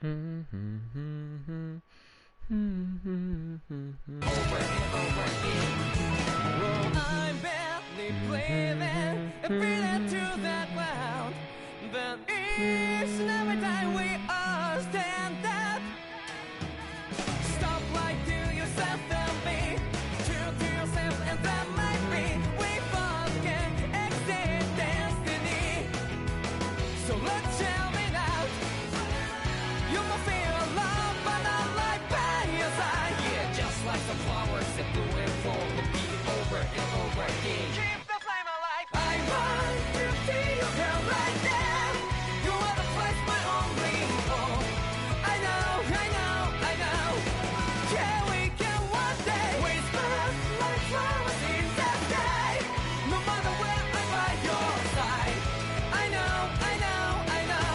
Over and over again. I'm barely breathing, breathing to that ground. But each and every time we all stand up, stop right to yourself and be true to yourself, and that might be we both can exceed destiny. So let's shout it out. You must feel alone, but not like by your side. Yeah, just like the flowers that bloom and fall, repeat it over and over again. Keep the flame alive. I want to see you come right now. You are the place my only hope. I know, I know, I know. Yeah, we can one day. We spark like flowers in the sky. No matter where I'm by your side. I know, I know, I know.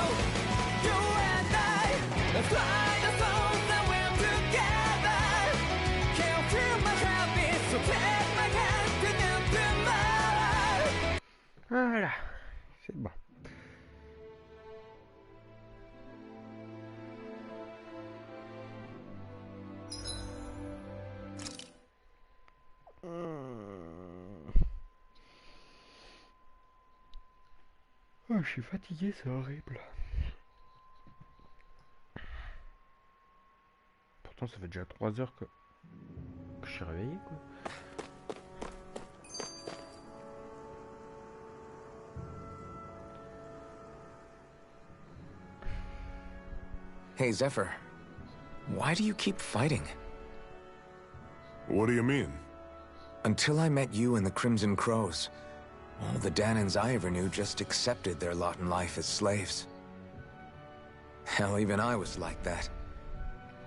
You and I, let's fly the soul that we're together. Can't feel my habit, so take my hand to get to mine. Voilà, c'est bon. Oh, je suis fatigué, c'est horrible. Pourtant, ça fait déjà 3 heures que je suis réveillé, quoi. Hey, Zephyr. Why do you keep fighting? What do you mean? Until I met you and the Crimson Crows, all the Danans I ever knew just accepted their lot in life as slaves. Hell, even I was like that.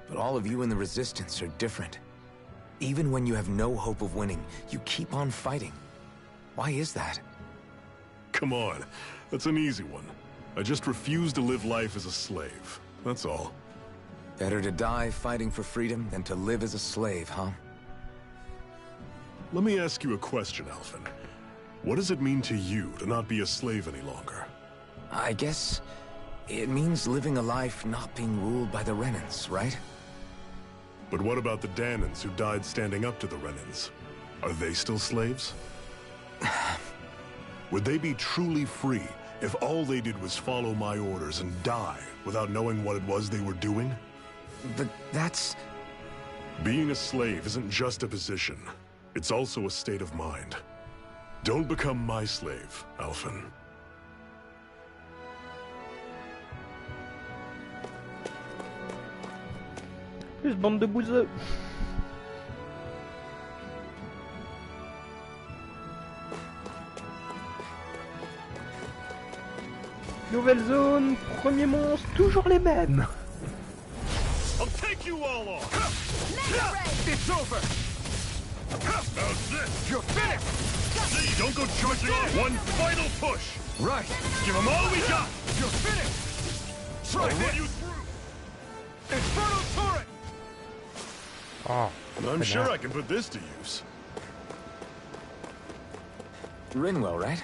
But all of you in the Resistance are different. Even when you have no hope of winning, you keep on fighting. Why is that? Come on, that's an easy one. I just refuse to live life as a slave. That's all. Better to die fighting for freedom than to live as a slave, huh? Let me ask you a question, Alphen. What does it mean to you to not be a slave any longer? I guess it means living a life not being ruled by the Renans, right? But what about the Danans who died standing up to the Renans? Are they still slaves? Would they be truly free if all they did was follow my orders and die without knowing what it was they were doing? But that's... Being a slave isn't just a position. It's also a state of mind. Don't become my slave, Alphen. Plus bande de bouseux. Nouvelle zone, premier monstre, toujours les mêmes. I'll take you all on! It's over! How's this? You're finished! See, don't go charging off! One final push! Right! Give them all we got! You're finished! I'll Try run this! you through! Inferno turret! Oh, I'm sure I can put this to use. Rinwell, right?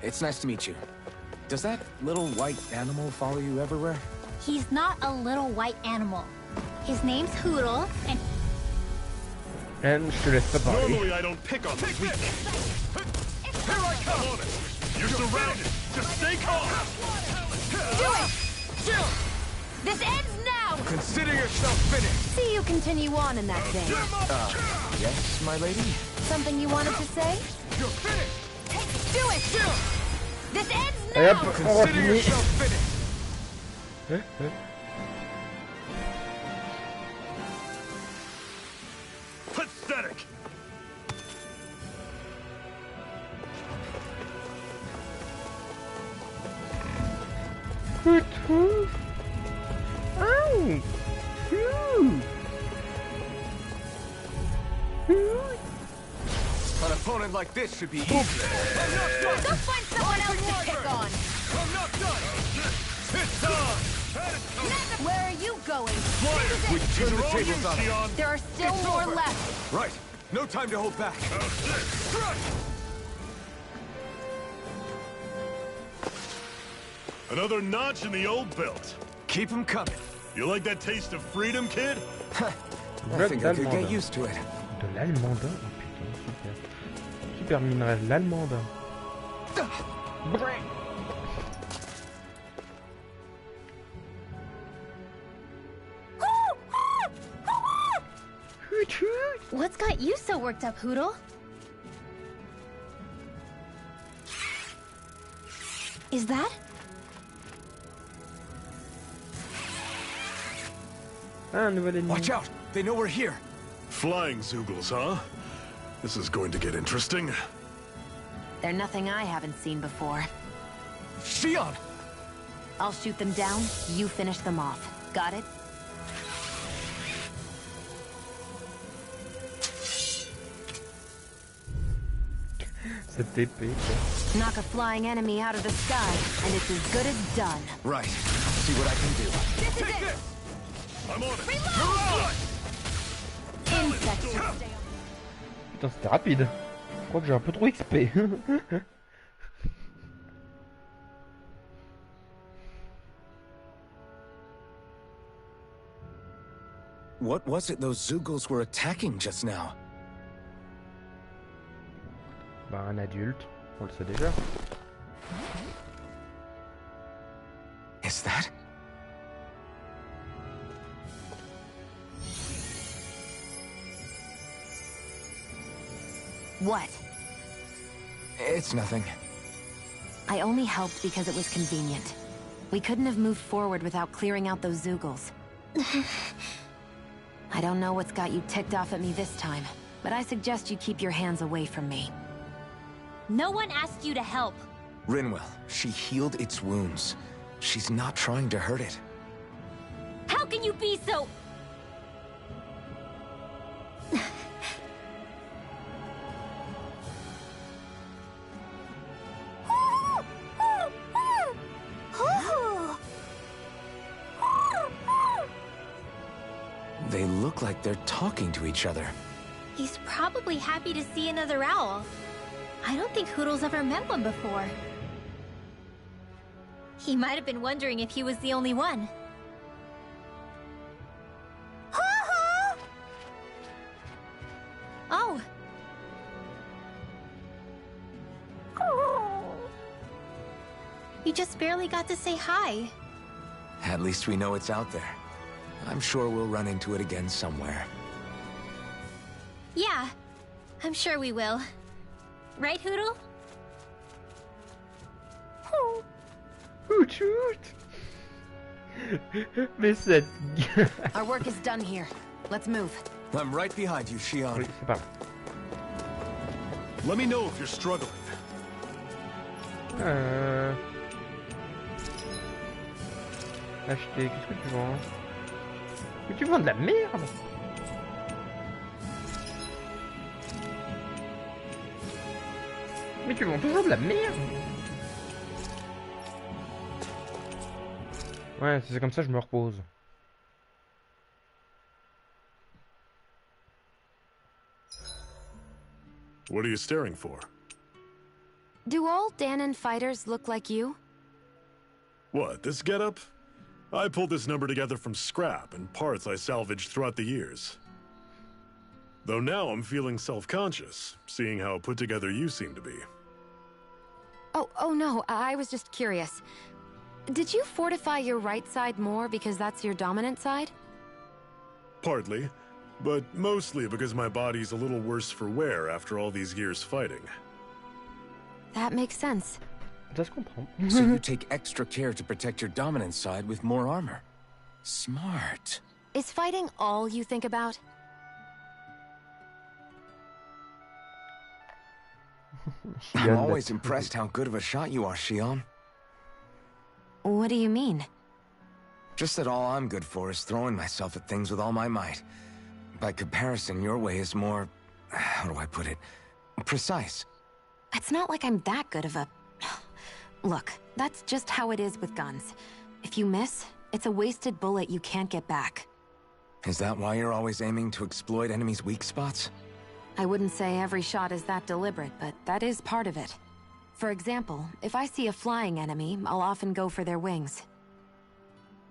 It's nice to meet you. Does that little white animal follow you everywhere? He's not a little white animal. His name's Hootle, and And je te laisse pas parler. Normally I don't pick on these weak. Here I come! I'm on it! You're surrounded! Just stay calm! do it! Chill! This ends now! Consider yourself finished! See you continue on in that vein. Yes, my lady? Something you wanted to say? You're finished! Do it! This ends Et hop, now! on Consider finit. yourself finished! Pathetic! Coucou. Ouh. Ouh. Ouh. An opponent like this should be easy. I'm not done! Go find someone else to pick on! I'm not done! It's on! Where are you going? We turn the tables on him. There are still It's more over. left. Right. No time to hold back. Crush! Another notch in the old belt. Keep him coming. You like that taste of freedom, kid? I think I could get used to it. De l'allemandin? Oh putain, super. Super minerai, l'allemandin. What's got you so worked up, Hootle? Is that? Ah, un nouvel ennemi. Watch out! They know we're here! Flying Zoogles, huh? This is going to get interesting. They're nothing I haven't seen before. Shion! I'll shoot them down, you finish them off. Got it? Cette épée, quoi. Knock a flying enemy out of the sky, and it's as good as done. Right. See what I can do. This is it! I'm on it! Insects should stay on. Putain, c'était rapide. Je crois que j'ai un peu trop XP. What was it those Zoogles were attacking just now? Bah, un adulte, on le sait déjà. Is that? What? It's nothing. I only helped because it was convenient. We couldn't have moved forward without clearing out those Zoogles. I don't know what's got you ticked off at me this time, but I suggest you keep your hands away from me. No one asked you to help. Rinwell, she healed its wounds. She's not trying to hurt it. How can you be so... They look like they're talking to each other. He's probably happy to see another owl. I don't think Hootle's ever met one before. He might have been wondering if he was the only one. Oh. You just barely got to say hi. At least we know it's out there. I'm sure we'll run into it again somewhere. Yeah, I'm sure we will. Right, Hootle? Hoot hoot. Mais cette... Our work is done here. Let's move. I'm right behind you, Shion. Oui, c'est pas Let me know if you're struggling. Acheter, qu'est-ce que tu vends? Mais tu vends de la merde! Mais tu vends toujours de la merde! Ouais, c'est comme ça que je me repose. What are you staring for? Do all Danon fighters look like you? What, this getup? I pulled this number together from scrap and parts I salvaged throughout the years. Though now I'm feeling self-conscious, seeing how put together you seem to be. Oh no, I was just curious. Did you fortify your right side more because that's your dominant side? Partly, but mostly because my body's a little worse for wear after all these years fighting. That makes sense. Ça se comprend. So you take extra care to protect your dominant side with more armor. Smart. Is fighting all you think about? I'm always impressed how good of a shot you are, Shion. What do you mean? Just that all I'm good for is throwing myself at things with all my might. By comparison, your way is more... how do I put it? Precise. It's not like I'm that good of a... Look, that's just how it is with guns. If you miss, it's a wasted bullet you can't get back. Is that why you're always aiming to exploit enemies' weak spots? I wouldn't say every shot is that deliberate, but that is part of it. For example, if I see a flying enemy, I'll often go for their wings.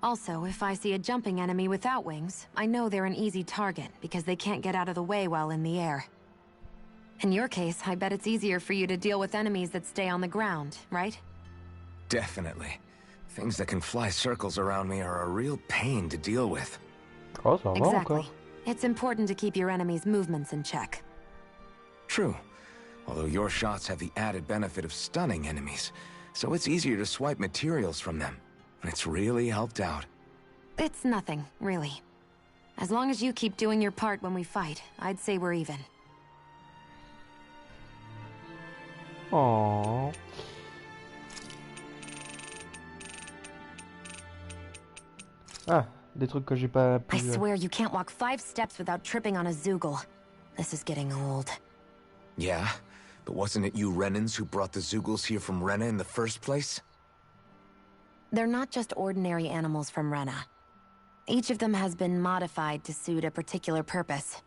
Also, if I see a jumping enemy without wings, I know they're an easy target because they can't get out of the way while in the air. In your case, I bet it's easier for you to deal with enemies that stay on the ground, right? Definitely. Things that can fly circles around me are a real pain to deal with. Oh, ça va Exactly. encore. It's important to keep your enemy's movements in check. True. Although your shots have the added benefit of stunning enemies, so it's easier to swipe materials from them. It's really helped out. It's nothing, really. As long as you keep doing your part when we fight, I'd say we're even. Oh. Ah, des trucs que j'ai pas pu... I swear you can't walk 5 steps without tripping on a Zoogle. This is getting old. Yeah? But wasn't it you Renans who brought the Zoogles here from Rena in the first place? They're not just ordinary animals from Rena. Each of them has been modified to suit a particular purpose.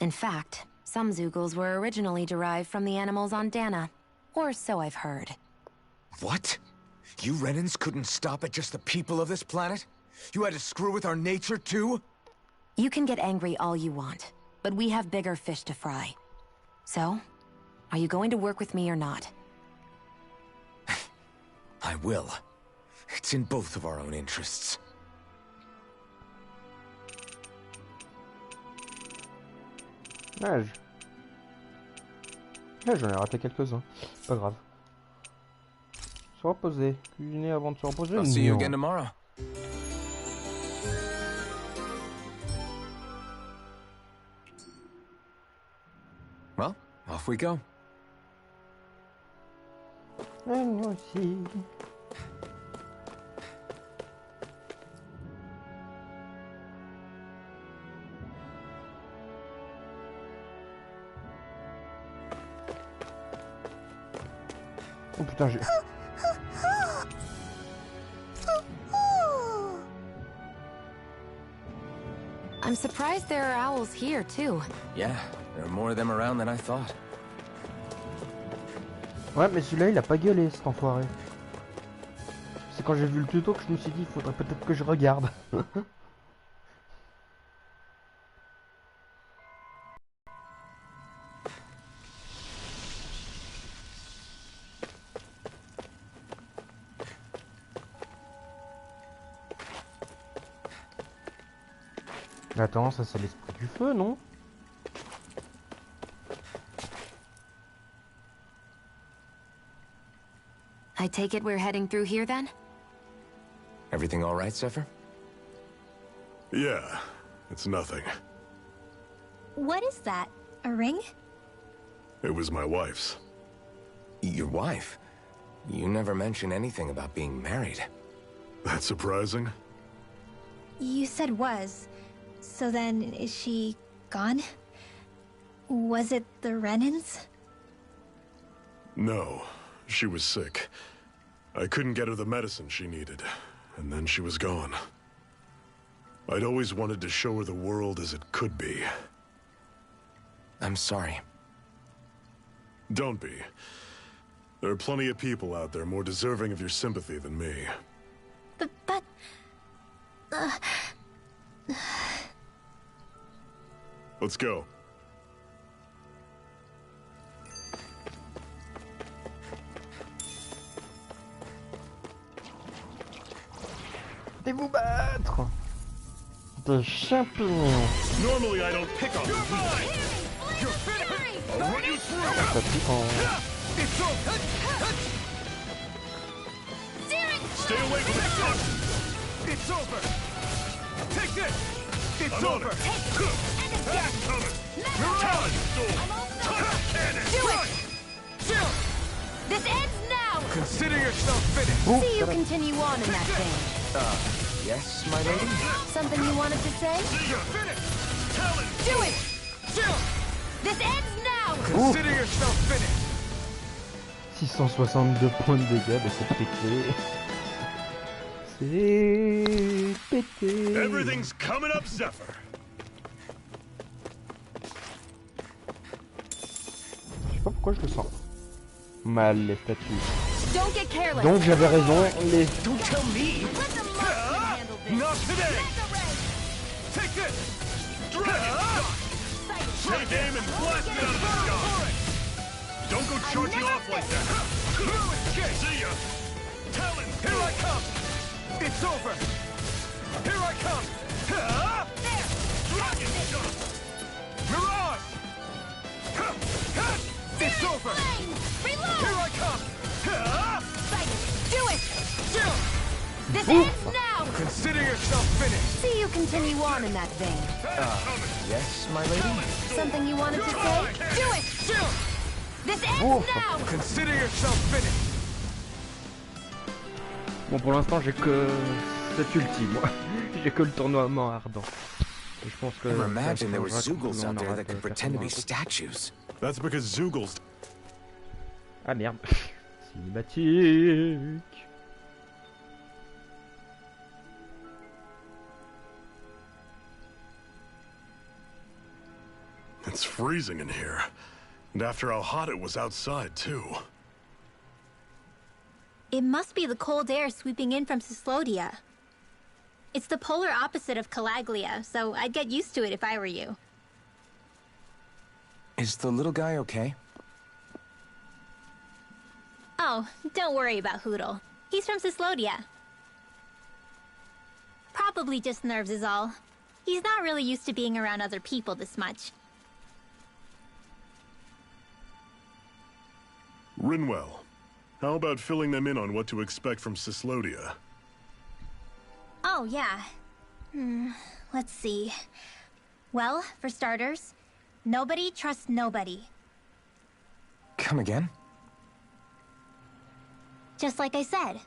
In fact, some Zoogles were originally derived from the animals on Dana. Or so I've heard. What? You Renans couldn't stop at just the people of this planet? You had to screw with our nature too? You can get angry all you want, but we have bigger fish to fry. So, are you going to work with me or not? I will. It's in both of our own interests. Ouais, j'en ai raté quelques-uns. Pas grave. Se reposer. Cuisiner avant de se reposer. I'll see you Non. again tomorrow. Well, off we go. Moi aussi. Oh putain, j'ai... I'm surprised there are owls here, too. Yeah, there are more of them around than I thought. Ouais, mais celui-là, il a pas gueulé, cet enfoiré. C'est quand j'ai vu le tuto que je me suis dit, il faudrait peut-être que je regarde. Attends, ça c'est l'esprit du feu, non? I take it we're heading through here, then? Everything all right, Zephyr? Yeah, it's nothing. What is that? A ring? It was my wife's. Your wife? You never mentioned anything about being married. That's surprising? You said was. So then, is she gone? Was it the Renans? No, she was sick. I couldn't get her the medicine she needed, and then she was gone. I'd always wanted to show her the world as it could be. I'm sorry. Don't be. There are plenty of people out there more deserving of your sympathy than me. But... Let's go. Allez vous battre! Des champignons! Normally I don't pick on you. I'll run you through. Ça pique en... It's over. Stay away from the gun. It's over. Take this. It's over. That's coming. You're on. Cannon. Do it! Jill! This ends now! Consider yourself finished. Oh, See you putain. continue on in that vein. Yes, my lady? Something you wanted to say? You're finished. Tell it. Do it! Jill! This ends now! Consider yourself finished. 662 points de dégâts, bah c'est pété. C'est pété. Everything's coming up, Zephyr. Je sais pas pourquoi je le sens mal, les statues. Don't get careless! Donc j'avais raison, les... Don't tell me. Let the off today! Take this! Dragon Shot! Take aim and blast it out of the sky! Don't go charging off like that! See ya! Talon! Here I come! It's over! Here I come! There! Dragon Shot! Mirage! It's over! Reload! Here I come! Do it! Chill! This ends now! Consider yourself finished. See you continue on in that vein. Yes, my lady? Something you wanted to say? Do it! Chill! This ends now! Consider yourself finished. Bon, pour l'instant, j'ai que cet ultime, moi. J'ai que le tournoiement ardent. Et je pense que... Never ça imagined there were changera quand Zoogles on out there aura that could de pretend to be faire statues. That's because Zoogles... Ah merde. Cinématique. It's freezing in here. And after how hot it was outside, too. It must be the cold air sweeping in from Cyslodia. It's the polar opposite of Calaglia, so I'd get used to it if I were you. Is the little guy okay? Oh, don't worry about Hootle. He's from Cyslodia. Probably just nerves is all. He's not really used to being around other people this much. Rinwell, how about filling them in on what to expect from Cyslodia? Oh, yeah. Let's see. Well, for starters, nobody trusts nobody. Come again? Just like I said.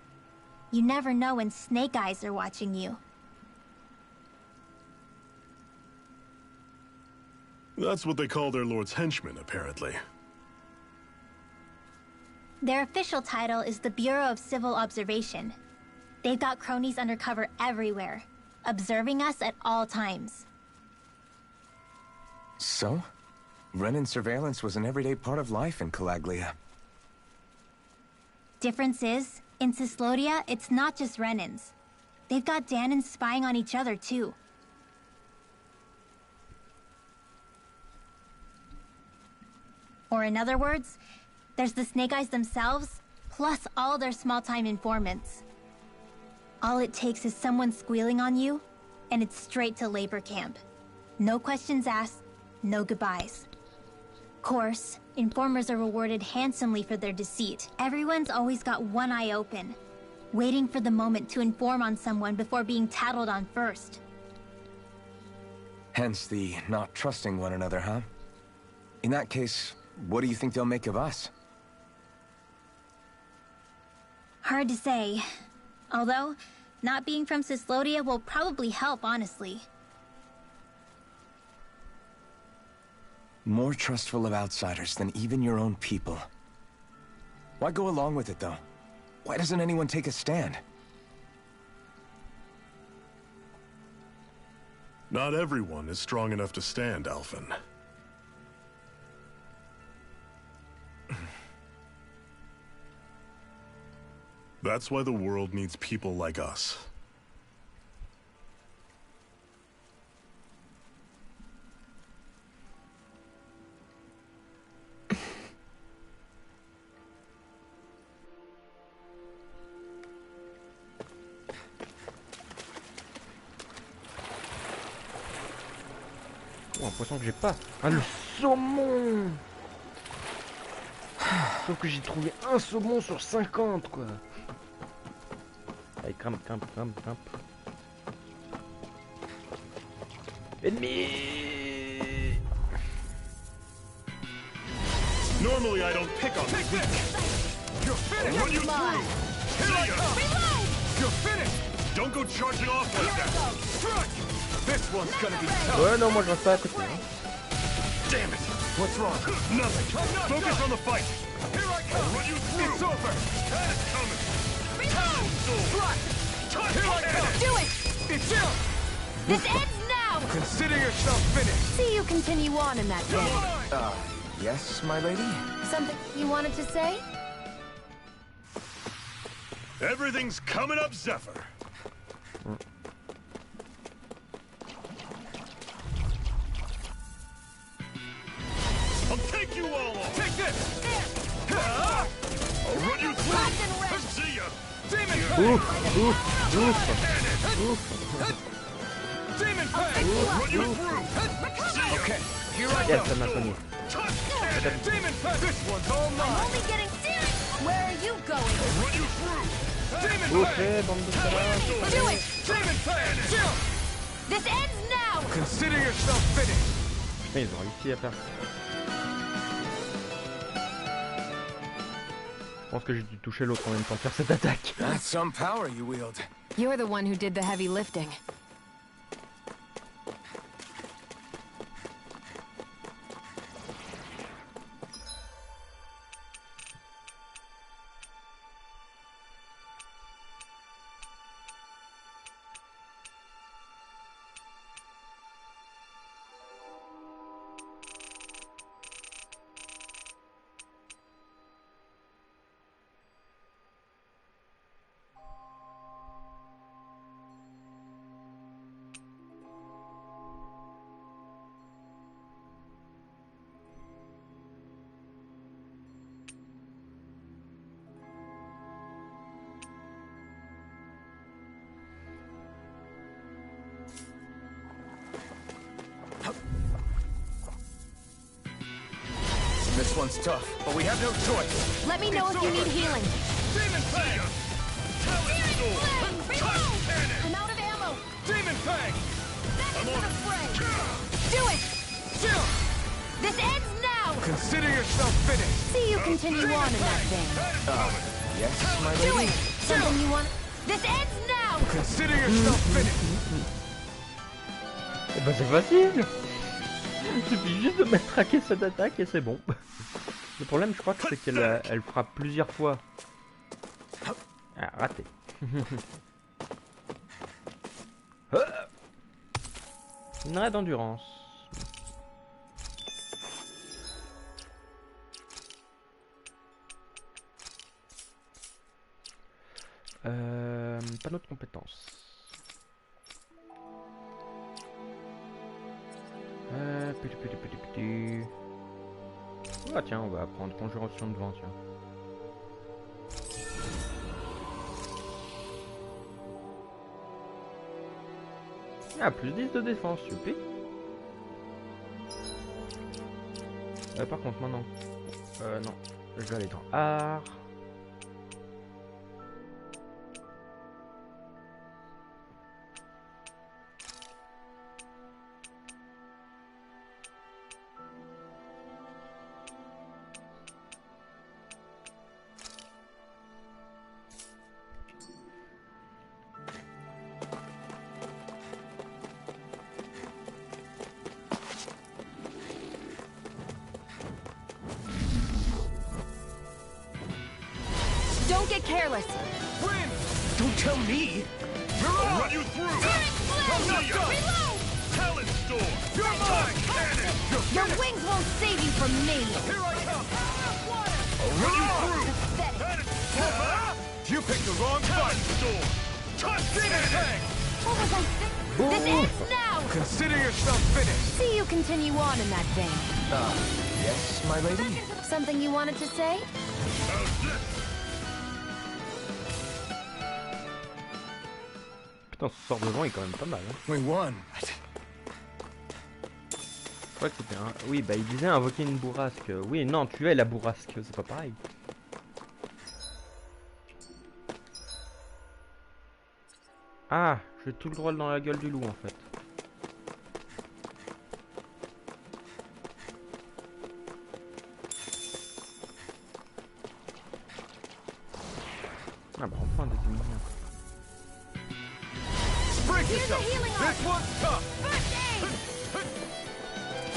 You never know when Snake Eyes are watching you. That's what they call their lord's henchmen, apparently. Their official title is the Bureau of Civil Observation. They've got cronies undercover everywhere, observing us at all times. So? Renan surveillance was an everyday part of life in Calaglia. Difference is, in Cyslodia, it's not just Renans. They've got Danans spying on each other, too. Or in other words, there's the Snake Eyes themselves, plus all their small-time informants. All it takes is someone squealing on you, and it's straight to labor camp. No questions asked, no goodbyes. Course, informers are rewarded handsomely for their deceit. Everyone's always got one eye open, waiting for the moment to inform on someone before being tattled on first. Hence the not trusting one another, huh? In that case, what do you think they'll make of us? Hard to say. Although, not being from Cyslodia will probably help, honestly. More trustful of outsiders than even your own people. Why go along with it, though? Why doesn't anyone take a stand? Not everyone is strong enough to stand, Alphen. That's why the world needs people like us. Oh, l'impression que j'ai pas. Ah, le saumon. Sauf que j'ai trouvé un saumon sur 50, quoi. Allez, grimpe. Ennemi. Normally I don't pick on this. You're finished. Run you through. Here I come. You're finished. Don't go charging off like that. Strike. This one's gonna be tough. Ouais, non, moi je reste pas à côté. Hein. Damn it. What's wrong? Nothing. Focus on the fight. Here I come. Run you through. It's over. That is coming. Talon Soul. Strike. Here I come. Do it! It's ill. This ends now! Consider yourself finished. See you continue on in that vein. Yes, my lady? Something you wanted to say? Everything's coming up, Zephyr. I'll take you all off. Take this! I'll run you through. See ya. Demon Ouf, Fang! ouf, ouf, ouf. Demon Fang! Run you through. See ya. Okay, here I Yes, go. ça m'a soigné. Demon Fang! This one's all mine! Only getting serious. Where are you going? Run you through. Demon Ok, Fang! bande de salades. Do it. Demon Fang! Chill! This ends now. Consider yourself finished! Putain, ils ont réussi à faire ça. Je pense que j'ai dû toucher l'autre en même temps de faire cette attaque. That's some power you wield. You're the one who did the heavy lifting. This one's tough, but we have no choice. Let me know if you need healing. Demon Fang! I'm out of ammo. Demon Fang! I'm on a fray. Do it. Chill! This ends now. Consider yourself finished! See you continue on in that vein. Yes, my Do lady? it. Something you want. This ends now. Consider yourself finished! Eh ben c'est facile. Il suffit juste de mettre traquer cette attaque et c'est bon. Le problème je crois que c'est qu'elle elle frappe plusieurs fois. Ah, raté. Une raid d'endurance. Panneau de compétences. Ah tiens, on va apprendre conjuration de vent, tiens. Ah, plus 10 de défense, youpi. Par contre, maintenant... non. Je vais aller dans art. Don't get careless. Win! Don't tell me! You're I'll on! run you through. See ya! Talent storm. You're mine! Your wings won't save you from me. Here I come! I'll run you through. Pathetic. You picked the wrong fight! Storm. Demon Fang! What was I saying? This ends now. Consider yourself finished! See you continue on in that vein. Yes, my lady? Something you wanted to say? How's this? Putain, ce sort de vent est quand même pas mal. Hein. We won. Je crois que c'était un... Oui, bah il disait invoquer une bourrasque. Oui, non, tu es la bourrasque, c'est pas pareil. Ah, j'ai tout le droit dans la gueule du loup en fait. Ah bah enfin des ennemis. Break Here's a yourself! healing This arc. one's tough! First aid.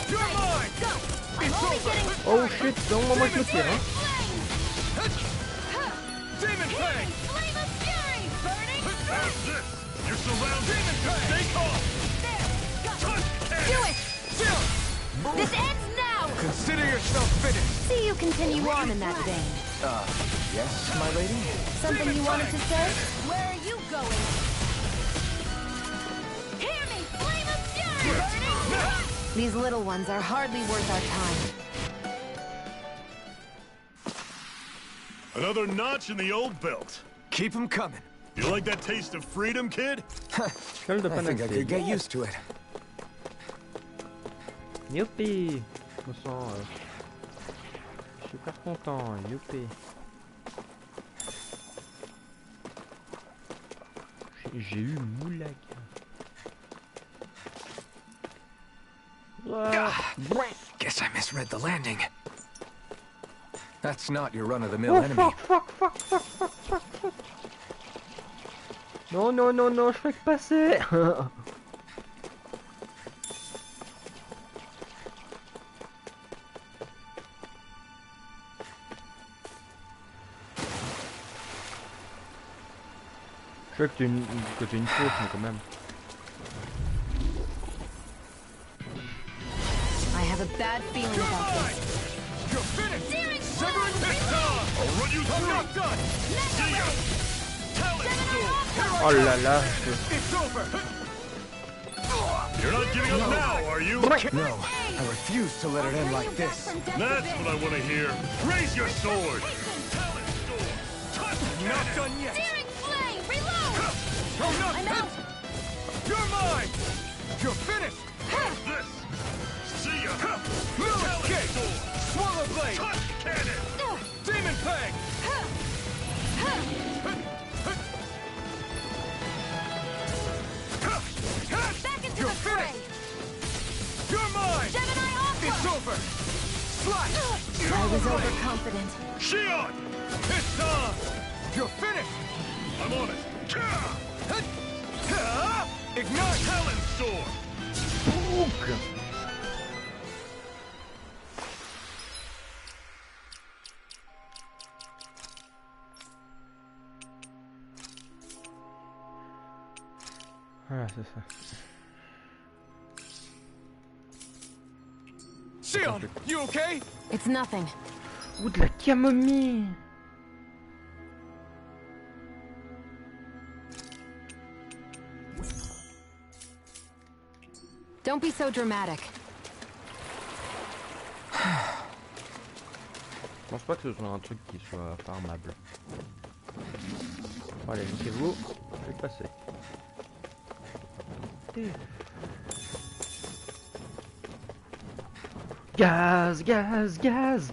You're mine! Go. I'm only getting Oh shit, non, moi je me tire hein. Demon Fang! Flame of fury. Burning. How's this? You're surrounded. Demon Fang! Stay calm. There. Go. Do it. Chill! This ends now. Consider yourself finished! See you continue on in that vein. Yes, my lady? Something you wanted to say? Where are you going? Hear me. Flame of fury. Burning. These little ones are hardly worth our time. Another notch in the old belt. Keep them coming. You like that taste of freedom, kid? Gueule de I think I panacée. could get used to it. Youpi! Je me sens super content, youpi. J'ai eu Moulag. Guess I misread the landing. That's not your run-of-the-mill enemy. Fuck. Non, non, non, non, je fais que passer. Je sais que t'es une fausse, mais quand même. I have a bad feeling about this. You're finished! Severing Pistol! I'll run you through! Not done! See ya! Talent Sword! Oh là là. It's over! You're not giving up now, are you? No, I refuse to let it end like this. That's what I want to hear. Raise your sword! Talent Sword! Touch Not done yet. Searing flame! Reload! Oh, no! I'm out! You're mine! You're finished! this! See ya! Move, Talent kick! Sword! Swallow blade! Touch cannon! Demon peg! Back into You're the fray! finished! You're mine! Gemini Aqua! It's over! Slash! I was overconfident. Shion! It's on! You're finished! I'm on it! Ignite! Talent Sword! Voilà, c'est ça. Shion, you okay? It's nothing. Ouh, de la camomille! Don't be so dramatic. Je pense pas que ce soit un truc qui soit farmable. Bon, allez, niquez-vous. Je vais passer. Gaz, gaz, gaz!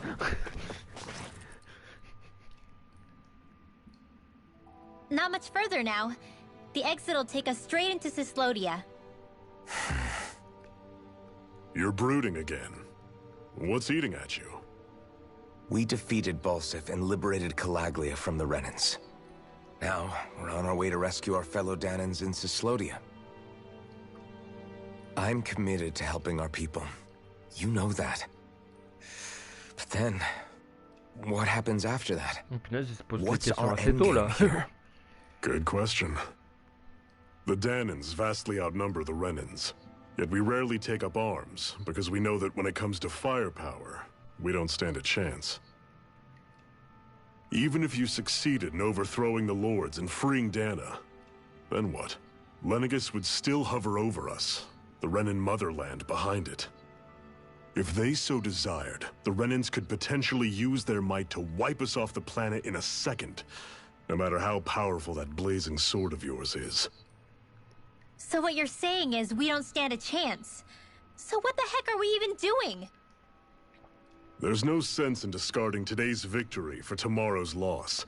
Not much further now. The exit'll take us straight into Cyslodia. You're brooding again. What's eating at you? We defeated Balsif and liberated Calaglia from the Renans. Now, we're on our way to rescue our fellow Danans in Cyslodia. I'm committed to helping our people. You know that. But then, what happens after that? Oh, punaise, il se pose des What's questions our assez tôt, là. endgame here? Good question. The Danans vastly outnumber the Renans. Yet we rarely take up arms, because we know that when it comes to firepower, we don't stand a chance. Even if you succeeded in overthrowing the Lords and freeing Dana, then what? Lenegis would still hover over us, the Renan motherland behind it. If they so desired, the Renans could potentially use their might to wipe us off the planet in a second, no matter how powerful that blazing sword of yours is. So what you're saying is we don't stand a chance. So what the heck are we even doing? There's no sense in discarding today's victory for tomorrow's loss.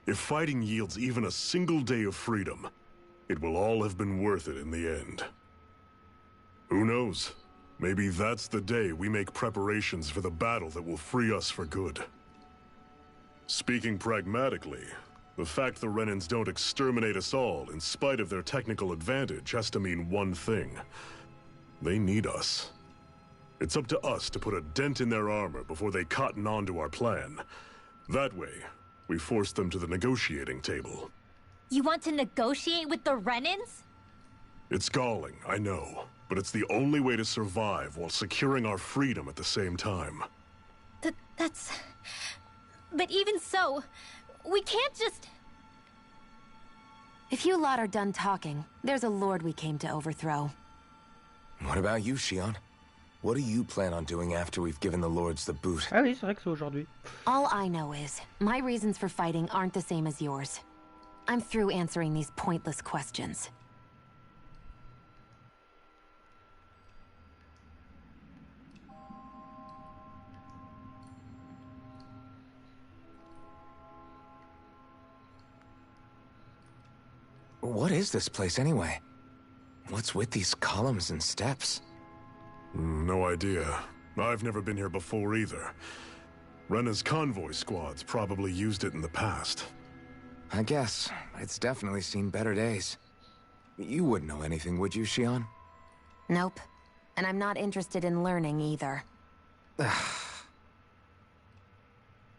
If fighting yields even a single day of freedom, it will all have been worth it in the end. Who knows? Maybe that's the day we make preparations for the battle that will free us for good. Speaking pragmatically, the fact the Renans don't exterminate us all in spite of their technical advantage has to mean one thing. They need us. It's up to us to put a dent in their armor before they cotton on to our plan. That way, we force them to the negotiating table. You want to negotiate with the Renans? It's galling, I know, but it's the only way to survive while securing our freedom at the same time. That's... But even so, we can't just... If you lot are done talking, there's a lord we came to overthrow. What about you, Shion? what do you plan on doing after we've given the lords the boot? Ah oui, c'est vrai que c'est aujourd'hui. All I know is, my reasons for fighting aren't the same as yours. I'm through answering these pointless questions. What is this place anyway? What's with these columns and steps? No idea. I've never been here before either. Rena's convoy squads probably used it in the past. I guess. It's definitely seen better days. You wouldn't know anything, would you, Shion? Nope. And I'm not interested in learning either.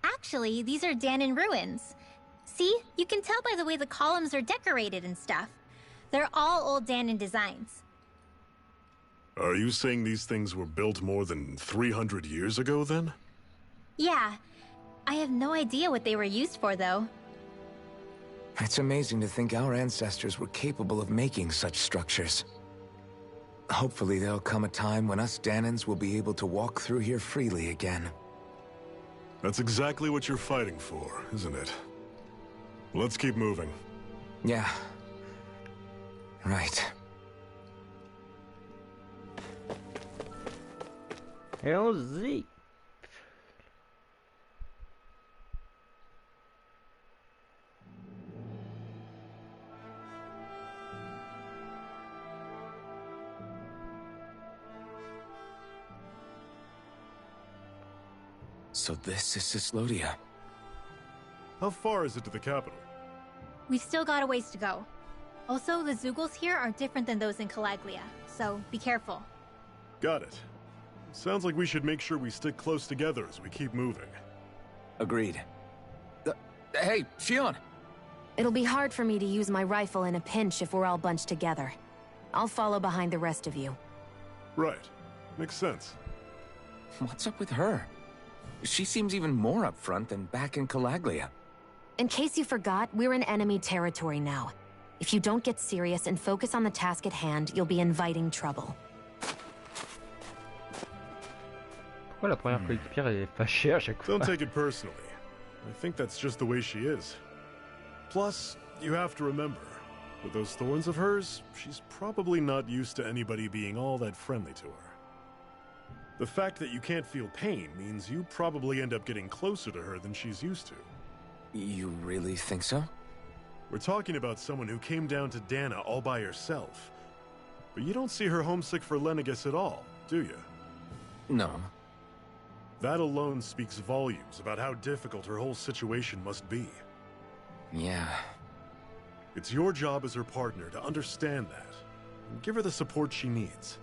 Actually, these are Danon ruins. See? You can tell by the way the columns are decorated and stuff. They're all old Danon designs. Are you saying these things were built more than 300 years ago, then? Yeah. I have no idea what they were used for, though. It's amazing to think our ancestors were capable of making such structures. Hopefully there'll come a time when us Danons will be able to walk through here freely again. That's exactly what you're fighting for, isn't it? Let's keep moving. Yeah. Right. Allons-y. So this is Cyslodia. How far is it to the capital? We've still got a ways to go. Also, the Zeugles here are different than those in Calaglia, so be careful. Got it. Sounds like we should make sure we stick close together as we keep moving. Agreed. Hey, Shion! It'll be hard for me to use my rifle in a pinch if we're all bunched together. I'll follow behind the rest of you. Right. Makes sense. What's up with her? She seems even more upfront than back in Calaglia. In case you forgot, we're in enemy territory now. If you don't get serious and focus on the task at hand, you'll be inviting trouble. Pourquoi la première coéquipière est fâchée à chaque fois? Don't take it personally. I think that's just the way she is. Plus, you have to remember, with those thorns of hers, she's probably not used to anybody being all that friendly to her. The fact that you can't feel pain means you probably end up getting closer to her than she's used to. You really think so? We're talking about someone who came down to Dana all by herself. But you don't see her homesick for Lenegis at all, do you? No. That alone speaks volumes about how difficult her whole situation must be. Yeah. It's your job as her partner to understand that, and give her the support she needs.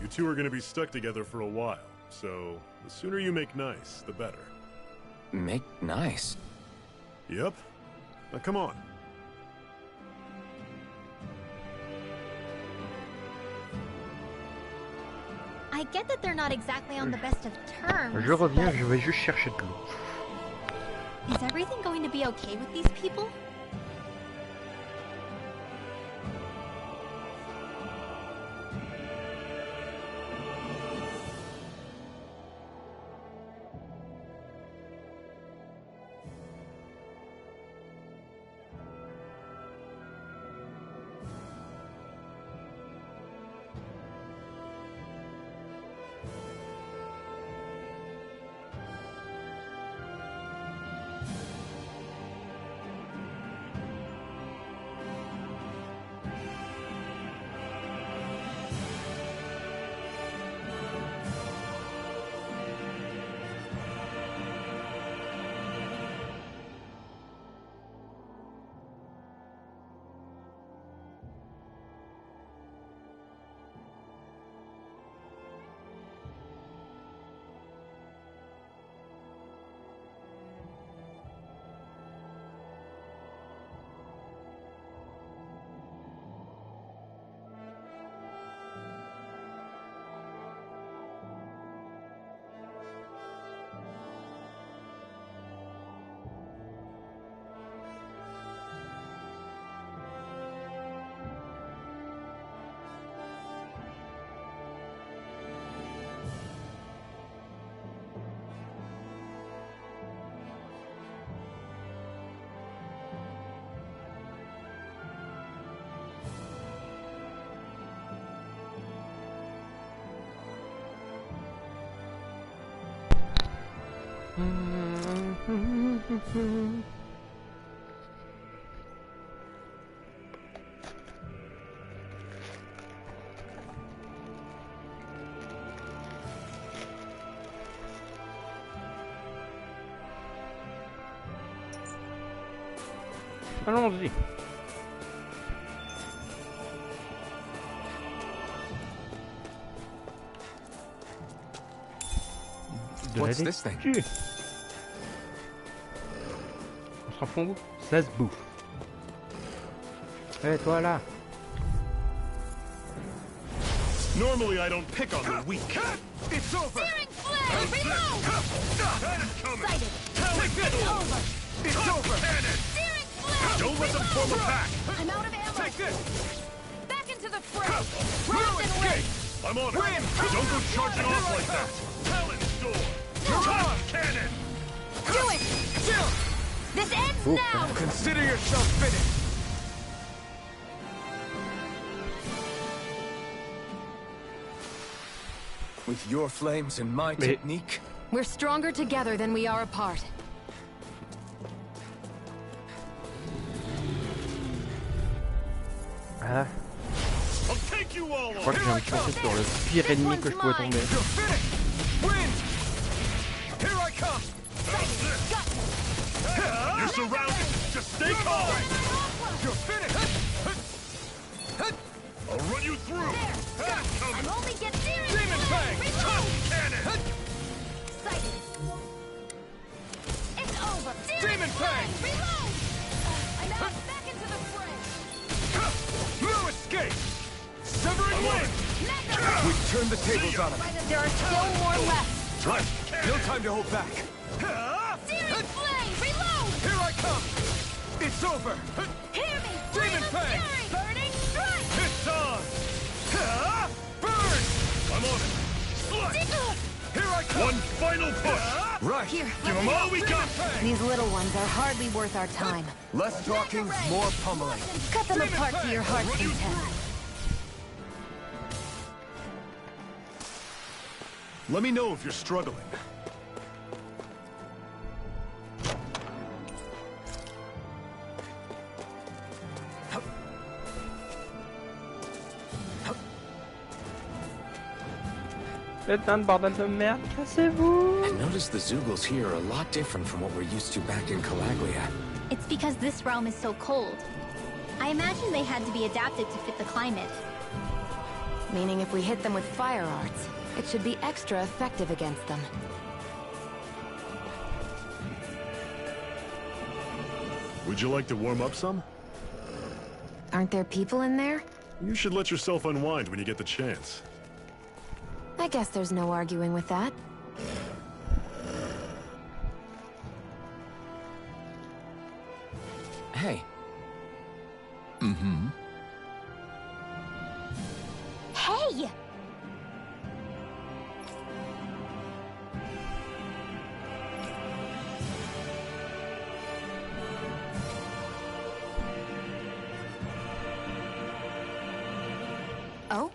You two are going to be stuck together for a while, so the sooner you make nice, the better. Make nice? Yep. Now come on. I get that they're not exactly on the best of terms. Je reviens, but je vais juste chercher de l'eau. is everything going to be okay with these people? Allons-y. De la What's this thing? laitue. On s'en fout, ça se bouffe. Eh toi là. Normally, I don't pick on the weak. It's over! Searing flame! Reload! Cannon's coming! Sighted! It's Over! It's over! Cannon! Searing flame! Don't let them form a pack. I'm out of ammo! Take this! Back into the fray! No Round and escape! wait! I'm on it. Win! Don't go charging Here off I like that. Talon's door! You're Top on. cannon! Do it! This ends now! Consider yourself finished! With your flames and my Mais- technique, We're stronger together than we are apart. Ah, I'll take you all je crois on. que j'ai un petit peu sur le pire ennemi que je pouvais tomber. You're finished! Win! Here I come! You're surrounded. Just stay calm. You're finished! I'll run you through. I'm only getting searing Demon flame! Fang! Reload! Cannon! Sighted! It's over! Demon Fang! Reload! I'm out! Back into the fray! No escape! Severing wing! Mega! We turned the tables on him. There are still more left! Right! No time to hold back! Searing flame! Reload! Here I come! It's over! Hear me! Demon Flame of Fang! fury! Burning strike! It's on! Burn! I'm on it. Here I come! One final push. right? Here, Give them all we got. these little ones are hardly worth our time. Less talking, more pummeling. Cut them apart to your heart's Run you content. through. Let me know if you're struggling. Putain de bordel de merde, cassez-vous! I noticed the Zeugles here are a lot different from what we're used to back in Calaglia. It's because this realm is so cold. I imagine they had to be adapted to fit the climate. Meaning if we hit them with fire arts, it should be extra effective against them. Would you like to warm up some? Aren't there people in there? You should let yourself unwind when you get the chance. I guess there's no arguing with that. Hey, Hey! Oh?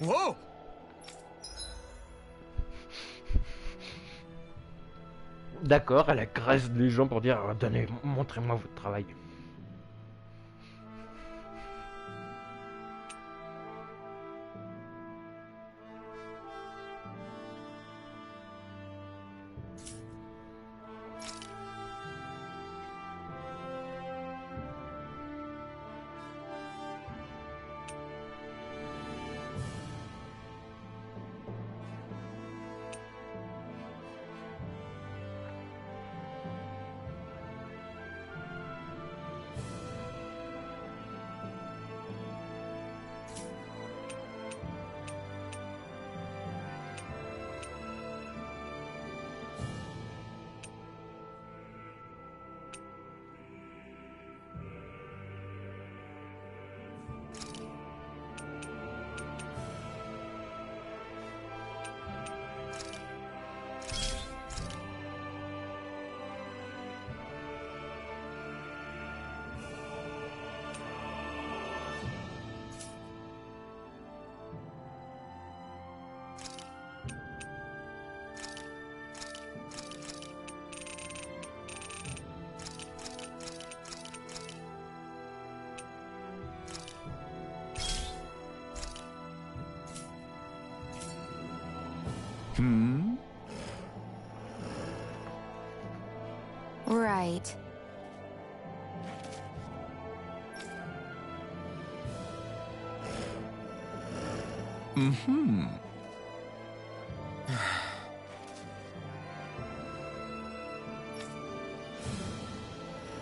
Whoa! D'accord, elle agresse les gens pour dire donnez, montrez-moi votre travail. Right.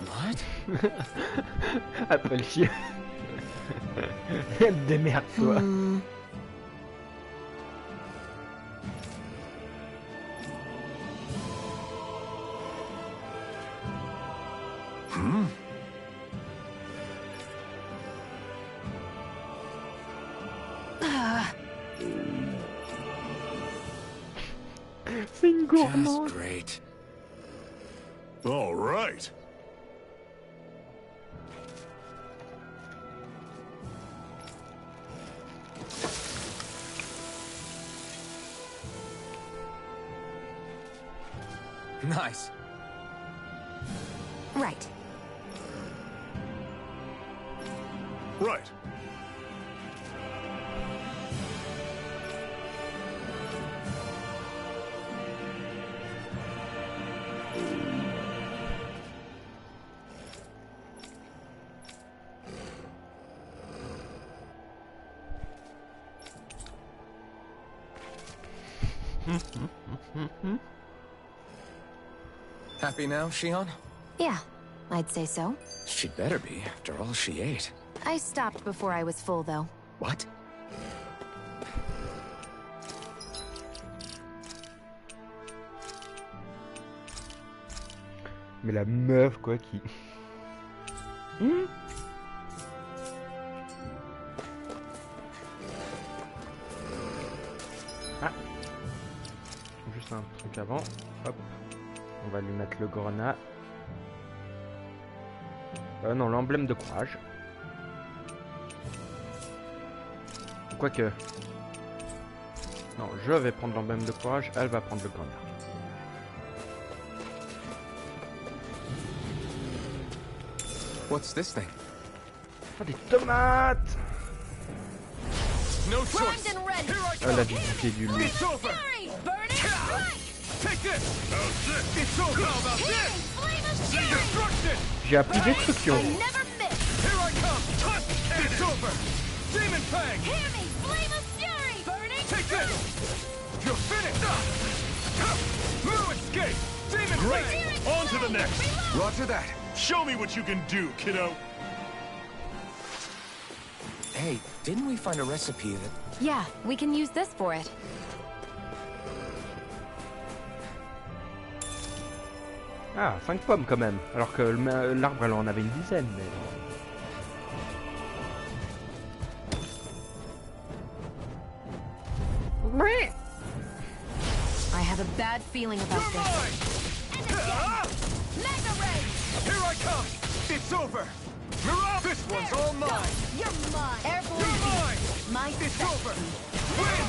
What? Après le chien. Démerde-toi. C'est une gourmande. Just great. All right. Nice. Right. Right. Happy now, Shion? Yeah, I'd say so. She'd better be, after all she ate. I stopped before I was full, though. What? Mais la meuf, quoi, qui... Ah. Juste un truc avant. Hop. On va lui mettre le grenat. Non, l'emblème de courage. Quoique... Non, je vais prendre l'emblème de courage, elle va prendre le grenat. What's this thing? Oh, des tomates! No Primed choice. and ready. Here I Oh, come. la visite du loup. It's over. Fury, burning strike. Take this. It's over. How about Hearing this? flame of fury. Destruction. J'ai appris destruction. I never miss. Here I come. It's over. Demon Fang. Hear me, flame of fury. Burning Take strike. this. You're finished. No escape. Demon Great. Fang. On to the next. Roger that. Show me what you can do, kiddo. Hey, didn't we find a recipe that... Yeah, we can use this for it. Ah, 5 pommes quand même. Alors que l'arbre, elle en avait une dizaine. Mais... I have a bad feeling about You're this. mine. Mega ray. Here I come. It's over. Mirage. This one's all mine. You're mine. Airborne You're mine. my It's special. over. Win.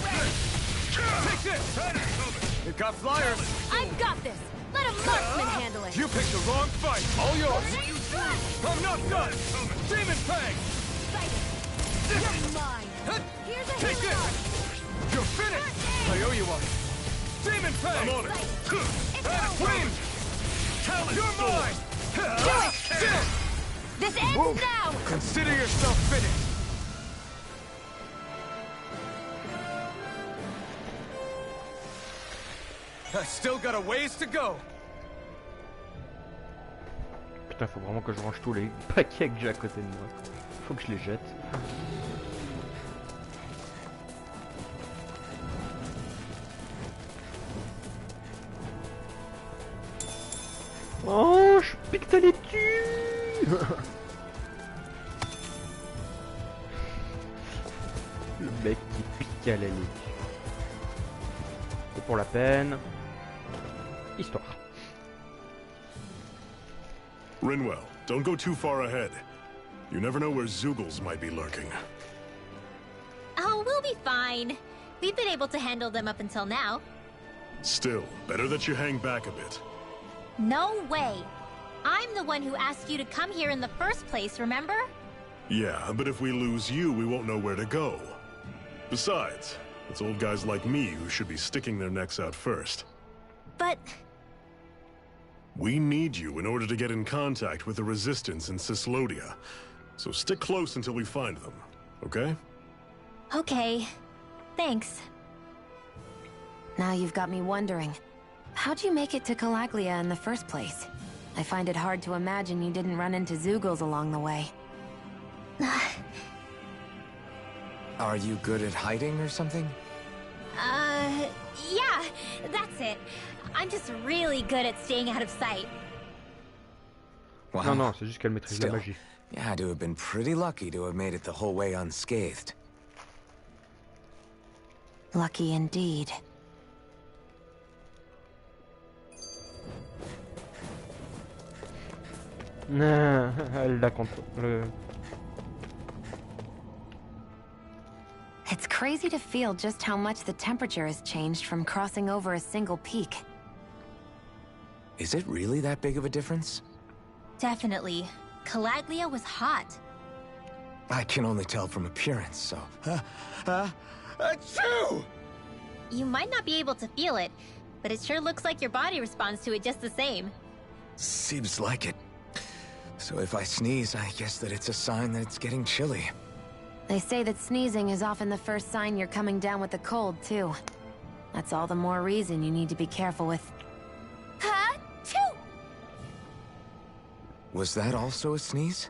Take this. It got flyers. I've got this. Let a marksman handle it. You picked the wrong fight. All yours. Burning strike. I'm not done. Demon Fang. Fight it. You're mine. Here's a Take healing this. arc. You're finished. I owe you one. Demon Fang. I'm on it. It's over. Win. You're mine. Do it. This ends now. Consider yourself finished. I still got a ways to go. Putain, faut vraiment que je range tous les paquets que j'ai à côté de moi. Faut que je les jette. Oh, je pique ta laitue. Le mec qui pique à la laitue. C'est pour la peine. Histoire. Rinwell, don't go too far ahead. You never know where Zoogles might be lurking. Oh, we'll be fine. We've been able to handle them up until now. Still, better that you hang back a bit. No way. I'm the one who asked you to come here in the first place, remember? Yeah, but if we lose you, we won't know where to go. Besides, It's old guys like me who should be sticking their necks out first. But We need you in order to get in contact with the Resistance in Cyslodia. So stick close until we find them, okay? okay, thanks. Now you've got me wondering. How'd you make it to Calaglia in the first place? I find it hard to imagine you didn't run into Zeugles along the way. Are you good at hiding or something? Yeah, that's it. I'm just really good at staying out of sight. Wow. Non, non, c'est juste qu'elle maîtrise la Still, magie. you had to have been pretty lucky to have made it the whole way unscathed. Lucky indeed. Elle la contre. It's crazy to feel just how much the temperature has changed from crossing over a single peak. Is it really that big of a difference? Definitely. Calaglia was hot. I can only tell from appearance, so... Achoo! You might not be able to feel it, but it sure looks like your body responds to it just the same. Seems like it. So if I sneeze, I guess that it's a sign that it's getting chilly. They say that sneezing is often the first sign you're coming down with the cold, too. That's all the more reason you need to be careful with... Ha-choo! Was that also a sneeze?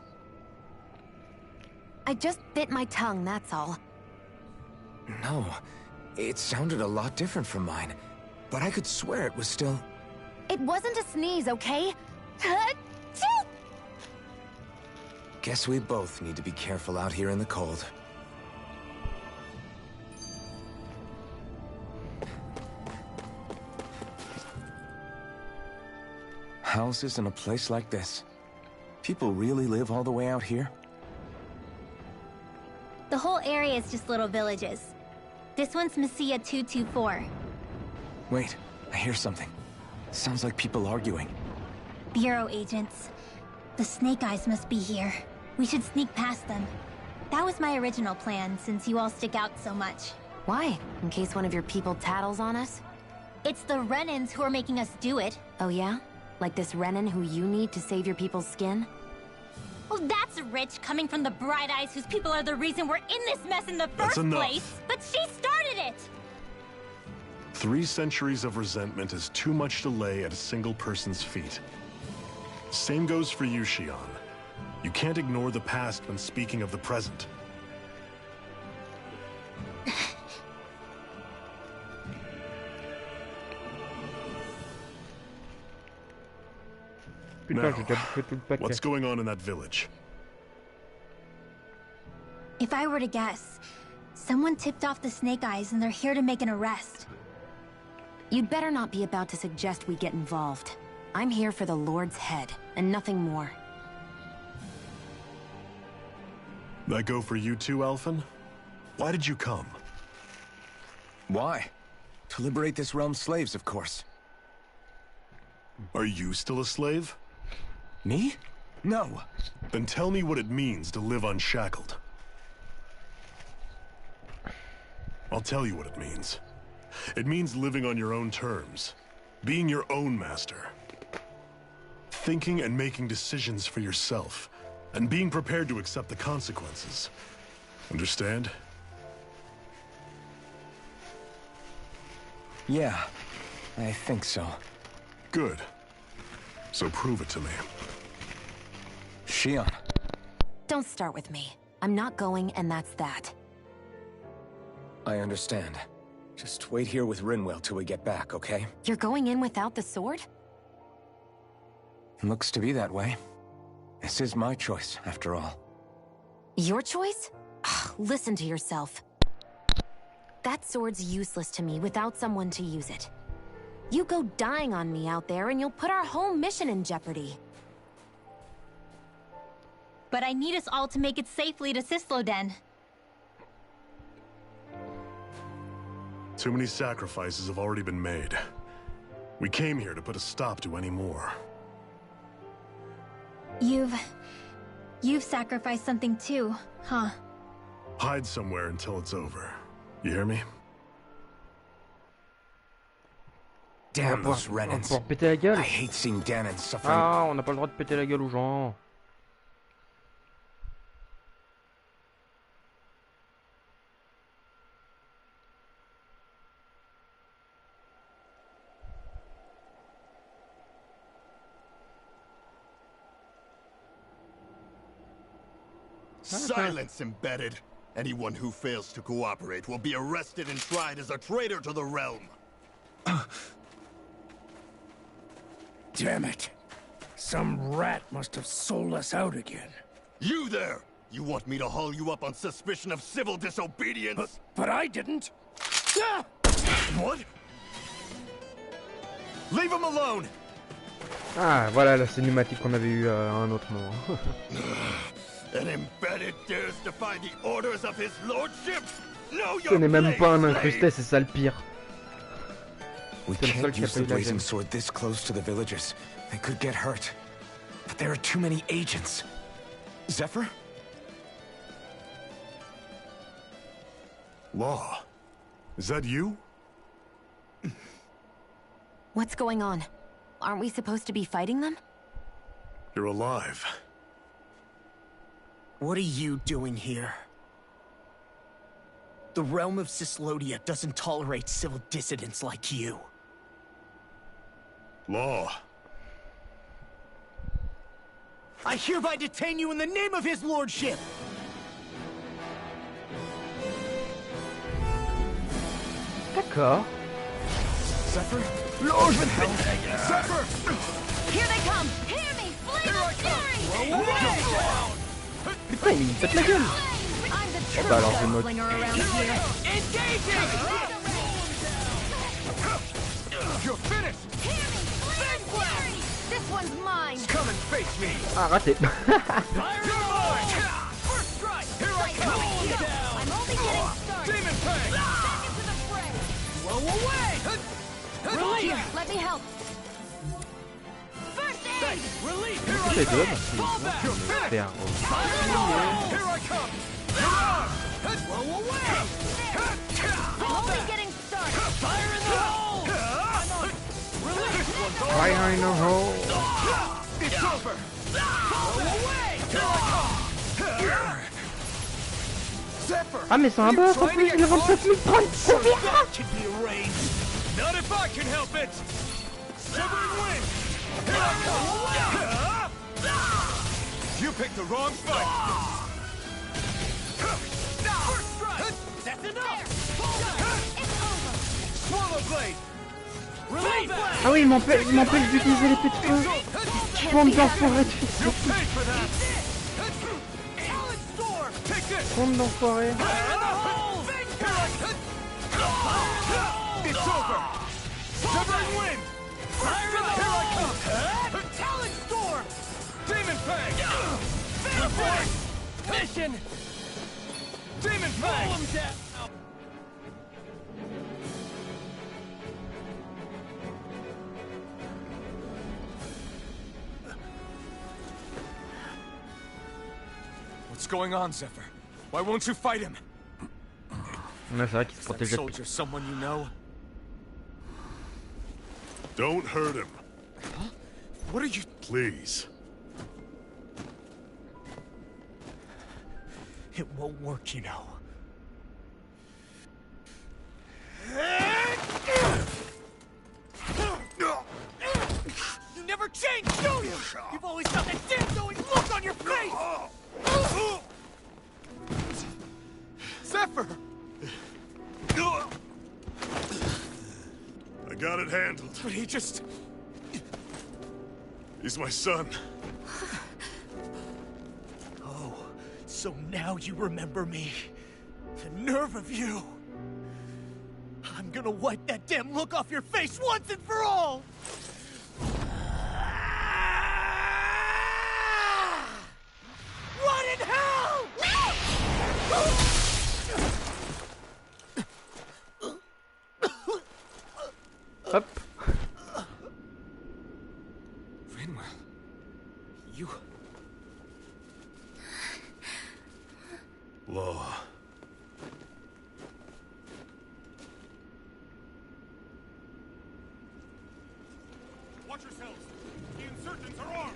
I just bit my tongue, that's all. No. It sounded a lot different from mine. But I could swear it was still... It wasn't a sneeze, okay? Ha-choo! Guess we both need to be careful out here in the cold. Houses in a place like this. People really live all the way out here? The whole area is just little villages. This one's Messia 224. Wait, I hear something. Sounds like people arguing. Bureau agents. The Snake Eyes must be here. We should sneak past them. That was my original plan, since you all stick out so much. Why? In case one of your people tattles on us? It's the Renans who are making us do it. Oh yeah? Like this Renan who you need to save your people's skin? Well, that's rich coming from the Bright Eyes whose people are the reason we're in this mess in the That's first enough. place. But she started it! 3 centuries of resentment is too much to lay at a single person's feet. Same goes for you, Shion. You can't ignore the past when speaking of the present. Putain, Now, j'ai déjà bouffé tout le paquet. What's going on in that village? If I were to guess, someone tipped off the Snake Eyes and they're here to make an arrest. You'd better not be about to suggest we get involved. I'm here for the Lord's head, and nothing more. That go for you too, Alphen? Why did you come? Why? To liberate this realm's slaves, of course. Are you still a slave? Me? No. Then tell me what it means to live unshackled. I'll tell you what it means. It means living on your own terms. Being your own master. Thinking and making decisions for yourself. And being prepared to accept the consequences. Understand? Yeah, I think so. Good. So prove it to me. Shion. Don't start with me. I'm not going, and that's that. I understand. Just wait here with Rinwell till we get back, okay? You're going in without the sword? Looks to be that way. This is my choice, after all. Your choice? Ugh, listen to yourself. That sword's useless to me without someone to use it. You go dying on me out there and you'll put our whole mission in jeopardy. But I need us all to make it safely to Cysloden. Too many sacrifices have already been made. We came here to put a stop to any more. You've sacrificed something too, huh? Hide somewhere until it's over. You hear me? Damn pouvoir, those on va Renans. pouvoir péter la gueule. I hate seeing Danon suffering. Ah, on n'a pas le droit de péter la gueule aux gens. Silence, embedded. Anyone who fails to cooperate will be arrested and tried as a traitor to the realm. Damn it. Some rat must have sold us out again. You there! You want me to haul you up on suspicion of civil disobedience? But I didn't. Ah! What? Leave him alone! Ah, voilà la cinématique qu'on avait eue à un autre moment. An embedded dares defy the orders of his lordship? No, Ce n'est même pas un incrusté, c'est ça le pire. We C'est le seul can't qui a use pas eu the la blazing gêne. sword this close to the villagers. They could get hurt. But there are too many agents. Zephyr? Law. Is that you? What's going on? Aren't we supposed to be fighting them? You're alive. What are you doing here? The realm of Cyslodia doesn't tolerate civil dissidents like you. Law. I hereby detain you in the name of his lordship! D'accord. Zephyr? Lord, Zephyr! Here they come! Hear me! Flame of fury! Putain, il me pète la gueule. I'm the true bah alors, je me- gunslinger around here. You're finished! Hear me! Flame of fury! This one's mine! Come and face me! Ah, raté. You're mine! First strike! Here I come! I'm only getting started! Demon Fang! Back into the fray! Blow away! Here, let me help! First aid! Relief! Qu'est-ce que ça donne? C'est faire. Here I come! Blow away! I'm only getting started! Fire in the hole! Relief! Fire in the hole. It's over! Blow away! Here I come! Zephyr! Ah, mais c'est un bœuf en plus, il a 27 000 points. Can be arranged. Not if I can help it! Shivering wind! Here I come! You picked the wrong fight! First strike! That's enough! It's over! Swallow blade! Relief! Ah oui, il m'empêche d'utiliser l'épée de feu. Bande d'enfoirés de fils. You paid for that! Talon Storm! Take this! Bande d'enfoirés. It's over! Shivering wind! Fire in the Here I come! Talon Storm! Demon Fang! Mission! Demon Fang! Roll him down! What's going on, Zephyr? Why won't you fight him? Ouais, c'est vrai qu'il se Is that protégeait. soldier someone you know? Don't hurt him. What are you... Please. It won't work, you know. You never change, do you? You've always got that damn knowing look on your face! Zephyr! I got it handled. But he just... He's my son. Oh, so now you remember me. The nerve of you. I'm gonna wipe that damn look off your face once and for all! What in hell? Hop. Rinwell, you... Law. Watch yourselves! The insurgents are armed!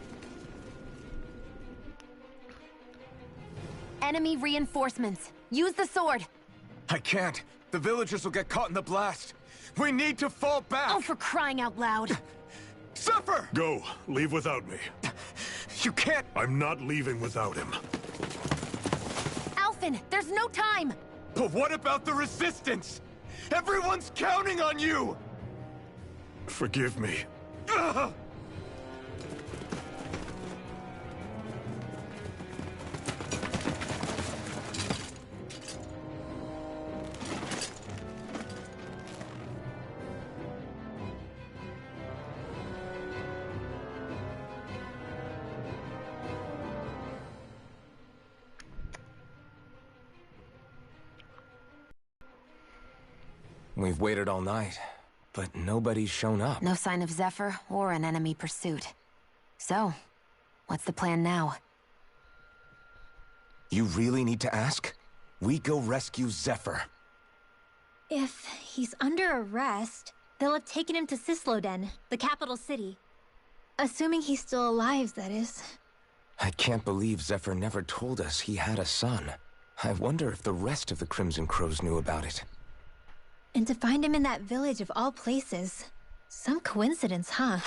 Enemy reinforcements. Use the sword. I can't. The villagers will get caught in the blast. We need to fall back! Oh, for crying out loud. Zephyr! Go. Leave without me. You can't... I'm not leaving without him. Alphen, there's no time! But what about the resistance? Everyone's counting on you! Forgive me. Ugh! We've waited all night, but nobody's shown up. No sign of Zephyr or an enemy pursuit. So, what's the plan now? You really need to ask? We go rescue Zephyr. If he's under arrest, they'll have taken him to Cisloden, the capital city. Assuming he's still alive, that is. I can't believe Zephyr never told us he had a son. I wonder if the rest of the Crimson Crows knew about it. And to find him in that village of all places. Some coincidence, huh?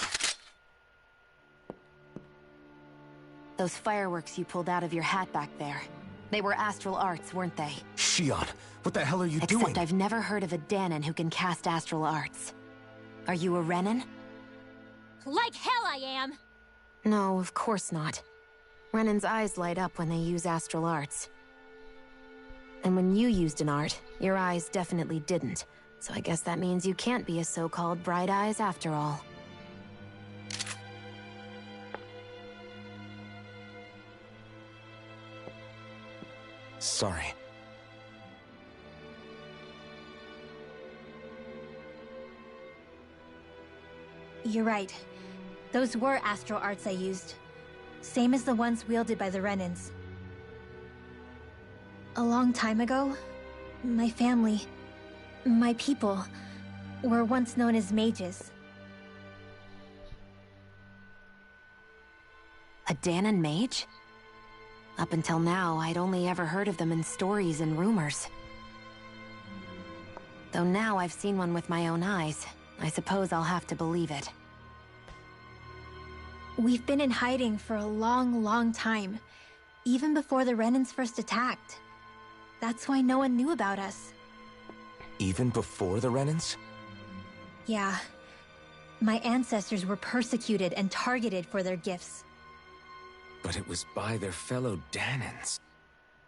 Those fireworks you pulled out of your hat back there. They were astral arts, weren't they? Shionne, what the hell are you doing? Except I've never heard of a Dahnan who can cast astral arts. Are you a Renan? Like hell I am! No, of course not. Renan's eyes light up when they use astral arts. And when you used an art, your eyes definitely didn't. So I guess that means you can't be a so-called Bright Eyes after all. Sorry. You're right. Those were astral arts I used. Same as the ones wielded by the Renans. A long time ago, my family, my people, were once known as mages. A Dahnan mage? Up until now, I'd only ever heard of them in stories and rumors. Though now I've seen one with my own eyes, I suppose I'll have to believe it. We've been in hiding for a long, long time. Even before the Renans first attacked. That's why no one knew about us. Even before the Renans? Yeah. My ancestors were persecuted and targeted for their gifts. But it was by their fellow Dahnans.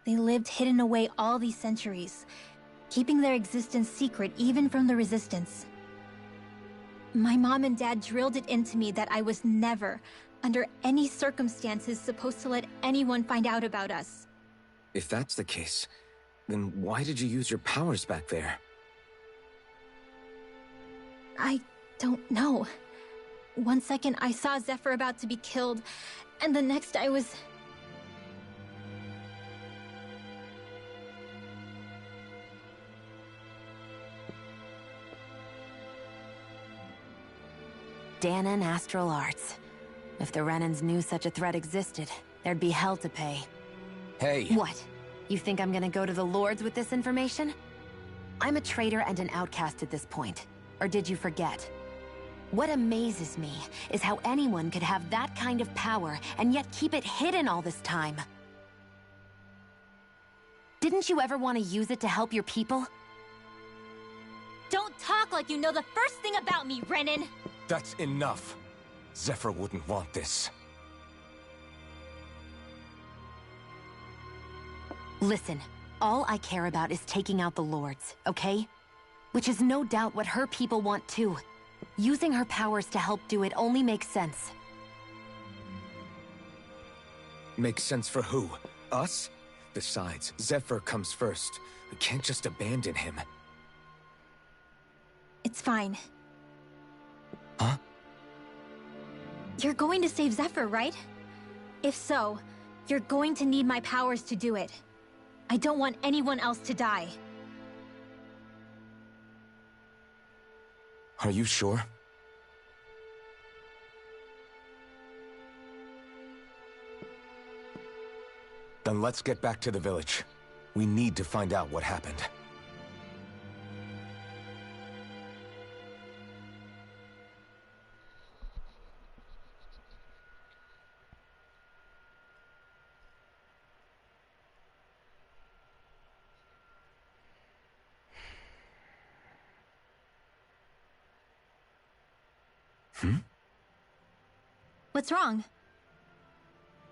They lived hidden away all these centuries, keeping their existence secret even from the Resistance. My mom and dad drilled it into me that I was never, under any circumstances, supposed to let anyone find out about us. If that's the case, then why did you use your powers back there? I don't know. One second I saw Zephyr about to be killed, and the next I was... Dahnan astral arts. If the Renans knew such a threat existed, there'd be hell to pay. Hey! What? You think I'm gonna go to the Lords with this information? I'm a traitor and an outcast at this point. Or did you forget? What amazes me is how anyone could have that kind of power and yet keep it hidden all this time. Didn't you ever want to use it to help your people? Don't talk like you know the first thing about me, Renan! That's enough. Zephyr wouldn't want this. Listen, all I care about is taking out the Lords, okay? Which is no doubt what her people want too. Using her powers to help do it only makes sense. Makes sense for who? Us? Besides, Zephyr comes first. We can't just abandon him. It's fine. Huh? You're going to save Zephyr, right? If so, you're going to need my powers to do it. I don't want anyone else to die. Are you sure? Then let's get back to the village. We need to find out what happened. What's wrong?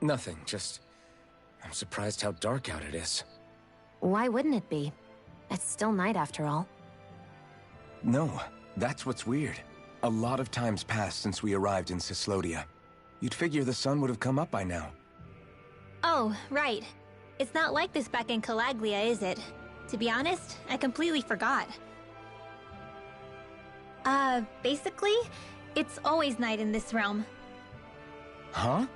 Nothing, just... I'm surprised how dark out it is. Why wouldn't it be? It's still night after all. No, that's what's weird. A lot of time's passed since we arrived in Cyslodia. You'd figure the sun would have come up by now. Oh, right. It's not like this back in Calaglia, is it? To be honest, I completely forgot. Basically, it's always night in this realm. Huh?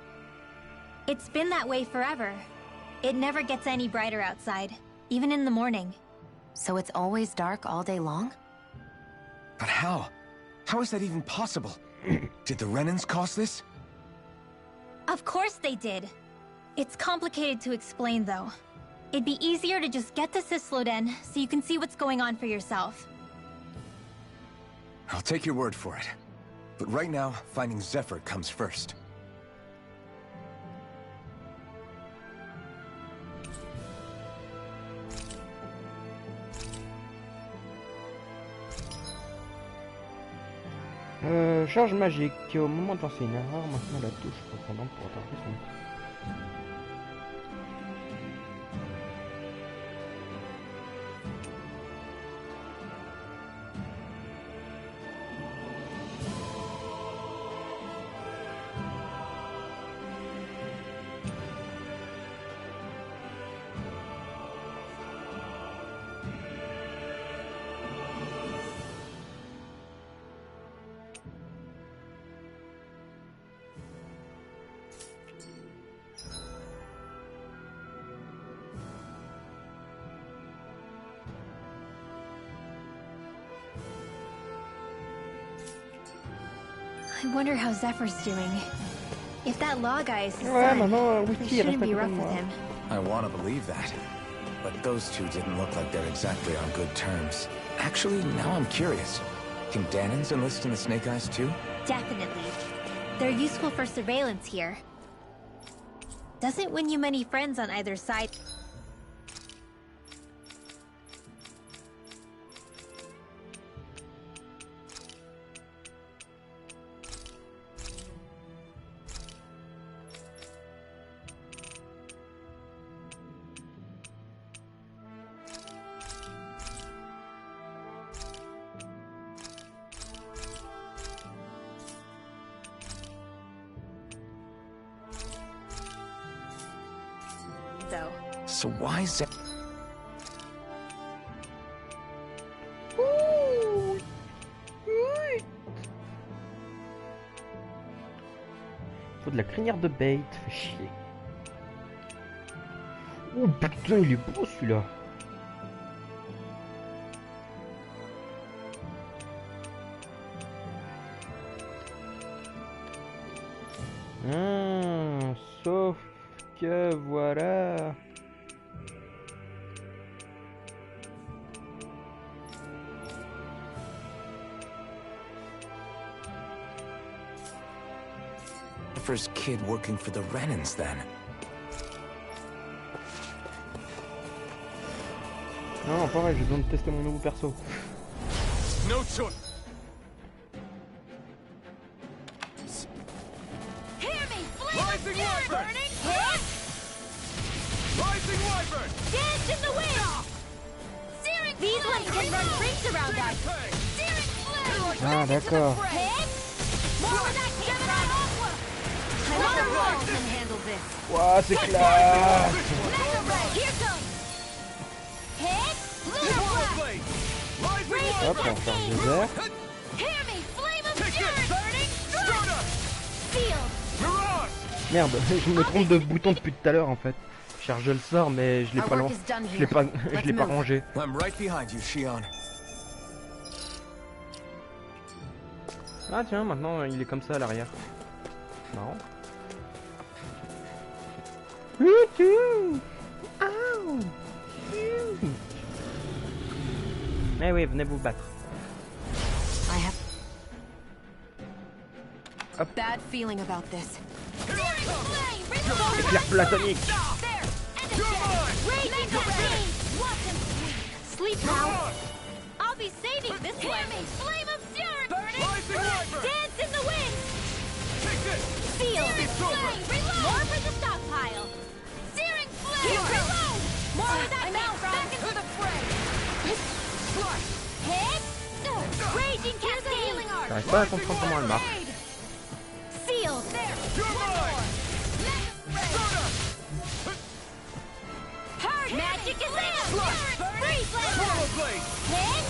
It's been that way forever. It never gets any brighter outside, even in the morning. So it's always dark all day long? But how? How is that even possible? Did the Renans cause this? Of course they did. It's complicated to explain, though. It'd be easier to just get to Cysloden so you can see what's going on for yourself. I'll take your word for it. But right now, finding Zephyr comes first. Charge magique. Au moment de lancer une erreur, maintenant la touche correspondante pour atteindre son... I wonder how Zephyr's doing. If that law guy is his Ouais, son, maintenant, it Whisky shouldn't reste à be côté rough de with moi. him. I want to believe that. But those two didn't look like they're exactly on good terms. Actually, now I'm curious. Can Danans enlist in the Snake Eyes too? Definitely. They're useful for surveillance here. Doesn't win you many friends on either side. Though. So why is that? Faut de la crinière de bait, fait chier. Oh putain, il est beau celui-là. Sauf que voilà. Zephyr's kid working for the Renans then. Non, pareil, j'ai besoin de tester mon nouveau perso. No choice. Hear me, flame Rising Wyvern! Rising Wyvern! Dance in the wind! Searing These ones can run rings around us. Pang! Searing flame! Ah, d'accord. Hit! More of that Gemini Aqua! Another wall can handle this. Ouah, c'est classe. Mega Ray! Here comes! Hit! Lunar Power Blast! Blade! Rising Raise Hop, Wyvern! on charge des airs. Hear me, flame of Kick fury! it! Burning strike! Stunner! Field! Mirage! Merde, je me trompe de bouton depuis tout à l'heure en fait. Je charge le sort mais je l'ai Our pas work lancé. is done Je here. l'ai pas, Let's je l'ai pas move. rangé. I'm right behind you, Shion. Ah tiens, maintenant il est comme ça à l'arrière. Marrant. Mais oui, venez vous battre. I have Hop. bad feeling about this. Éclair platonique. Sleep now. I'll be saving this one. Flame of fury. Dance in the wind. Feel. Flame. Reload. More for the stockpile. Searing flame. Reload. More with that now. Back into the fray. Hit. Raging cascade. Healing art. J'arrive pas à comprendre comment elle marche. Sealed. There. One more. Magic is in. Freeze Swallow blade! Hit.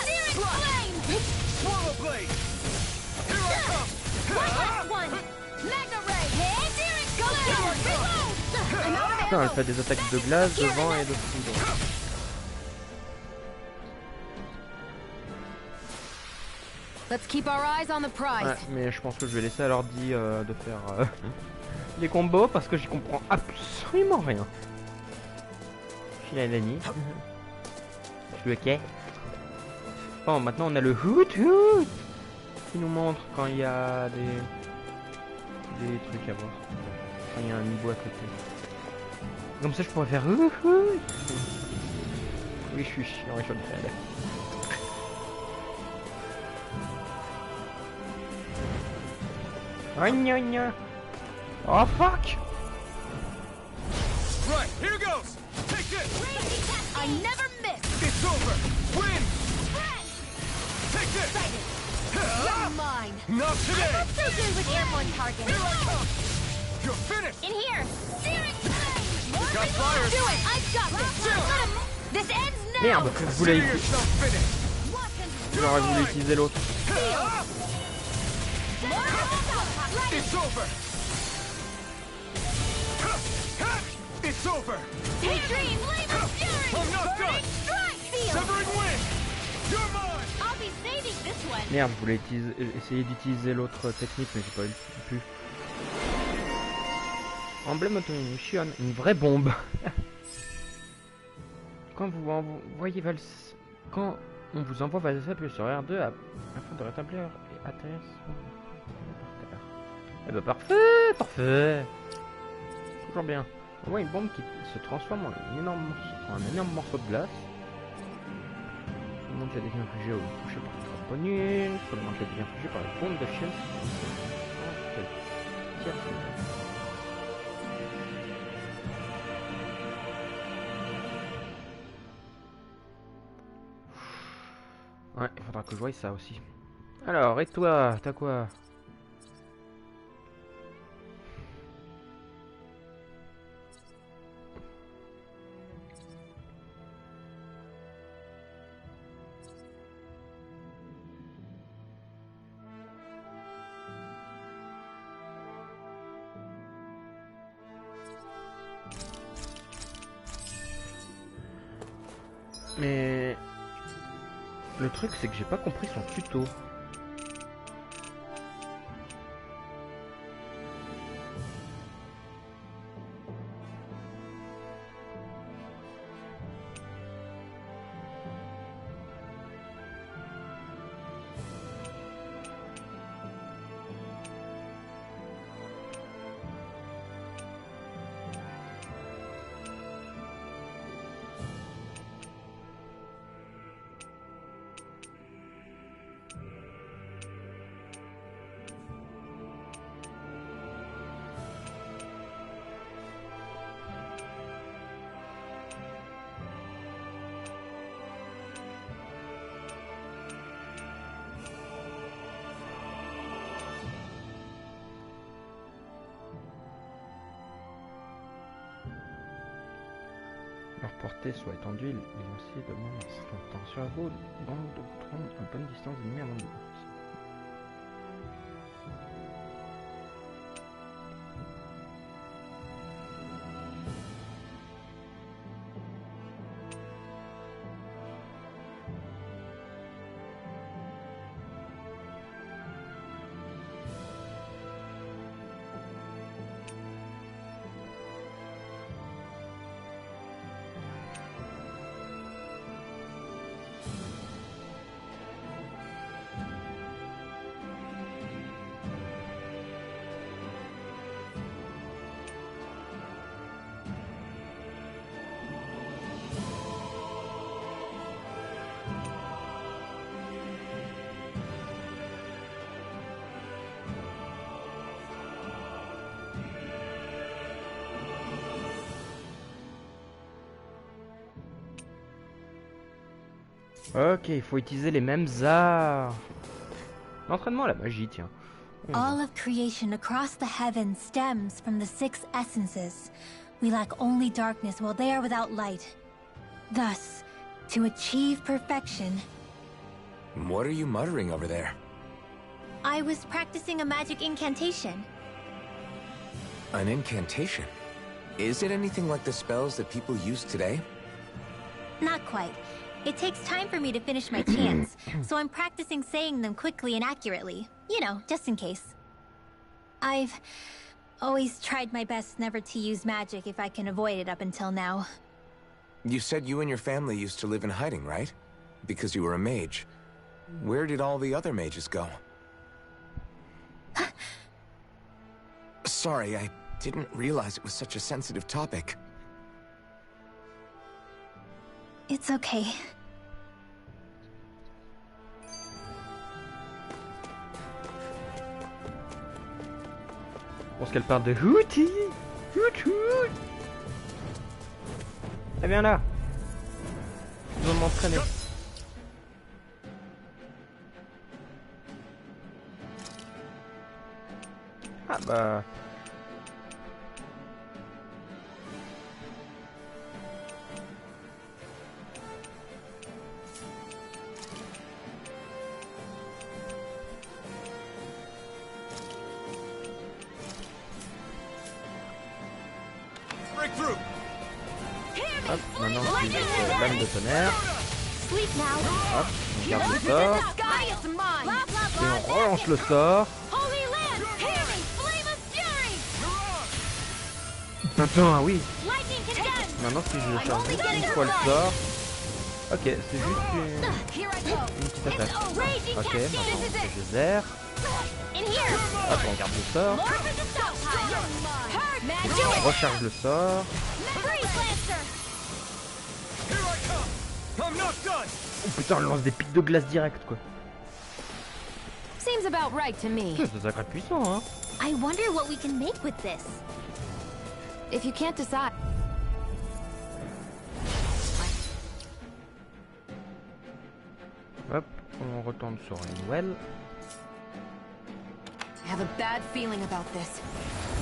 Searing flame. Swallow blade! Here I come! One last one. Magna ray. Hit. Searing flame. Reload. I'm out of Putain, elle arrows. fait des attaques de glace, de vent et de foudre. Let's keep our eyes on the prize. Ouais, mais je pense que je vais laisser à l'ordi de faire les combos parce que j'y comprends absolument rien. Je suis la Lani. Je suis ok. Bon, maintenant on a le hoot hoot qui nous montre quand il y a des trucs à voir. Quand il y a un niveau à côté. Comme ça je pourrais faire hoot hoot. Oui, je suis chiant et je le fais. Oh, gna, gna. Oh fuck! Right, here goes! Take this! I never miss. It's over! Win! Take this! You're mine. Not today! So good with airborne targets. Here I come! You're finished! In here. Searing flame. More Got reload. fire. Do it. I've got this. Let 'em- This ends now. Merde, vous l'avez Consider yourself finished! J'aurais voulu utiliser l'autre. It's over! It's over! Hey, dream. Flame of fury. I'm not done! Burning strike. Seal. Severing wind! You're mine! I'll be saving this one. Merde, je voulais essayer d'utiliser l'autre technique, mais j'ai pas pu. Emblème auto-munition, une vraie bombe. Quand vous envoyez quand on vous envoie Valsa, appuyez sur R2 afin de rétablir et atterrir sur... Eh bah parfait, parfait. Toujours bien. On voit une bombe qui se transforme en un énorme morceau de glace. Le monde a des infligés au touché par le bonus. Le monde a des infligés par les bombes de chaise. Ouais, il faudra que je voie ça aussi. Alors, et toi, t'as quoi? Mais le truc c'est que j'ai pas compris son tuto. Leur portée soit étendue, les lanciers demandent un certain temps sur vous, donc de vous prendre une bonne distance d'ennemi avant de vous. Ok, il faut utiliser les mêmes arts. L'entraînement à la magie, tiens. All of creation across the heavens stems from the 6 essences. We lack only darkness while they are without light. Thus, to achieve perfection, What are you muttering over there? I was practicing a magic incantation. An incantation? Is it anything like the spells that people use today? Not quite. It takes time for me to finish my chants, so I'm practicing saying them quickly and accurately. You know, just in case. I've always tried my best never to use magic if I can avoid it up until now. You said you and your family used to live in hiding, right? Because you were a mage. Where did all the other mages go? Sorry, I didn't realize it was such a sensitive topic. It's okay. Je pense qu'elle parle de Hootie. Hoot hoot. Eh bien là. Je dois m'entraîner. Ah bah. Breakthrough. Hop, maintenant j'utilise lame de tonnerre. Sleep now. Hop, on garde le sort. Sky is mine. Blah, blah, Et blah. on relance le sort. Holy land, hear me, flame of fury. Attends, ah oui. Lightning condemned. Maintenant si je charge une fois le sort. Ok, c'est juste Here I go. une petite attaque. It's a raging Ok, cascade. maintenant This is je it. zère. In here. Hop, on garde le sort. Lord of the South. Heard, man. Do On it. recharge le sort. Freeze Lancer. Here I come. I'm not done. Oh putain, on lance des pics de glace direct quoi. Seems about right to me. C'est sacré puissant hein. I wonder what we can make with this. If you can't decide... Hop, on retourne sur une well. I have a bad feeling about this.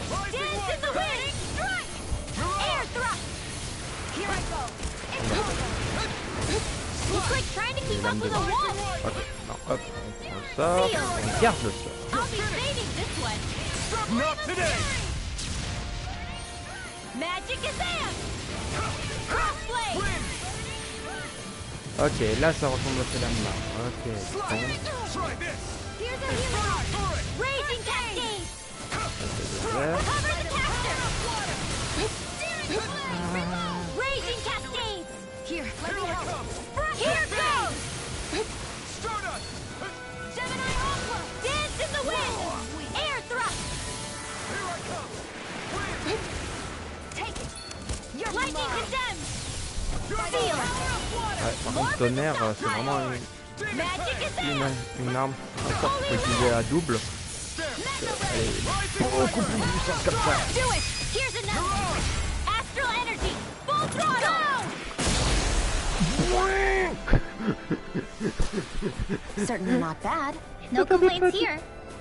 Dance in the wind. Strike. Air thrust. Here I go. It's like trying to keep up with a wall. Ok, non, hop, on prend le sort. On garde le sort. I'll be saving this one. Not today. Magic is in. Crossblade. Ok, là ça ressemble à la main. Ok, bon, Try this. Here's a healing art. Raging cascade. je zère. Cover the caster. Raging cascades. Here, let me help. Here goes. Stardust. Gemini Aqua. Dance in the wind. Air thrust. Here I come. Take it. You're lightning condemned. Seal. Ouais, par contre, tonnerre, c'est vraiment Magic is in. une arme qu'on peut utiliser à double. Elle est beaucoup plus puissante comme ça. Do it. Here's another. Astral energy. Full throttle. Certainly not bad. No complaints here.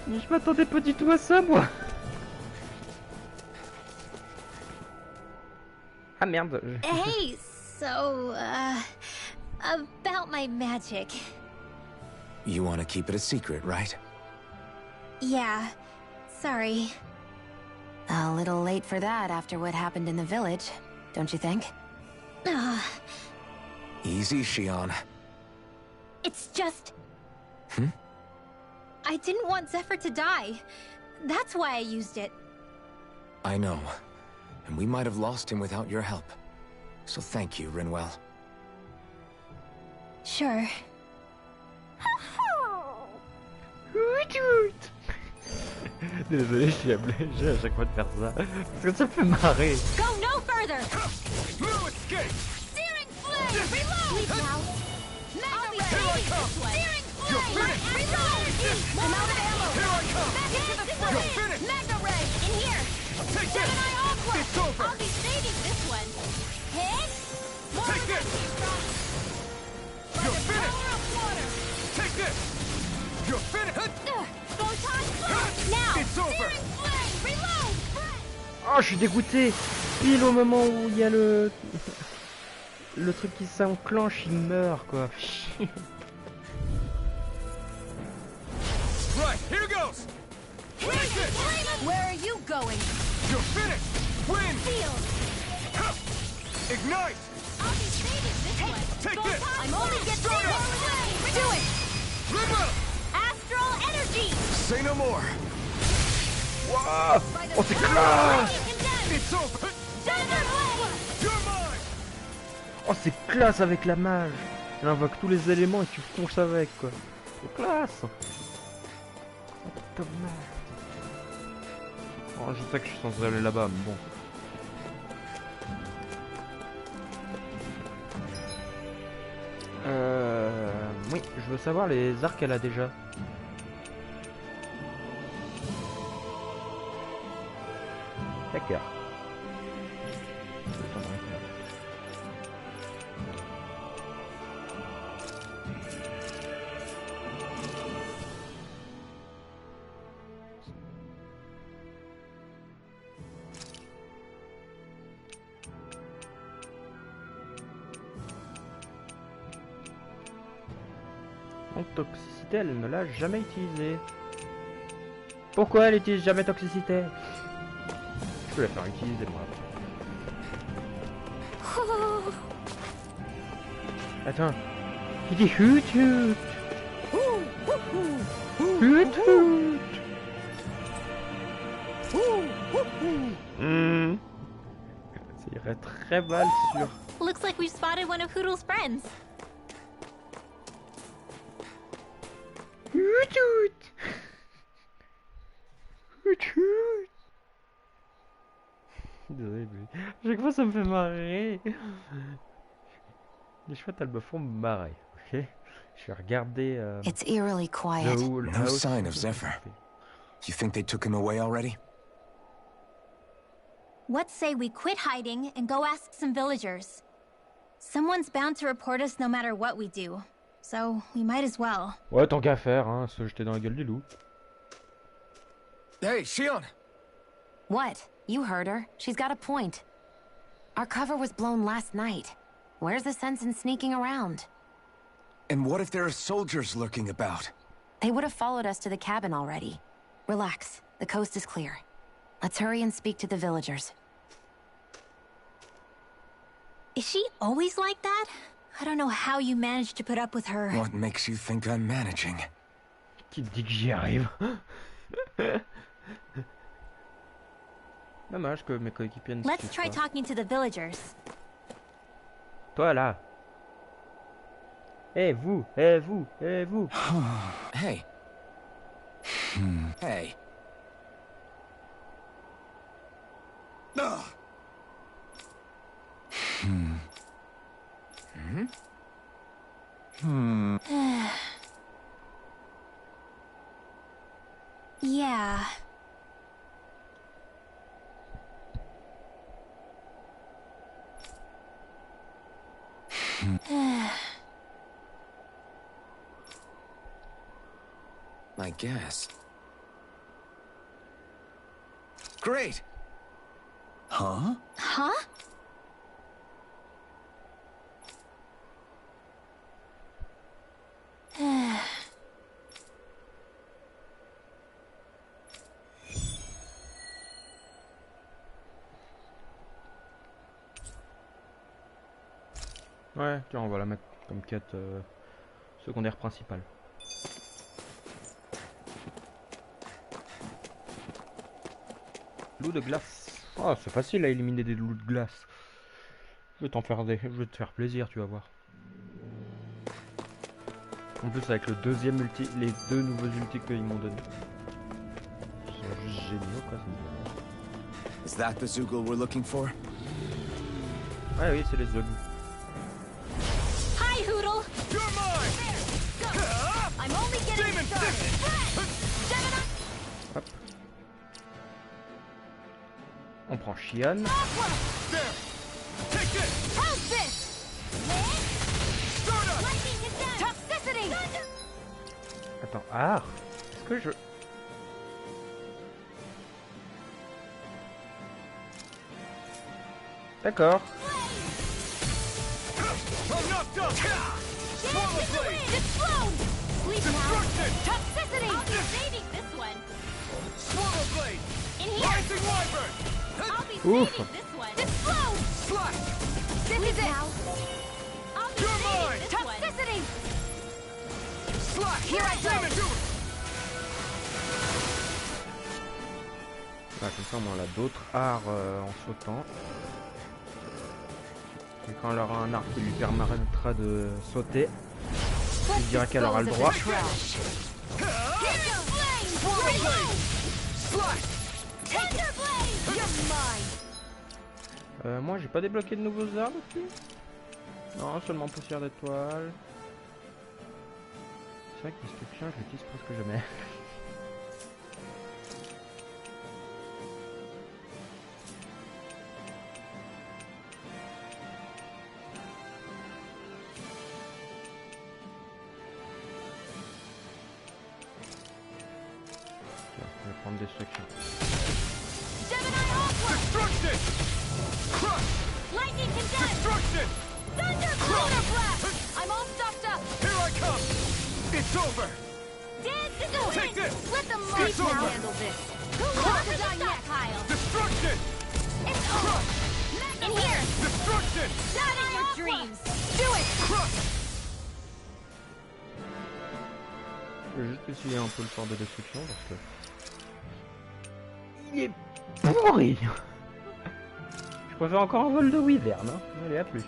Je m'attendais pas du tout à ça, moi. Ah merde. Hey, so, about my magic. You want to keep it a secret, right? Yeah, sorry. A little late for that after what happened in the village, don't you think? Easy, Shion. It's just... I didn't want Zephyr to die. That's why I used it. I know. And we might have lost him without your help. So thank you, Rinwell. Sure. Désolé, je suis obligé à chaque fois de faire ça. Parce que ça fait marrer. Go no further! No escape. Searing flame! Reload! Sleep now. I'll be saving this one. Searing flame! Reload! I'm out of ammo! Here I come. Back into the You're flame! finished. Magna Ray! In here! Take this. Gemini Aqua! It's over. I'll be saving this one. Hit! More Take this. energy from... You're finished. Take this! You're finished! Now! It's over! Reload! Oh, je suis dégoûté. Pile au moment où il y a le truc qui s'enclenche, il meurt quoi. Right, here goes! Take it! Where are you going? You're finished! Win! Field! Ignite! I'll be saving this one. Take this! I'm only getting Start up! Do it! Rimmer! Astral energy! Say no more! Waouh. Oh, c'est classe. It's over! You're mine! Oh, c'est classe avec la mage. Elle invoque tous les éléments et tu fonces avec quoi. C'est classe. Oh, dommage. Oh, je sais que je suis censé aller là-bas, mais bon. Oui, je veux savoir les arcs qu'elle a déjà. D'accord. Donc toxicité, elle ne l'a jamais utilisée. Pourquoi elle utilise jamais toxicité? Je peux la faire utiliser moi. Attends. Il dit hut hut. Hut hut. Ça irait très mal sur... Looks like we've spotted one of Hoodle's friends. Hut hut. Hut hut. Désolé, mais à chaque fois ça me fait marrer. Les chouettes elles me font marrer, ok? Je vais regarder It's eerily quiet. No sign of Zephyr. You think they took him away already? What say we quit hiding and go ask some villagers? Someone's bound to report us no matter what we do. So, we might as well. Ouais, tant qu'à faire, hein, se jeter dans la gueule du loup. Hey, Shion! What? You heard her. She's got a point. Our cover was blown last night. Where's the sense in sneaking around? And what if there are soldiers lurking about? They would have followed us to the cabin already. Relax. The coast is clear. Let's hurry and speak to the villagers. Is she always like that? I don't know how you managed to put up with her. What makes you think I'm managing? Qui te dit que j'y arrive? Dommage que mes coéquipiers ne Let's suivent try pas. talking to the villagers. Toi là. Eh vous, eh vous, eh vous. Hey. Hey. Ugh. Yeah. I guess. Great! Huh? Huh? Ouais, tiens, on va la mettre comme quête secondaire principale. Loup de glace. Oh, c'est facile à éliminer des loups de glace. Je vais t'en faire des... Je vais te faire plaisir, tu vas voir. En plus avec le deuxième ulti, les deux nouveaux ultis qu'ils m'ont donné. Ils sont juste géniaux quoi. Is that the Zoogle we're looking for? Ouais, oui, c'est les Zug. Hi, Hoodle! You're mine! Go! I'm only getting Demon started! Gemini! Hop. On prend Shion. Aqua! There! Take this! How's this? Start up! Lightning condensed! Attends, ah, est-ce que je... D'accord. I'm knocked up! Swallow blade! Explode! Sleep now. Destruction! Toxicity! I'll be saving this one. Swallow blade! In here! Rising wyvern! I'll be Oof. saving this one. Explode! Slash! This is it! I'll be You're saving mine! this one. Toxicity! Slash! Here I go. Damage! Ah, comme ça, on a d'autres arts en sautant. Et quand elle aura un art qui lui permettra de sauter, je dirais qu'elle aura le droit. Swallow blade! Slash! Moi, j'ai pas débloqué de nouveaux arts depuis. Non, seulement poussière d'étoile. C'est vrai que destruction, je l'utilise presque jamais. Je vais prendre destruction. Destruction! Crush! Lightning condemned! Destruction! Thunder blast! I'm all stuffed up! Here I come! It's over! Dance in the wind! Take this! Let the It's monster over! handle this! Who wants to stockpile? Destruction! It's over! In here! Destruction! Not in your dreams! Do it! Crush! Je vais juste essayer un peu le sort de destruction parce que... Il est pourri. Je préfère encore un vol de wyvern, hein. Allez, à plus.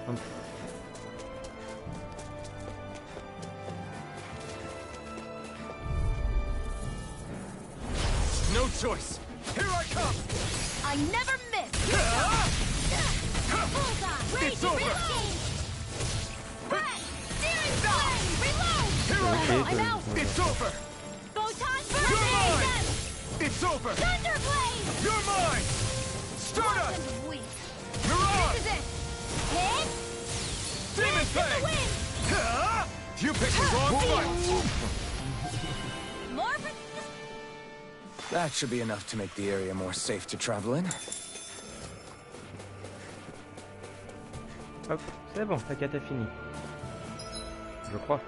Hop. No choice! Here I come! I never miss! Bullseye! It's over! Searing flame! Reload! Here I Ok, come! I'm out! It's over! Photon You're mine! burst! It's over! Thunderblade! You're mine! Stardust! And weak. Mirage! This is it! Hit! Demon Dance in the Fang! wind! Ha! You picked the wrong fight! More for... That should be enough to make the area more safe to travel in. Hop, c'est bon, la quête est finie. Je crois.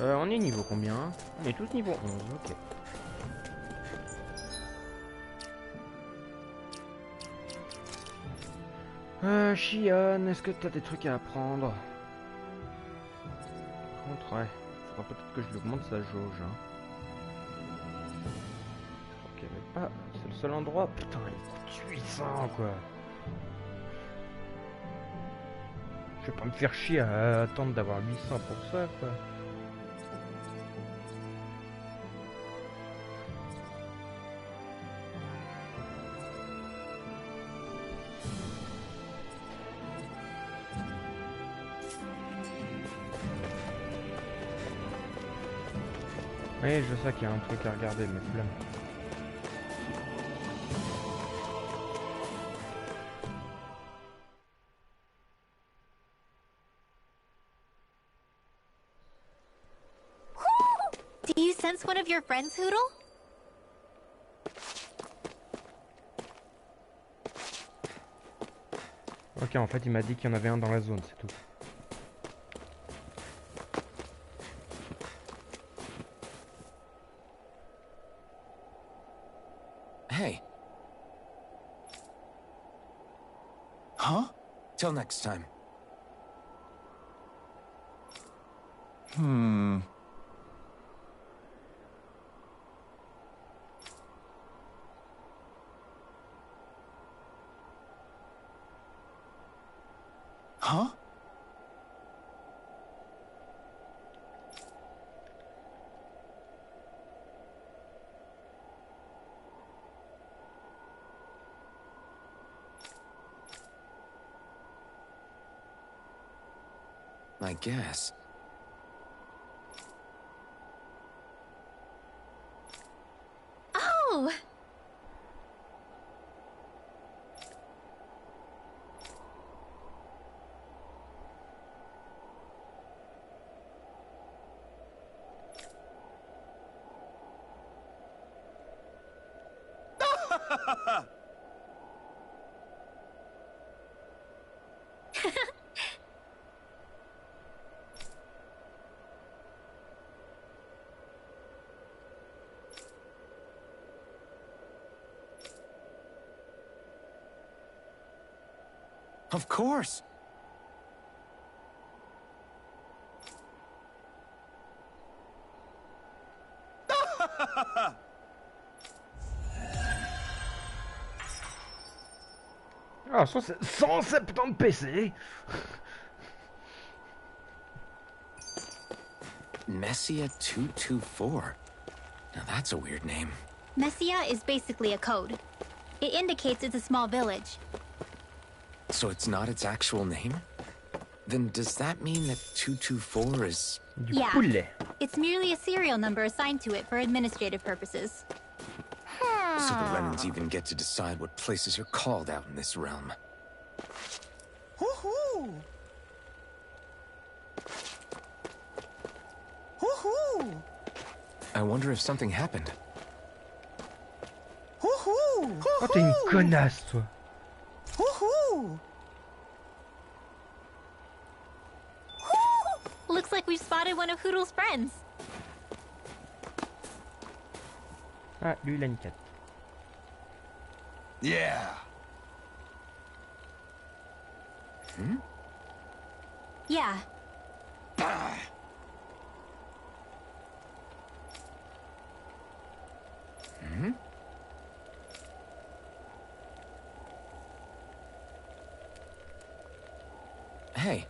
On est niveau combien? On est tous niveau 11, ok. Shion, est-ce que t'as des trucs à apprendre? Par contre, ouais, faudra peut-être que je lui augmente sa jauge. Hein. Ok, mais pas... C'est le seul endroit... Putain, il est 800 quoi. Je vais pas me faire chier à attendre d'avoir 800 pour ça quoi. Oui, je sais qu'il y a un truc à regarder, mais flemme. Do you sense one of your friends, Hoodle? Ok, en fait, il m'a dit qu'il y en avait un dans la zone, c'est tout. Hey. Huh? Till next time. Huh? I guess. go! Of course. Ah, 170 PC. Messia 224. Now that's a weird name. Messia is basically a code. It indicates it's a small village. So it's not its actual name? Then does that mean that 224 is... Du Yeah. poulet. It's merely a serial number assigned to it for administrative purposes. So the Renans even get to decide what places are called out in this realm. Hoo-hoo! Hoo-hoo! I wonder if something happened. Hoo-hoo! Oh, t'es une connasse, toi. Hoo-hoo! Looks like we've spotted one of Hoodle's friends. Ah, lui, il a une 4. Yeah. Yeah. Hey,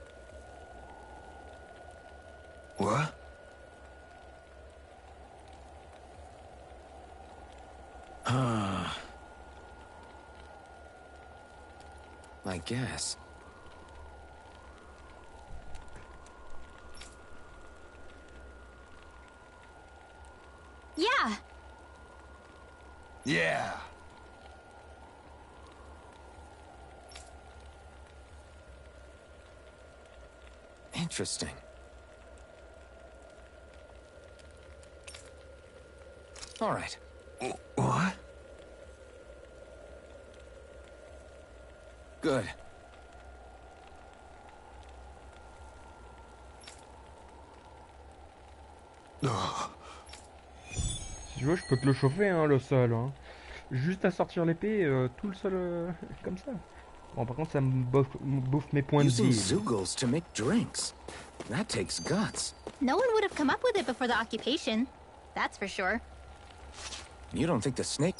What? I guess. Yeah. Yeah. Interesting. All right. What? Good. Si tu veux, je peux te le chauffer, hein, le sol. Hein. Juste à sortir l'épée, tout le sol comme ça. Bon, par contre, ça me bouffe mes points de Using vie. Zeugles to make drinks. That takes guts. No one would have come up with it before the occupation. That's for sure. You don't think the snake...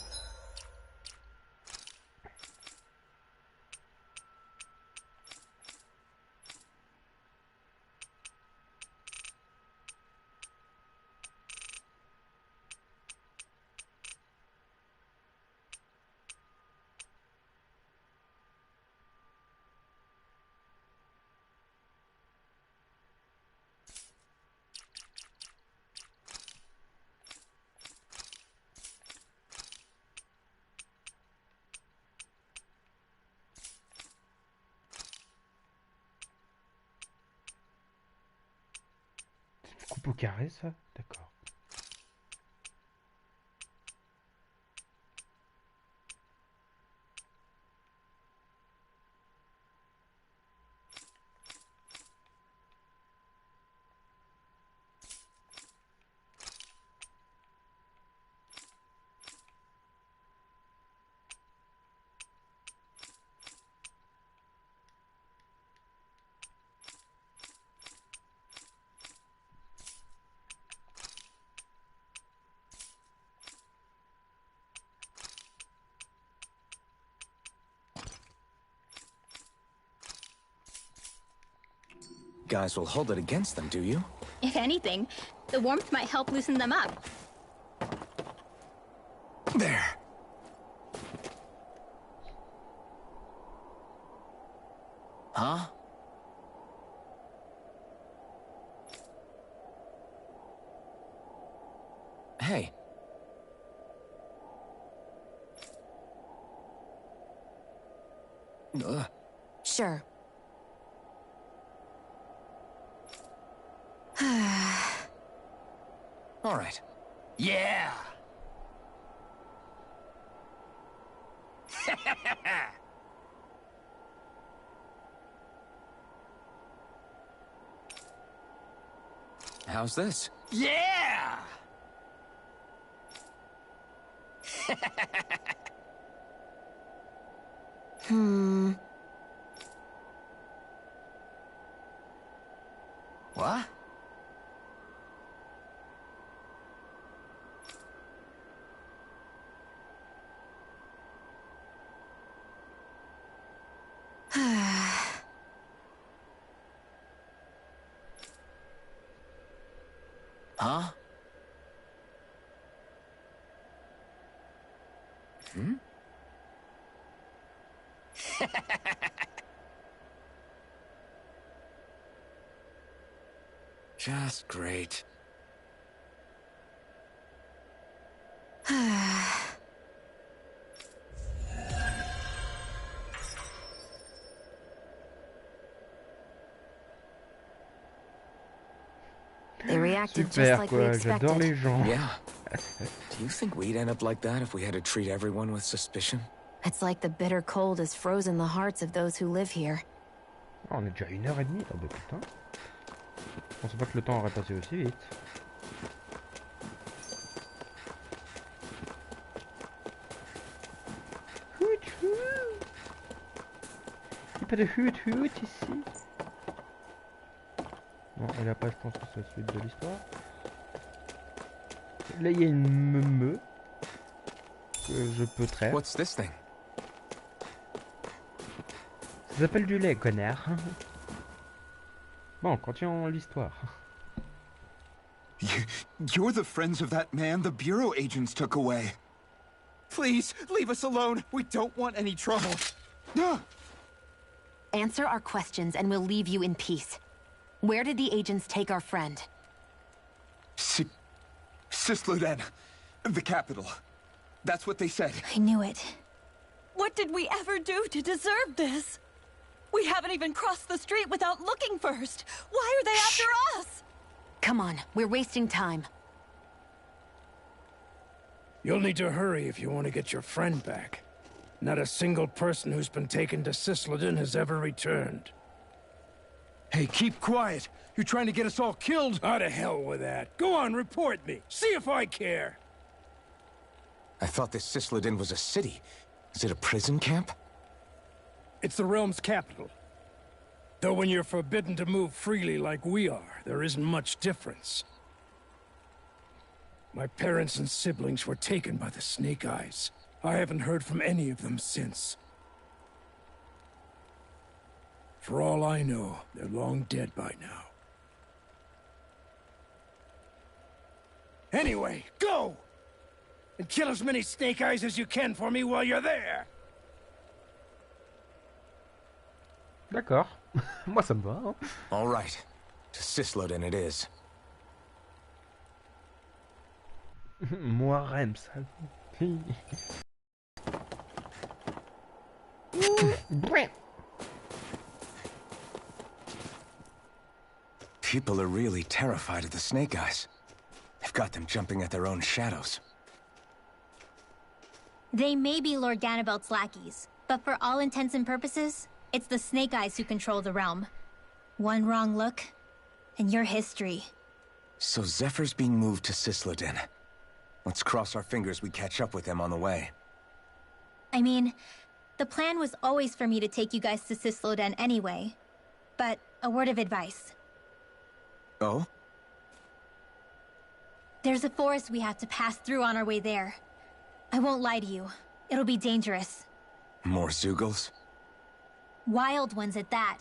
Coupe au carré, ça? D'accord. Guys will hold it against them, do you? If anything, the warmth might help loosen them up. There. Huh? Hey. Sure. All right. Yeah! How's this? Yeah! What? Huh? Hmm? Just great. They reacted just Super like we quoi, j'adore les expected. gens. Yeah. Do you think we'd end up like that if we had to treat everyone with suspicion? It's like the bitter cold has frozen the hearts of those who live here. Ah, on est déjà 1h30. Oh bah putain. Je pensais pas que le temps aurait passé aussi vite. Hoot hoot. Il n'y a pas de hoot hoot ici. Non, et là pas, je pense que c'est la suite de l'histoire. Là, il y a une meumeux que je peux traire. What's this thing? Ça s'appelle du lait, connard. Bon, continuons l'histoire. You're the friends of that man the Bureau agents took away. Please, leave us alone. We don't want any trouble. Answer our questions and we'll leave you in peace. Where did the agents take our friend? Sisluden, the capital. That's what they said. I knew it. What did we ever do to deserve this? We haven't even crossed the street without looking first. Why are they after us? Come on, we're wasting time. You'll need to hurry if you want to get your friend back. Not a single person who's been taken to Sisleden has ever returned. Hey, keep quiet. You're trying to get us all killed. Out of hell with that. Go on, report me. See if I care. I thought this Sisleden was a city. Is it a prison camp? It's the realm's capital. Though when you're forbidden to move freely like we are, there isn't much difference. My parents and siblings were taken by the Snake Eyes. I haven't heard from any of them since. For all I know, they're long dead by now. Anyway, go! And kill as many Snake Eyes as you can for me while you're there! D'accord. Moi, ça me va. Hein. All right. To Sisleden it is. Moi, Rems. People are really terrified of the Snake Eyes. They've got them jumping at their own shadows. They may be Lord Ganabelt's lackeys, but for all intents and purposes, it's the Snake Eyes who control the realm. One wrong look, and your history. So Zephyr's being moved to Sisleden. Let's cross our fingers we catch up with him on the way. I mean, the plan was always for me to take you guys to Sisleden anyway. But a word of advice. Oh? There's a forest we have to pass through on our way there. I won't lie to you. It'll be dangerous. More Zeugles? Wild ones at that.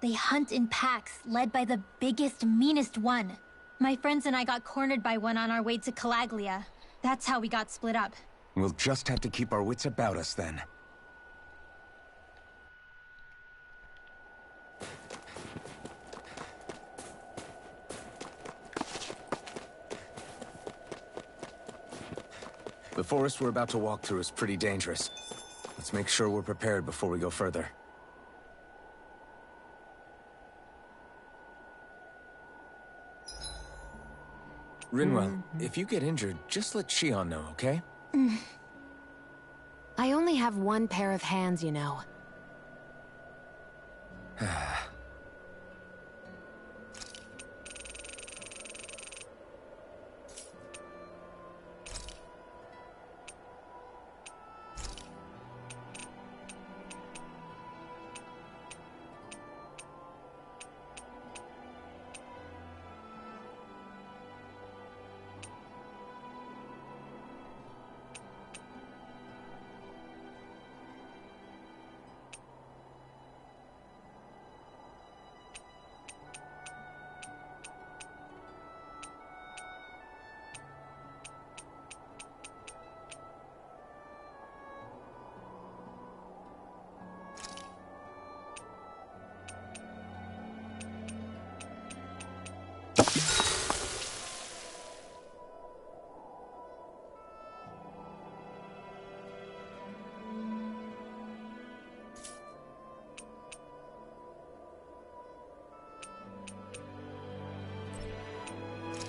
They hunt in packs, led by the biggest, meanest one. My friends and I got cornered by one on our way to Calaglia. That's how we got split up. We'll just have to keep our wits about us then. The forest we're about to walk through is pretty dangerous. Let's make sure we're prepared before we go further. Rinwell, if you get injured, just let Shion know, okay? I only have one pair of hands, you know.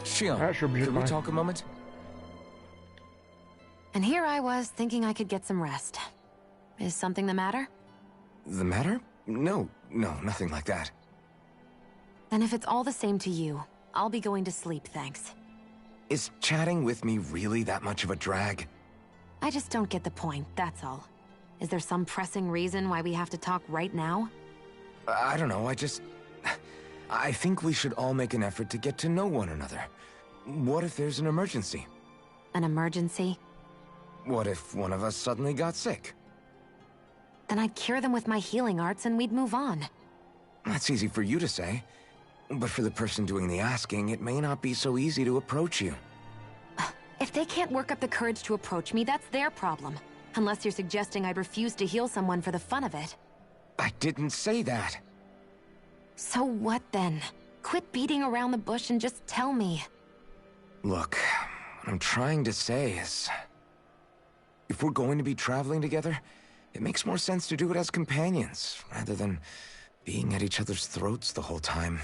Shion, Ah, je suis obligé de could we parler. talk a moment? And here I was, thinking I could get some rest. Is something the matter? The matter? No, nothing like that. Then if it's all the same to you, I'll be going to sleep, thanks. Is chatting with me really that much of a drag? I just don't get the point, that's all. Is there some pressing reason why we have to talk right now? I don't know, I think we should all make an effort to get to know one another. What if there's an emergency? An emergency? What if one of us suddenly got sick? Then I'd cure them with my healing arts and we'd move on. That's easy for you to say. But for the person doing the asking, it may not be so easy to approach you. If they can't work up the courage to approach me, that's their problem. Unless you're suggesting I'd refuse to heal someone for the fun of it. I didn't say that. So what then? Quit beating around the bush and just tell me. Look, what I'm trying to say is... if we're going to be traveling together, it makes more sense to do it as companions, rather than being at each other's throats the whole time.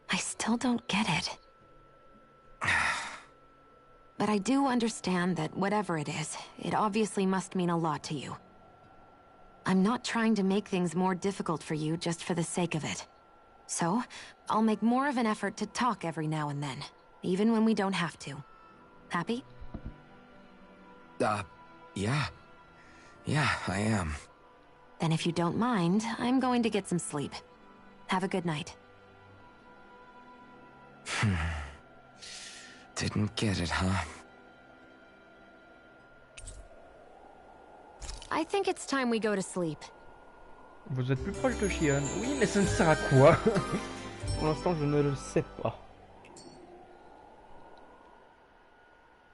I still don't get it. But I do understand that whatever it is, it obviously must mean a lot to you. I'm not trying to make things more difficult for you just for the sake of it. So, I'll make more of an effort to talk every now and then, even when we don't have to. Happy? Yeah. Yeah, I am. Then if you don't mind, I'm going to get some sleep. Have a good night. Didn't get it, huh? I think it's time we go to sleep. Vous êtes plus proche de Shion. Oui, mais ça ne sert à quoi? Pour l'instant, je ne le sais pas.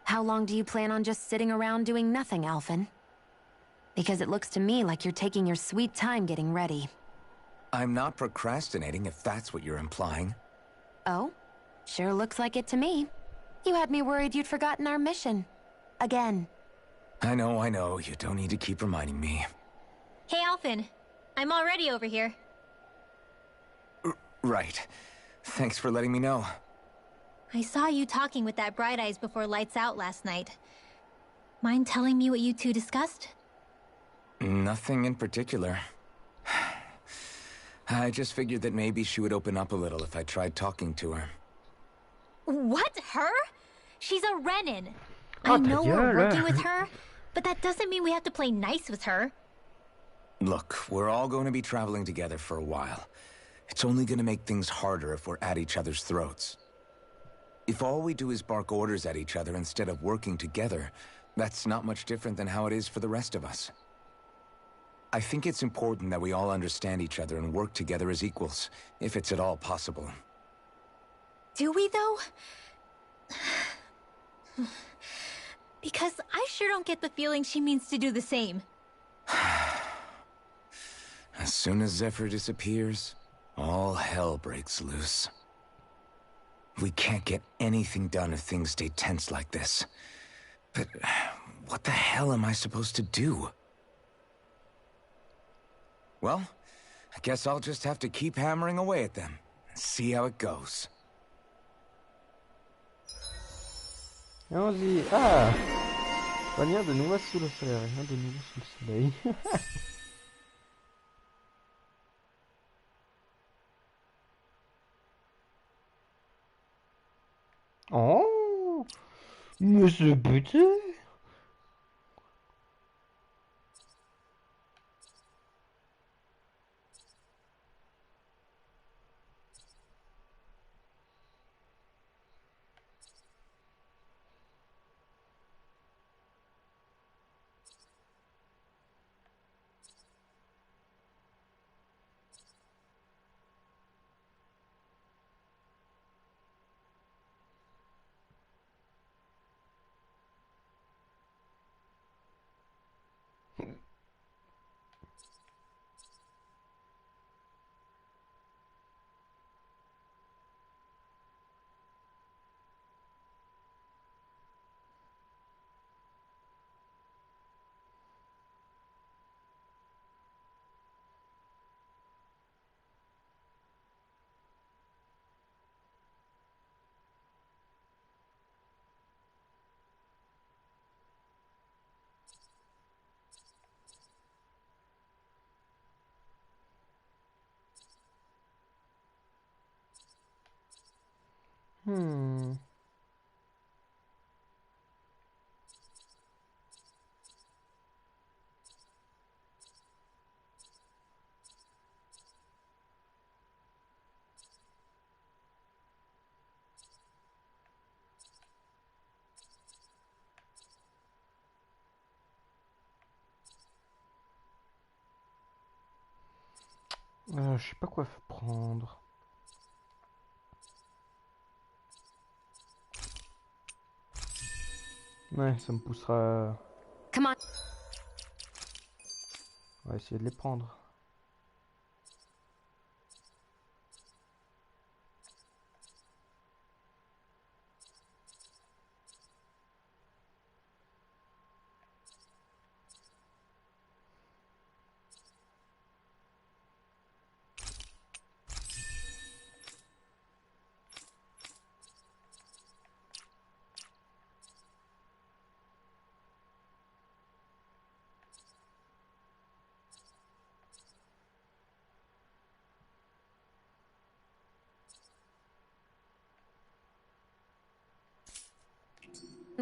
How long do you plan on just sitting around doing nothing, Alphen? Because it looks to me like you're taking your sweet time getting ready. I'm not procrastinating, if that's what you're implying. Oh? Sure looks like it to me. You had me worried you'd forgotten our mission. Again. I know. You don't need to keep reminding me. Hey, Alphen. I'm already over here. Right. Thanks for letting me know. I saw you talking with that Bright Eyes before lights out last night. Mind telling me what you two discussed? Nothing in particular. I just figured that maybe she would open up a little if I tried talking to her. What? Her? She's a Renin. Oh, I know ta we're gueule. working with her, but that doesn't mean we have to play nice with her. Look, we're all going to be traveling together for a while. It's only going to make things harder if we're at each other's throats. If all we do is bark orders at each other instead of working together, that's not much different than how it is for the rest of us. I think it's important that we all understand each other and work together as equals, if it's at all possible. Do we, though? Because I sure don't get the feeling she means to do the same. As soon as Zephyr disappears, all hell breaks loose. We can't get anything done if things stay tense like this. But what the hell am I supposed to do? Well, I guess I'll just have to keep hammering away at them and see how it goes. Allons-y. Ah, rien de nouveau sous le soleil. Rien de nouveau sous le soleil. Oh, mais c'est petit. Je sais pas quoi prendre. Ouais, ça me poussera. Come on. On va essayer de les prendre.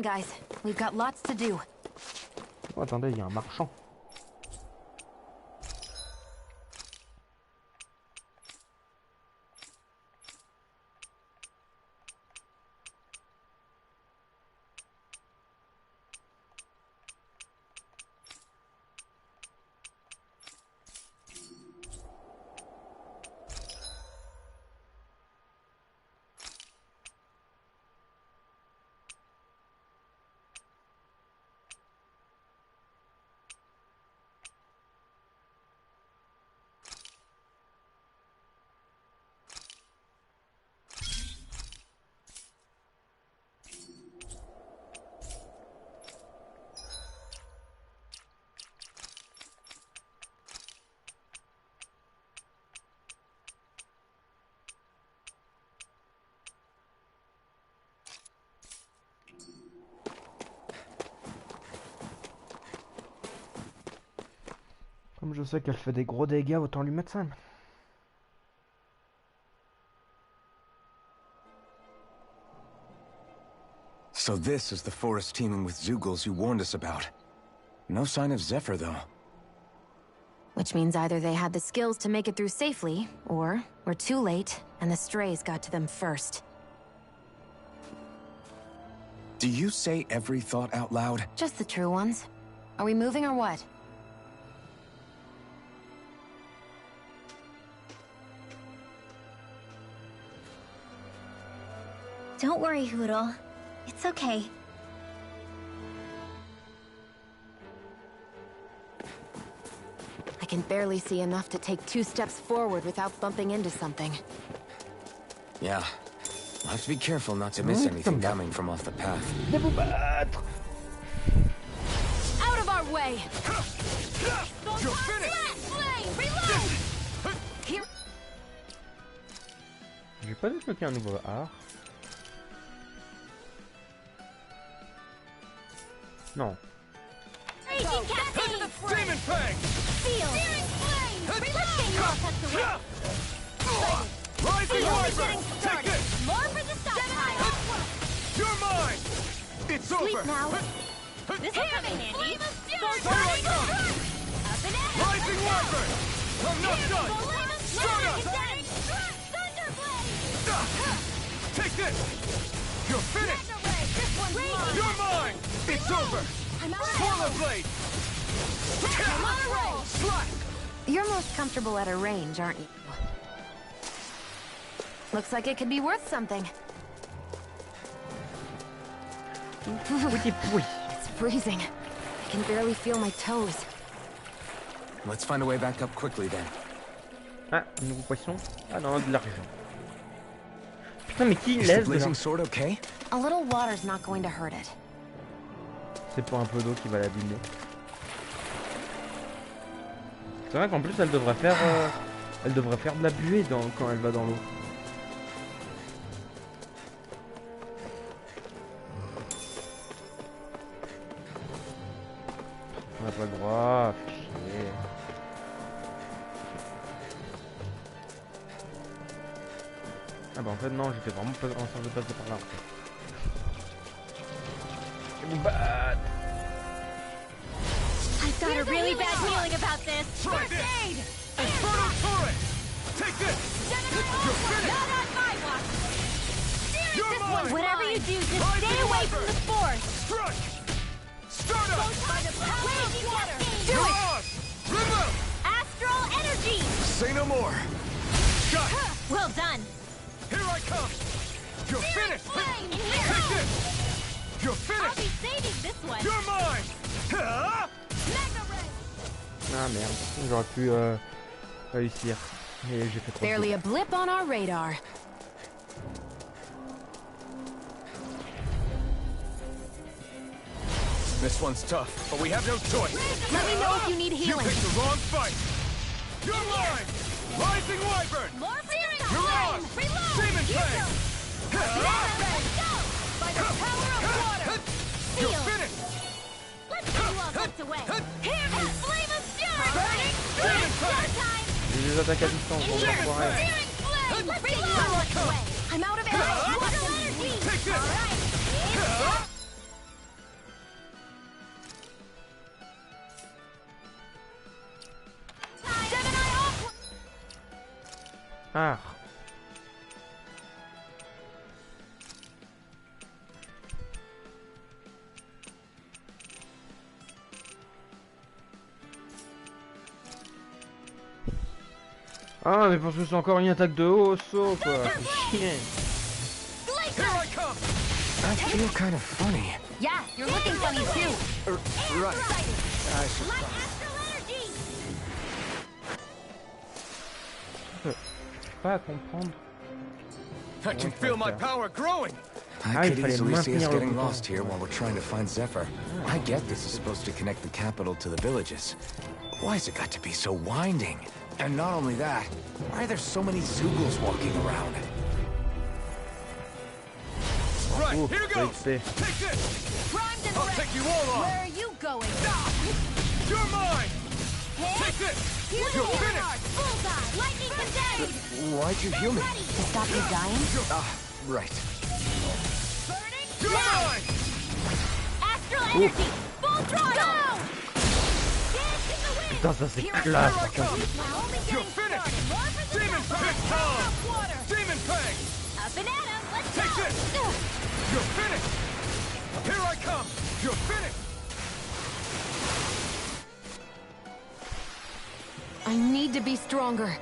Guys, we've got lots to do. Oh, attendez, il y a un marchand. Comme je sais qu'elle fait des gros dégâts, autant lui mettre ça. So this is the forest teeming with Zeugles you warned us about. No sign of Zephyr, though. Which means either they had the skills to make it through safely, or we're too late, and the strays got to them first. Do you say every thought out loud? Just the true ones. Are we moving or what? Don't worry, Hootle. It's okay. I can barely see enough to take 2 steps forward without bumping into something. Yeah. I'll have to be careful not to miss anything coming from off the path. Out of our way! You're finished! Flame, reload! pas débloqué un nouveau art. Non. Demon Fang! Rising Wyvern! Take this! More for the stockpile. You're mine! It's Sleep over! now. This will come in handy. Rising Wyvern! I'm not done! Stardust! Take this! You're finished! You're mine! It's over! Solar Blade! Slack! You're most comfortable at a range, aren't you? Looks like it could be worth something. It's freezing. I can barely feel my toes. Let's find a way back up quickly then. Ah, un nouveau poisson. Ah non, de l'argent. Putain, mais qui Is the laisse de blazing l'argent? sword okay? A little water's not going to hurt it. C'est pas un peu d'eau qui va l'abîmer. C'est vrai qu'en plus elle devrait faire de la buée quand elle va dans l'eau. On n'a pas le droit, fait chier. Ah bah en fait non, j'étais vraiment pas en train de passer par là. Je vais vous battre. I've got a really bad feeling about this. Try this! Inferno Turret! Take this! You're finished! Not on my watch. You're mine! Whatever you do, just Rising stay away from the force. Strike! Stardust! By the power of water. Do it! Remove! Astral energy. Say no more! Shut! Well done. Here I come! You're finished! Flame. Take this! You're I'll finished! be saving this one. You're mine! Huh? Mega ray. Ah merde, j'aurais pu réussir. Mais j'ai fait trop Barely de a blip on our radar. This one's tough, but we have no choice. Let me know if you need You healing. picked the wrong fight. You're mine! Rising Wyvern! More fearing. You're on! Reload. Demon You Fang! go. Let's go. By the power of water. You're Seal. finished! Let's get you all tucked away. Here, flame of fury. Burning. Demon Fang! Showtime. J'ai des attaques à distance, bon Here, enfoiré. searing flame. Let's get you all tucked away. I'm out of ammo. Water energy. Take this! All right. Gemini off. Ah. Ah mais parce que c'est encore une attaque de haut saut quoi, c'est chiant. Here I come! I feel kind of funny. Yeah, you're looking funny too. Right. I should Light stop. astral energy. Pas à comprendre. I can feel my power growing! I could il fallait easily see us maintenir le getting bouton. lost here while we're trying to find Zephyr. I get this is supposed to connect the capital to the villages. Why's it got to be so winding? And not only that, why are there so many Zoogles walking around? Right, Ooh, here goes! XP. Take this! Primed and I'll ready. take you all on! Where are you going? You're mine! Hit. Take this! Here's You're the finished! arc. Bullseye. Lightning condemned. Why'd you heal me? Ready. To stop you dying? Ah, right. Burning. You're mine! Astral energy. Full throttle. Dance in the wind. Putain ça c'est Here I classe come. par contre. We're only You're getting finished! started. More for the Demon top. Fang! Power of water. Demon Fang! Up and at 'em. Let's Take go. this! You're finished! Here I come! You're finished! I need to be stronger.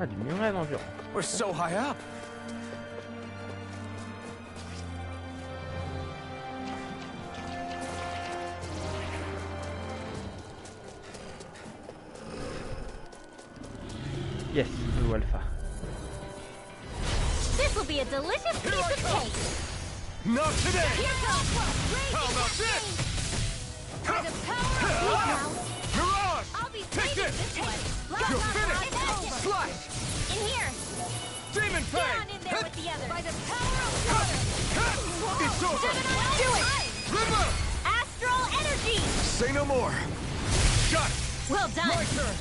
Ah du muret d'endurance. We're so high up! Yes, blue alpha. This will be a delicious piece of cake. Not today! Here goes. How about this? By the power of heat now. Mirage! I'll be these Take faders this! this way. You're finished! Slash! In here. Demon Fang! Down in there with the others. By the power of water. It's over! Do it! River! Astral energy! Say no more! Got it! Well done. My turn!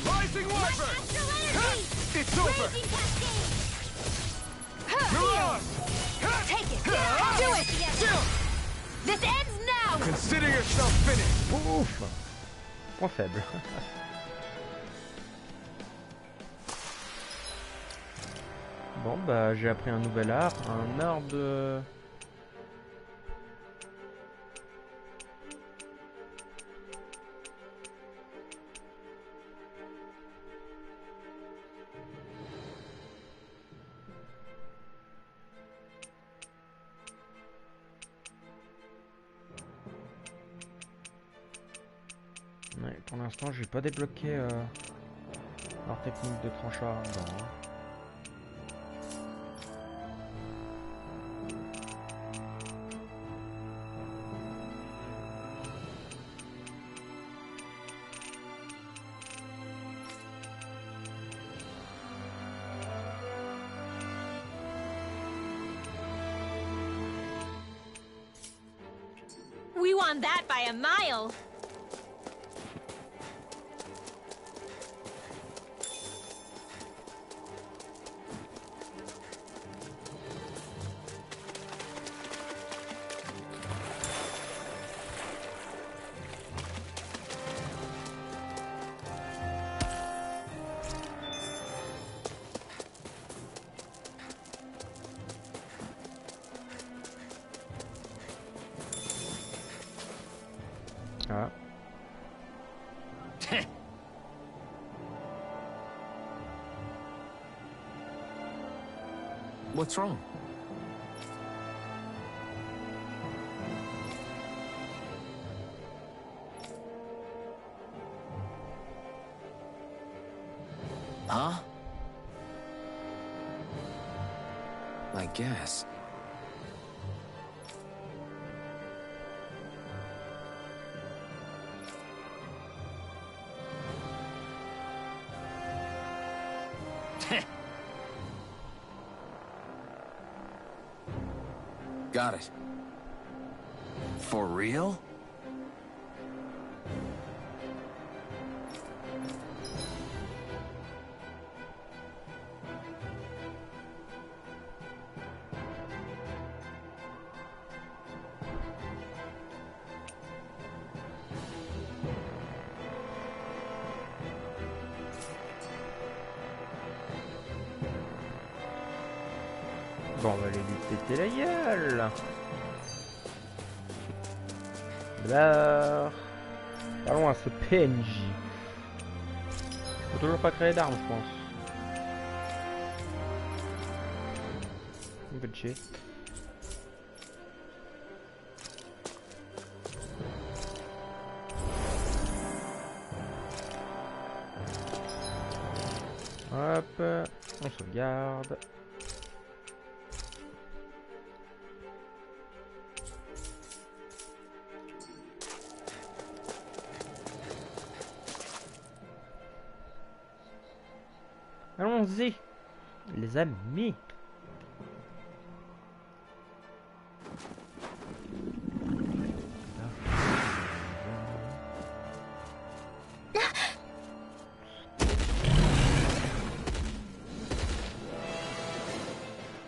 Rising Wyvern! Astral energy! It's over! Raging cascade! Mirage! Take it! Do it! Chill! This ends now! Consider yourself finished! Ouf. Point faible. Bon bah j'ai appris un nouvel art, un art de... Ouais, pour l'instant j'ai pas débloqué leur technique de tranchard ardent, hein. We won that by a mile! Ah. What's wrong? Huh? I guess. Got it. For real? Bon, on va aller lui péter la gueule. Alors, parlons à ce PNJ. Faut toujours pas créer d'armes, je pense. Un peu de chier. Hop, on sauvegarde. Allons-y, les amis.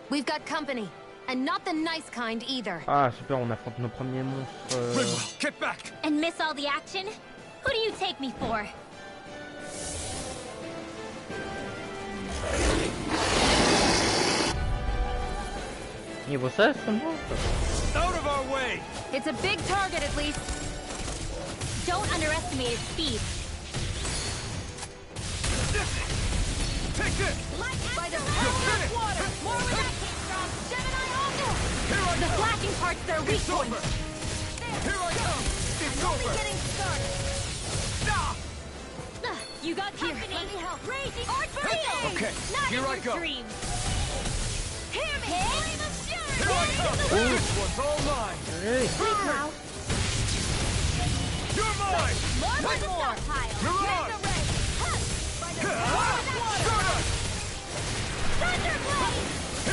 We've got company, and not the nice kind either. Ah super, on affronte nos premiers monstres. Get back! And miss all the action? Who do you take me for? Niveau 16 seulement. Out of our way! It's a big target, at least. Don't underestimate its speed. Take this! By the power of water! More where that came from! Gemini Alpha! The flashing part's their weak point. Here I come! It's over! Getting started! You got company. Let me help. Raging Archfield. Okay, Not here in I your go. dreams. Hear me! Flame of fury! Here I come! This one's all mine! Allez. Wait now. You're mine! mine! More for the stockpile. Make the rain.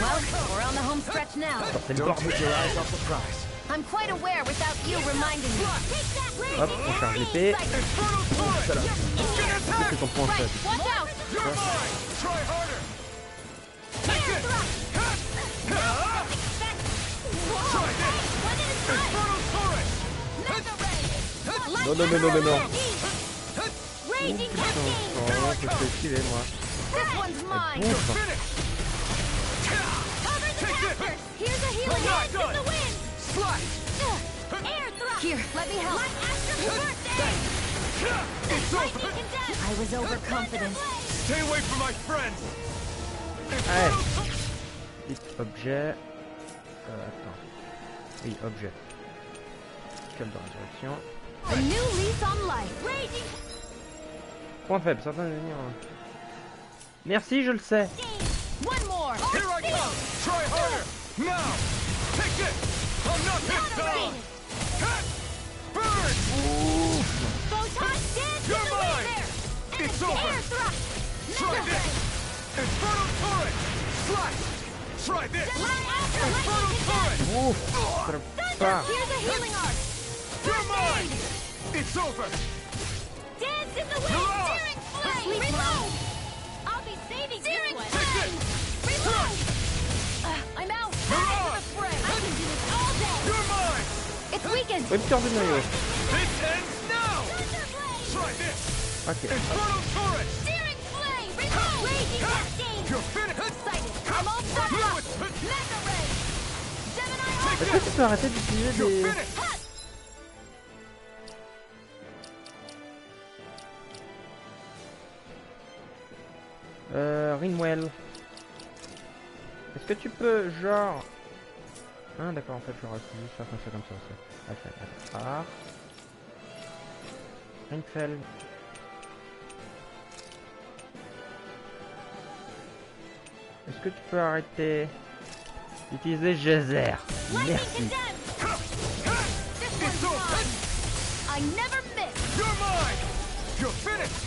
Well, we're on the home stretch now. Don't take your eyes off the prize. I'm quite aware without you reminding me. Hop, on charge l'épée. Infernal turret! Voilà. C'est ton point faible. Watch out! You're mine! Try harder! Take it! Try this! Infernal turret! Non, non, non, non, non, non. Raging Oh, je fais filer, moi. This one's mine. Ouf. Finish! Cover the Take this. casters. Here's a healing Not edge in done. the wind. Slice! Air thrust. Here, let me help. Light after birthday. It's over! I was overconfident. Stay away from my friends! Allez. Petit objet. Attends. Oui, objet. Quelle dans la direction. A new lease on life. Raging. Point faible, certains ennemis. Merci, je le sais. One more. Here I come! Try harder! Now! Take this! I'm not this down! Burn! Photon dance You're in the mine! wind there. It's over! Air thrust. Try this! Infernal turret! Slice! Try this! Infernal turret! Ouf. Pas. Here's a healing arc. You're mine! It's over! Dance in the wind. You're off! Searing flame. Reload. I'll be saving Searing this one. Take this! Reload. I'm out. You're Back to off! the fray. I can do this all day. You're mine! It's weakened. Rupture du noyau. This ends now! Try this! Ok. Infernal turret! Searing flame. Reload. Raging cascade. You're finished! Excited. I'm all set up. Mega ray. Gemini Est-ce que tu peux arrêter d'utiliser You're des... finished! Rinwell. Est-ce que tu peux, genre... Ah d'accord, en fait, j'aurais pu faire ça comme ça aussi. Ah. Ringfell. Est-ce que tu peux arrêter d'utiliser Geyser? Merci. It's over! I never miss. You're mine! You're finished!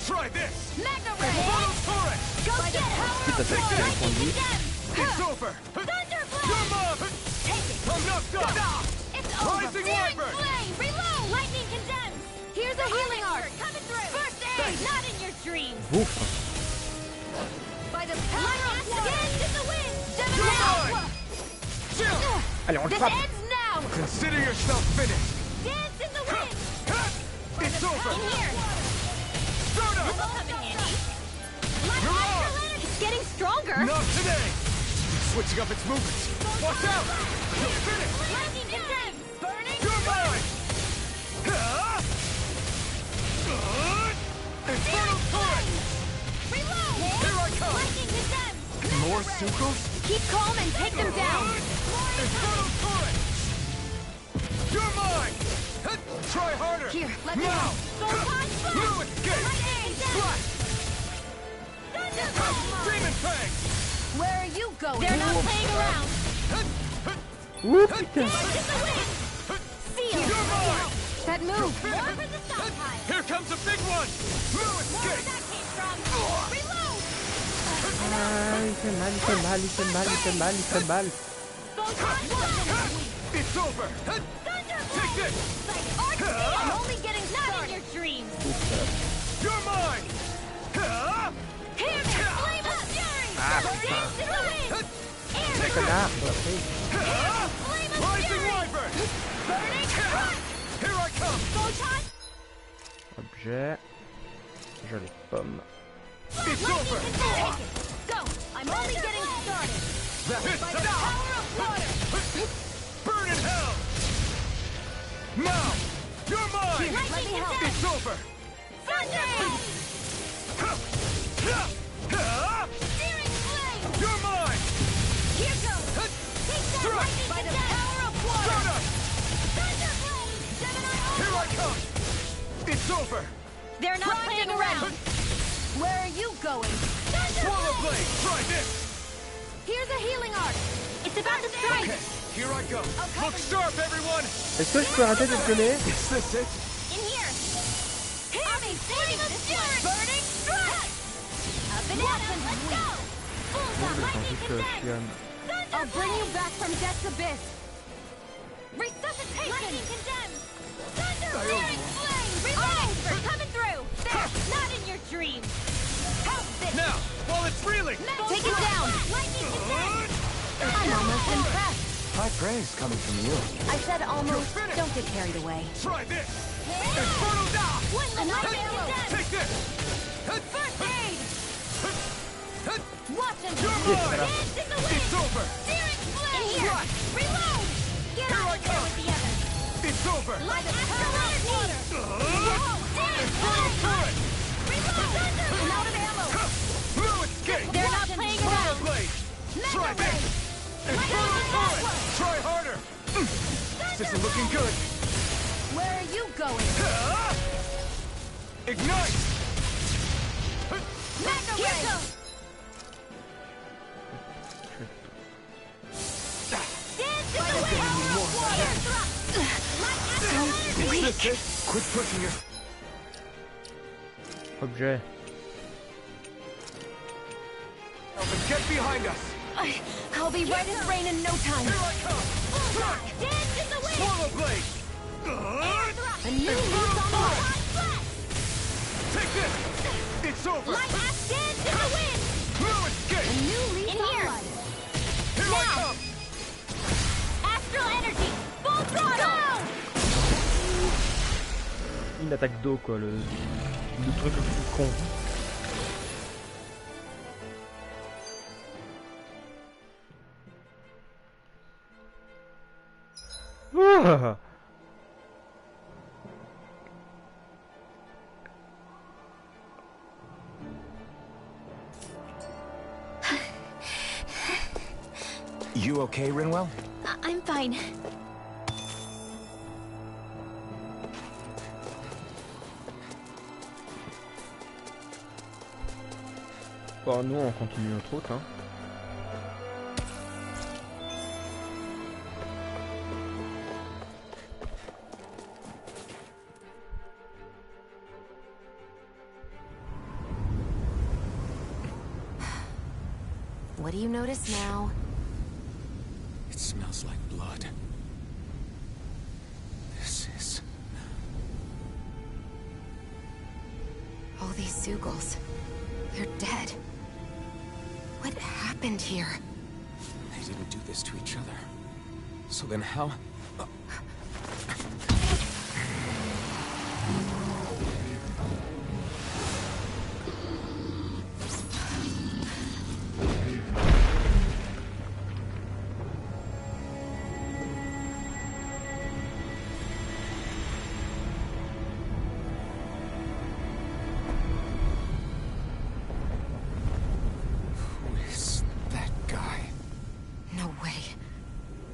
Try this! Mega ray. Infernal turret! Go get power Quitte à of faire war. ce qu'on dit. It's over! Thunderblade. You're mine! Take it. I'm not done! It's over. Rising Searing Wyvern. flame. Reload. Lightning condemns. Here's a healing arc. Coming through. First aid. Not in your dreams. Bouffe. By the power of war. Dance in the wind. You're mine! Jill! Allez, on le This frappe. ends now. Consider yourself finished! Dance in the wind. It's over! In here. Start up! You're on. It's getting stronger. Not today! Switching up its movements! Watch out! You're finished! Lightning condemns. Burning. You're mine! Infernal turret! Reload. Here I come! Lightning condemns. More Sukos? Keep calm and take them down. Infernal turret! You're mine! Try harder! Here, let me Now! Photon blast. New escape! Flash! Demon Fang! Where are you going? They're not playing around. Ouh, putain. Seal. You're mine! That move. Here comes a big one! New escape! Reload. Ah, il fait mal, il fait mal, il fait mal, il fait mal, il fait mal. It's over! Take this! I'm only getting started. Not in your dreams. You're mine! Here, flame of fury. Dance in the wind. Air. Connard, repris. Flame of Rising fury. Wyvern! Burning front. Here I come! Photon. Objet. Jolie pomme. It's over! Take it. Go. I'm only getting started. It's By the now! power of water. Burn in hell! Now! You're mine! Let me help. It's over! Thunder. Searing flame. You're mine! Here goes. Take that Strike. lightning by the power of water. Start up! Thunderblade. Gemini. Here I come! It's over! They're not playing around. Where are you going? Swallow Blade! Try this! Here's a healing arc. It's about to strike. Okay, here I go. Look sharp, everyone! Est-ce que je peux arrêter de gueuler? Is this it? In here. saving the fury! Burning strike! Up and at 'em, let's go! Bullseye, lightning condemned! I'll bring you back from Death's Abyss. Resuscitation! Lightning condemned! Thunder! Searing flame! Reload! We're coming through! There! Not in your dreams! How's this? Now, while it's reeling! Take it down! Lightning condemned! I'm almost impressed. High praise coming from you. I said almost. Don't get carried away. Try this! Inferno now! Lightning condemned! Take this! First aid! Watch him! You're mine! Dance in the wind! It's over! Searing flame! In Here! here! Reload! Get Here out I of there come! with the others! It's over! Light astral energy! Whoa! Searing Inferno flame! turret! Reload! Thunder! I'm out of ammo! No escape! They're not playing Inferno around! blade! Mega Try this! ray! Inferno turret! Try harder! This isn't looking good! Where are you going? Ignite! Mega ray! Dance in the wind! Power of water! Light astral energy! Quit pushing your... Objet. Get behind us! I'll be right as rain in no time. Here I come! Bullseye! Dance in the wind! Swallow blade! A new lease on life. Take this! It's over! Light ass dance in the wind! No escape! A new lease In on here! life. Here I Now! come! Astral energy! Full throttle! Une attaque d'eau quoi, le truc le plus con. Ah. You okay, Rinwell? I'm fine. Bon, nous on continue notre route hein. What do you notice now? It smells like blood. This is... All these Zeugles. They're dead. What happened here? They didn't do this to each other. So then how...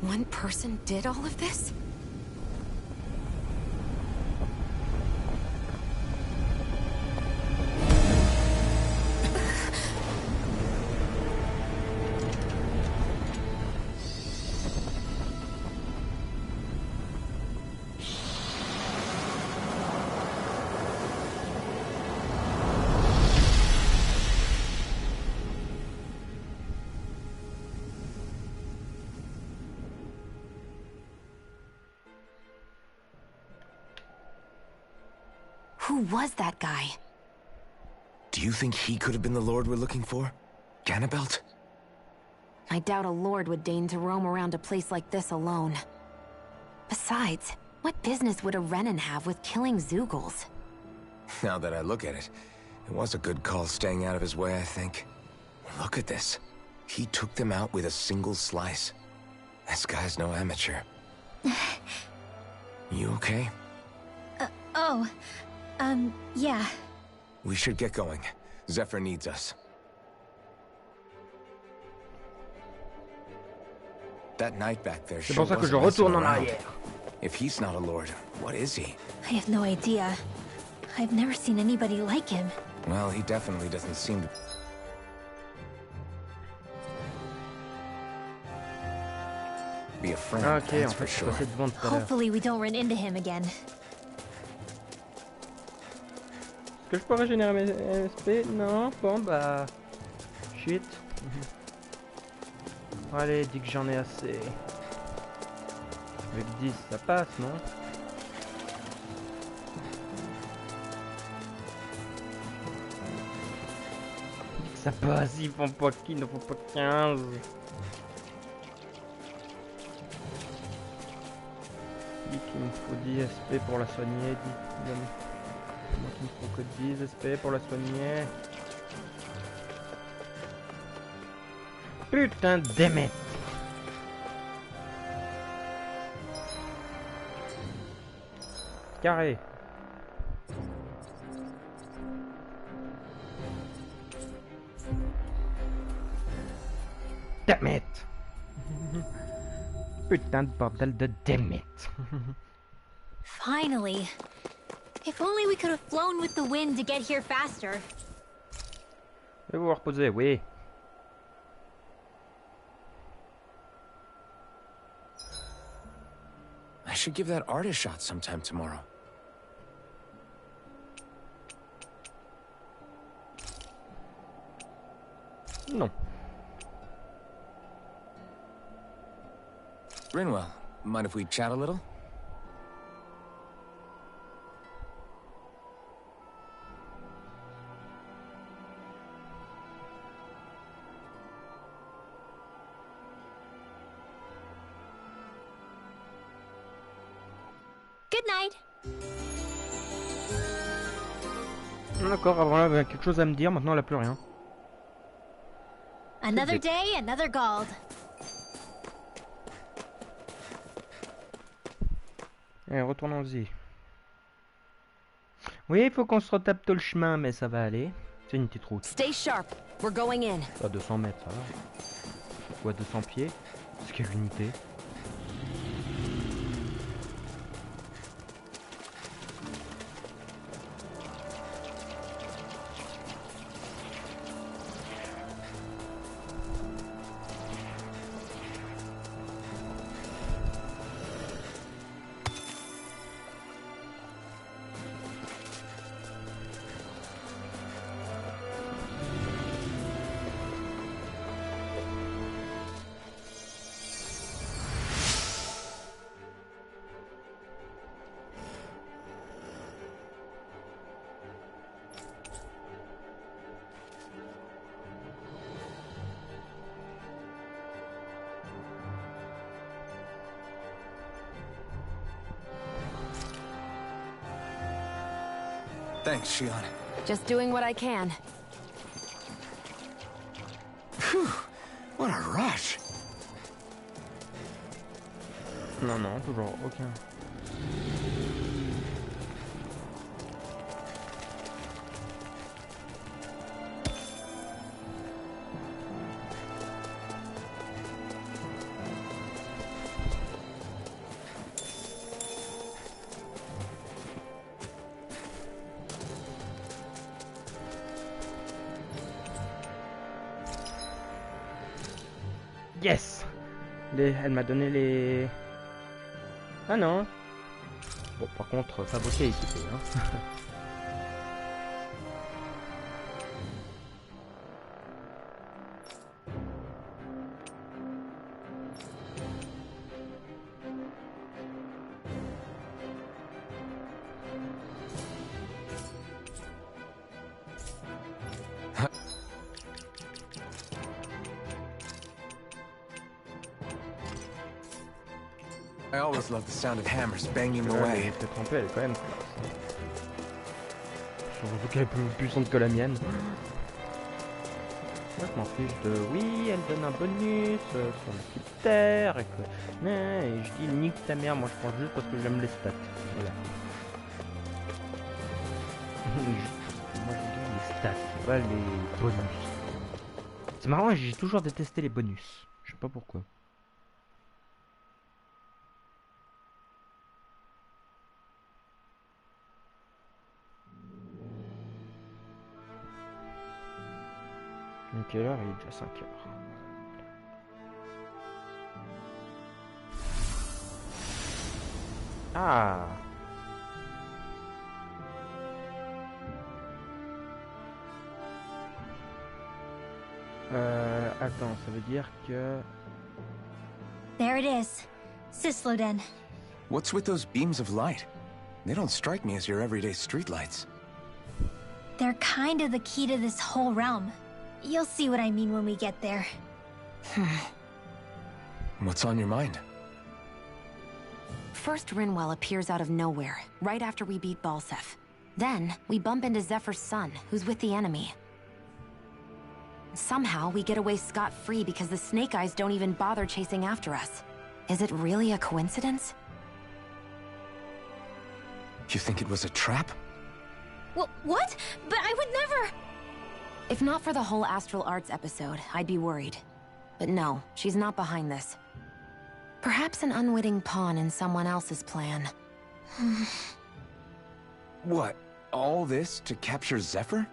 One person did all of this? Who was that guy? Do you think he could have been the Lord we're looking for? Ganabelt? I doubt a lord would deign to roam around a place like this alone. Besides, what business would a Renan have with killing Zeugles? Now that I look at it, it was a good call staying out of his way, I think. Look at this. He took them out with a single slice. This guy's no amateur. You okay? Yeah. We should get going. Zephyr needs us. That knight back there C'est sure pour ça que je wasn't messing retourne en around. arrière. If he's not a lord, what is he? I have no idea. I've never seen anybody like him. Well, he definitely doesn't seem to... be a friend, Ah, ok, that's en for fait, je sure. passais devant tout à l'heure. Hopefully we don't run into him again. Est-ce que je peux régénérer mes SP? Non. Bon bah... Shit. Allez, dis que j'en ai assez. Avec 10, ça passe, non? Dis que ça passe, ils font pas qu'il ne faut pas 15. Dis qu'il me faut 10 SP pour la soigner. Dis moi qu'il me faut que 10 SP pour la soigner. Putain, démette. Carré. Dammit. Putain de bordel de dammit. Finally. If only we could have flown with the wind to get here faster. Je vais vous reposer, oui. I should give that art a shot sometime tomorrow. Non. Rinwell, mind if we chat a little? Good night. D'accord, avant là, elle avait quelque chose à me dire, maintenant elle a plus rien. Another day, another Gald. Allez, retournons-y. Oui, il faut qu'on se retape tout le chemin, mais ça va aller. C'est une petite route. Stay sharp. We're going in. À 200 mètres, ça va. Ou à 200 pieds. C'est quelle unité? Thanks, Shion. Just doing what I can. Phew, what a rush. Non, non, toujours aucun. Yes! Elle m'a donné les... Ah non! Bon, par contre, fabriquer et équiper, hein. I always love the sound of hammers banging Ouais, away. t'es trompé, elle est quand même classe. Surtout qu'elle est plus puissante que la mienne. Moi je m'en fiche de... Oui, elle donne un bonus sur le petite terre et que... Et je dis nique ta mère, moi je prends juste parce que j'aime les stats. Voilà. Moi je dis les stats, pas les bonus. C'est marrant, j'ai toujours détesté les bonus. Je sais pas pourquoi. Donc quelle heure? Il est déjà 5 heures. Ah! Attends, ça veut dire que... There it is. Sisloden. What's with those beams of light? They don't strike me as your everyday streetlights. They're kind of the key to this whole realm. You'll see what I mean when we get there. What's on your mind? First, Rinwell appears out of nowhere, right after we beat Balseph. Then, we bump into Zephyr's son, who's with the enemy. Somehow, we get away scot-free because the Snake Eyes don't even bother chasing after us. Is it really a coincidence? You think it was a trap? What? But I would never... If not for the whole Astral Arts episode, I'd be worried. But no, she's not behind this. Perhaps an unwitting pawn in someone else's plan. What? All this to capture Zephyr?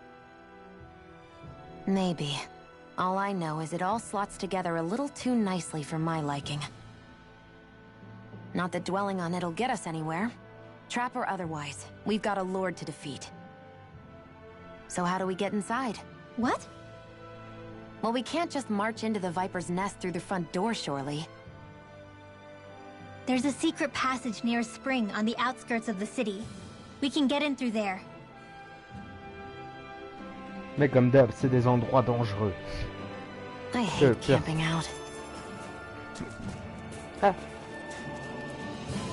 Maybe. All I know is it all slots together a little too nicely for my liking. Not that dwelling on it'll get us anywhere. Trap or otherwise, we've got a lord to defeat. So how do we get inside? What? Well, we can't just march into the Viper's nest through the front door, surely. There's a secret passage near a spring on the outskirts of the city. We can get in through there. Mais comme d'hab, c'est des endroits dangereux. I hate camping out. Ah.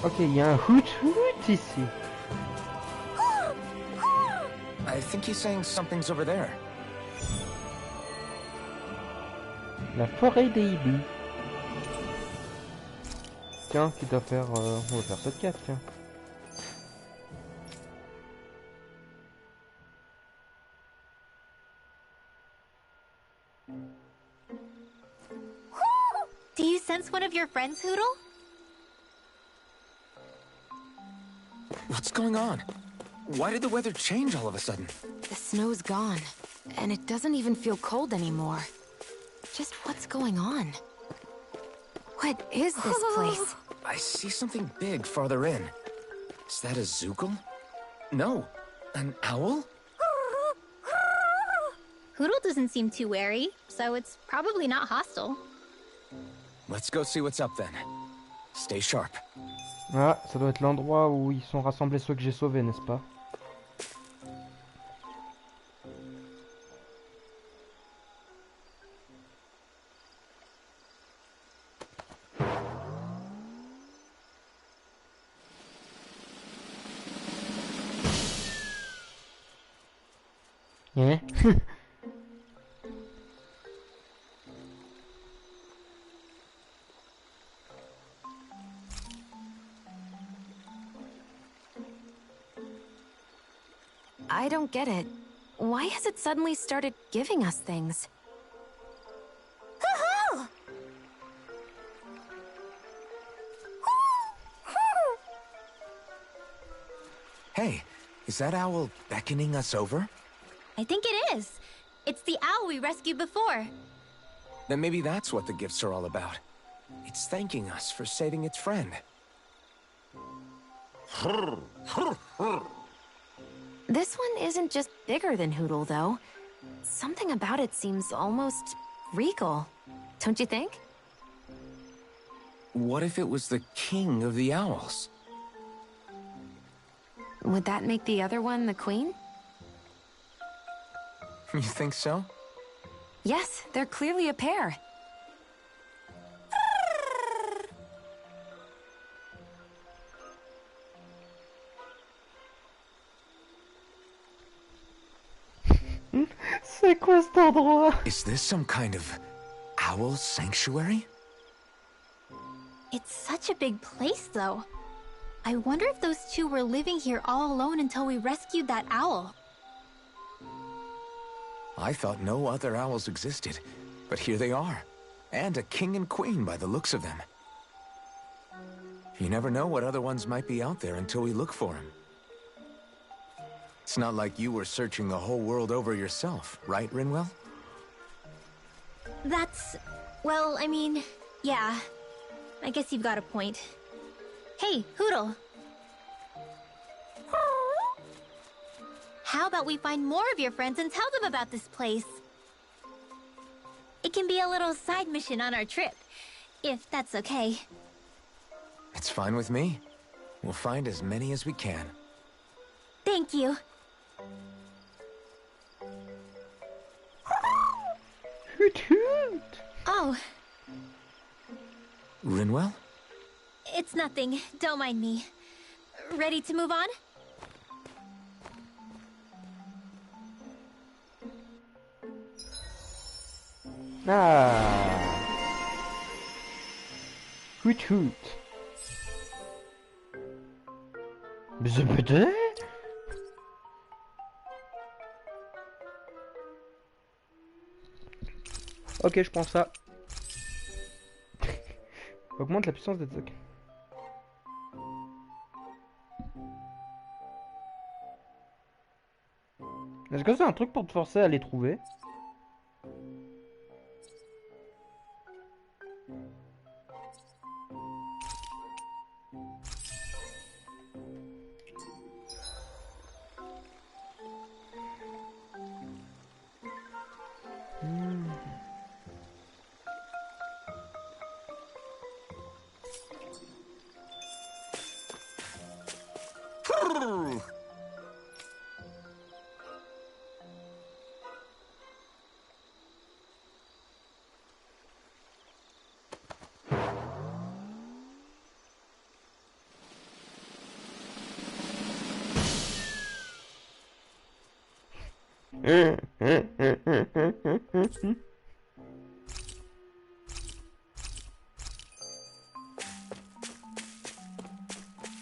Ok, il y a un hoot ici. I think he's saying something's over there. La forêt des hiboux. Tiens, qui doit faire... on va faire podcast, tiens. Do you sense one of your friends, Hootle? What's going on? Why did the weather change all of a sudden? The snow's gone, and it doesn't even feel cold anymore. Just what's going on? What is this place? I see something big farther in. Is that a Zoogle? No, an owl? Hootle doesn't seem too wary, so it's probably not hostile. Let's go see what's up then. Stay sharp. Ah, ça doit être l'endroit où ils sont rassemblés ceux que j'ai sauvés, n'est-ce pas? Hein? I don't get it. Why has it suddenly started giving us things? Hey, is that owl beckoning us over? I think it is. It's the owl we rescued before. Then maybe that's what the gifts are all about. It's thanking us for saving its friend. This one isn't just bigger than Hootle, though. Something about it seems almost regal. Don't you think? What if it was the king of the owls? Would that make the other one the queen? You think so? Yes, they're clearly a pair. C'est quoi cet endroit? Is this some kind of owl sanctuary? It's such a big place, though. I wonder if those two were living here all alone until we rescued that owl. I thought no other owls existed, but here they are. And a king and queen by the looks of them. You never know what other ones might be out there until we look for them. It's not like you were searching the whole world over yourself, right, Rinwell? That's... well, I mean, yeah. I guess you've got a point. Hey, Hootle. How about we find more of your friends and tell them about this place? It can be a little side mission on our trip, if that's okay. It's fine with me. We'll find as many as we can. Thank you. Hoot hoot! Oh, Rinwell? it's nothing. Don't mind me. Ready to move on? Ah! Hoot hoot! Bzz-bzz? Ok, je prends ça. Augmente la puissance des attaques. Est-ce que c'est un truc pour te forcer à les trouver?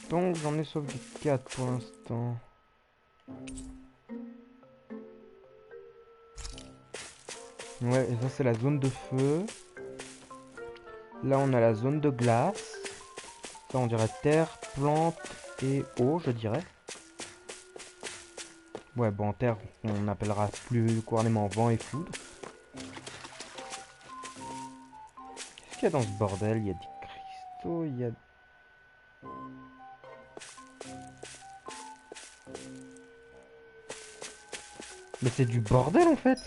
Donc j'en ai sauvé 4 pour l'instant. Ouais, et ça c'est la zone de feu. Là on a la zone de glace. Ça on dirait terre, plante et eau, je dirais. Ouais, bon, en terre, on appellera plus couramment vent et foudre. Qu'est-ce qu'il y a dans ce bordel? Il y a des cristaux, il y a... Mais c'est du bordel en fait.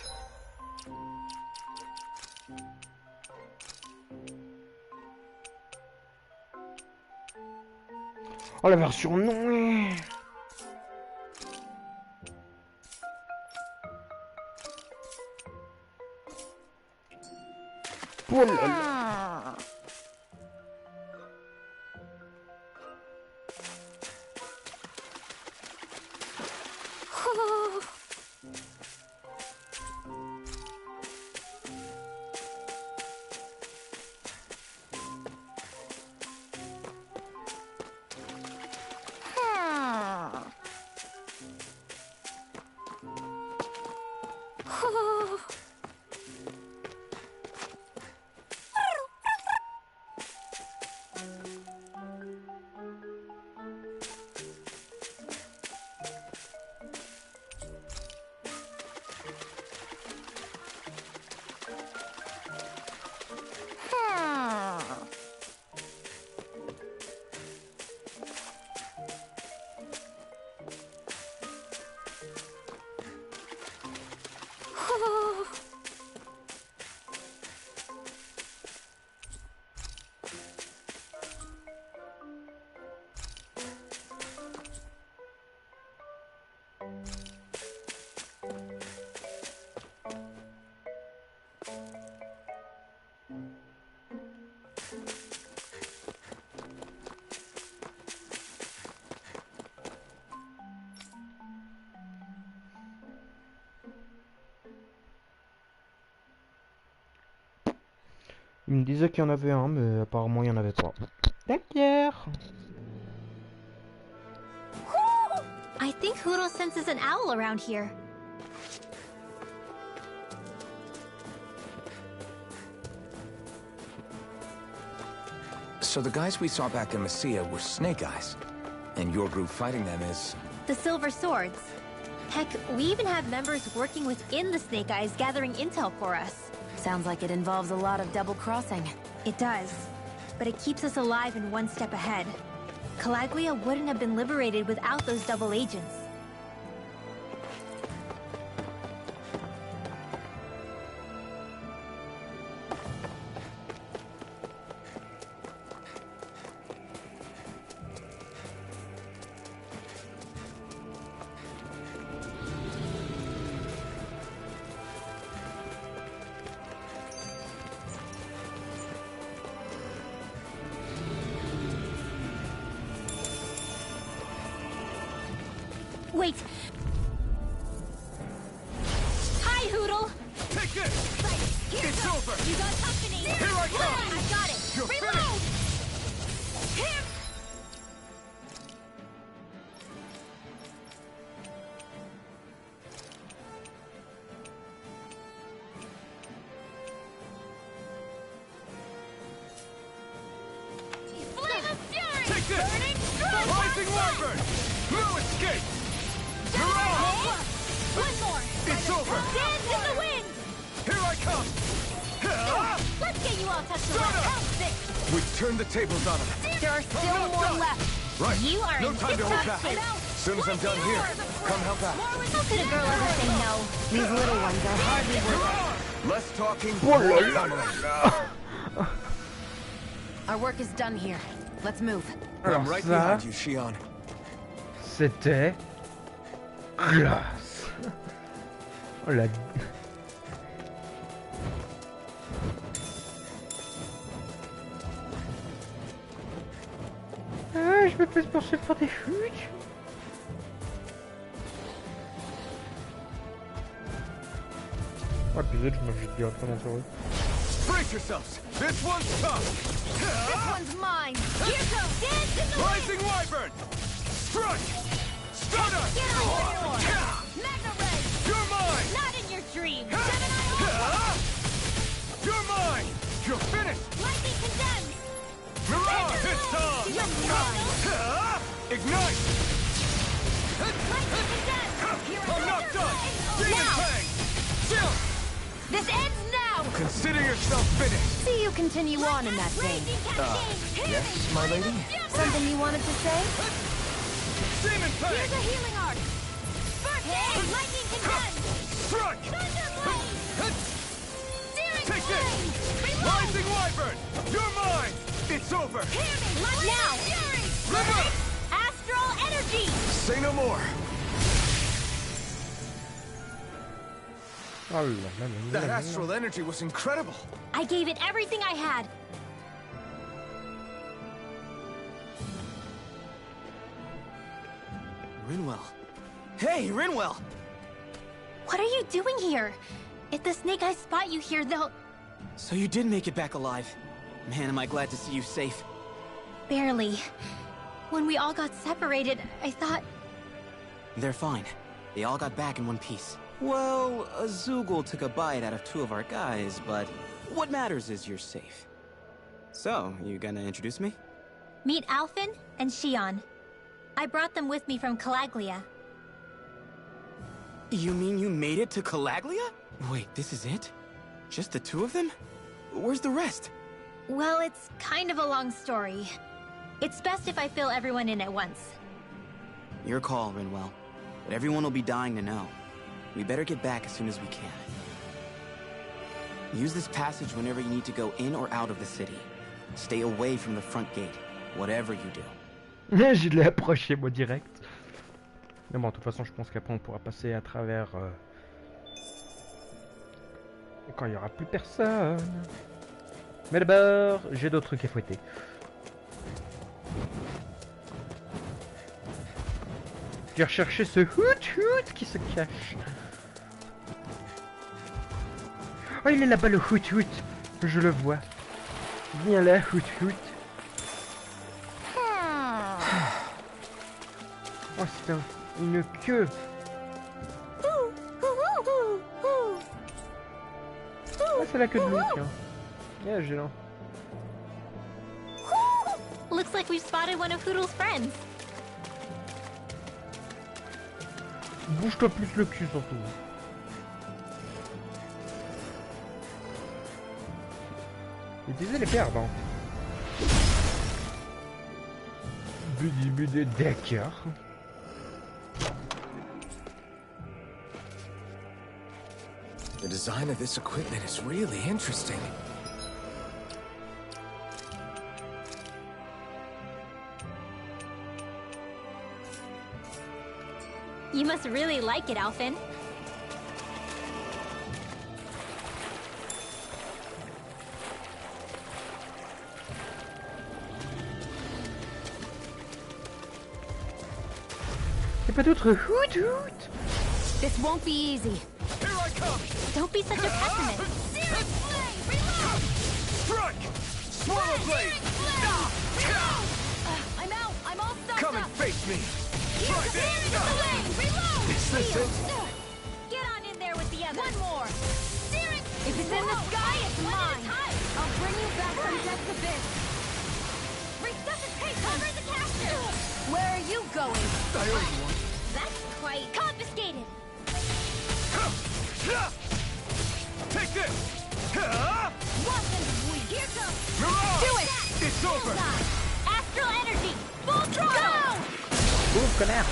Oh la version non. Oh là là. Il me disait qu'il y en avait un, mais apparemment il n'y en avait pas. D'accord. I think Huro senses an owl around here. So the guys we saw back in Messia were Snake Eyes, and your group fighting them is... The Silver Swords. Heck, we even have members working within the Snake Eyes gathering intel for us. Sounds like it involves a lot of double crossing. It does. But it keeps us alive and one step ahead. Calaglia wouldn't have been liberated without those double agents. Wait. Hi, Hoodle. Take this! Here It's goes. over. You got company. Here I come. I got it. You're Reload. Here. Flame of fury. Take this! Burning strike. Rising Wyvern! No escape! Hurrah! One more. It's over! Dance in the wind. Here I come! Let's get you all touched Shut around. up. How's this? We've turned the tables on him. There are still not more done. left. Right. You are No in time to hold back. disruption. As soon as I'm done here, come help out. How could a girl ever say no? These little ones are hardly worth Less talking, Oh là more là funneling. là. it. Our work is done here. Let's move. Alors I'm right ça, behind you, Shion. c'était classe. Oh la... Ah, je me fais poursuivre par des flics. Ah, épisode, je me jette directement sur eux. Brace yourselves! This one's tough! This one's mine. Here goes. Dance in the wind. Rising Wyvern! Strike! Stardust! Get on your door. Magna Ray. You're mine! Not in your dreams. Gemini Ultra. You're mine! You're finished! Lightning condemned. Mirage, it's time! You're mine. Ignite! Lightning condemned. I'm not done! Demon Fang! Chill! This ends now. Consider yourself finished. See you continue on in that vein. Yes, my lady? Something you wanted to say? Demon Fang! Here's a healing art. Hey, lightning condemned. Strike! Thunder blade. Searing Take flame. this! Reload. Rising Wyvern! You're mine! It's over! Hear me. Now. Fury. River! Astral energy. Say no more. Oh là là là là That là là. astral energy was incredible. I gave it everything I had. Rinwell. Hey, Rinwell! What are you doing here? If the Snake Eyes spot you here, they'll... So you did make it back alive. Man, am I glad to see you safe. Barely. When we all got separated, I thought... They're fine. They all got back in one piece. Well, Azugul took a bite out of two of our guys, but what matters is you're safe. So, you gonna introduce me? Meet Alphen and Shion. I brought them with me from Calaglia. You mean you made it to Calaglia? Wait, this is it? Just the two of them? Where's the rest? Well, it's kind of a long story. It's best if I fill everyone in at once. Your call, Rinwell. But everyone will be dying to know. We better get back as soon as we can. Use this passage whenever you need to go in or out of the city. Stay away from the front gate, whatever you do. Je l'ai approché moi direct. Mais bon, de toute façon, je pense qu'après on pourra passer à travers quand il y aura plus personne. Mais d'abord, j'ai d'autres trucs à fouetter. Je vais rechercher ce hoot qui se cache. Oh, il est là-bas le hoot. Je le vois. Viens là, hoot. Oh, c'est une queue. Ah, c'est la queue de loup, tiens. Yeah, gênant. Looks like we've spotted one of Hoodle's friends. Bouge-toi plus le cul, surtout. Utilisez les perdants. D'accord. The design of this equipment is really interesting. You must really like it, Alphen. Y'a pas d'autre hoot hoot. This won't be easy. Here I come! Don't be such a pessimist. Searing Flame! Reload! Strike! Swallow blade! I'm out! I'm all stuck Come and up! face me! Try Searing this! Flame! Reload! Is this it? Get on in there with the others! One more! Searing... If it's in the sky, it's mine. I'll bring you back from death's abyss. Resuscitate! Cover the caster! Where are you going? I owe you one. That's quite confiscated. Take this! Watch and we here comes! Mirage! Do it! It's over! Astral energy! Full throttle! Ouf, connard.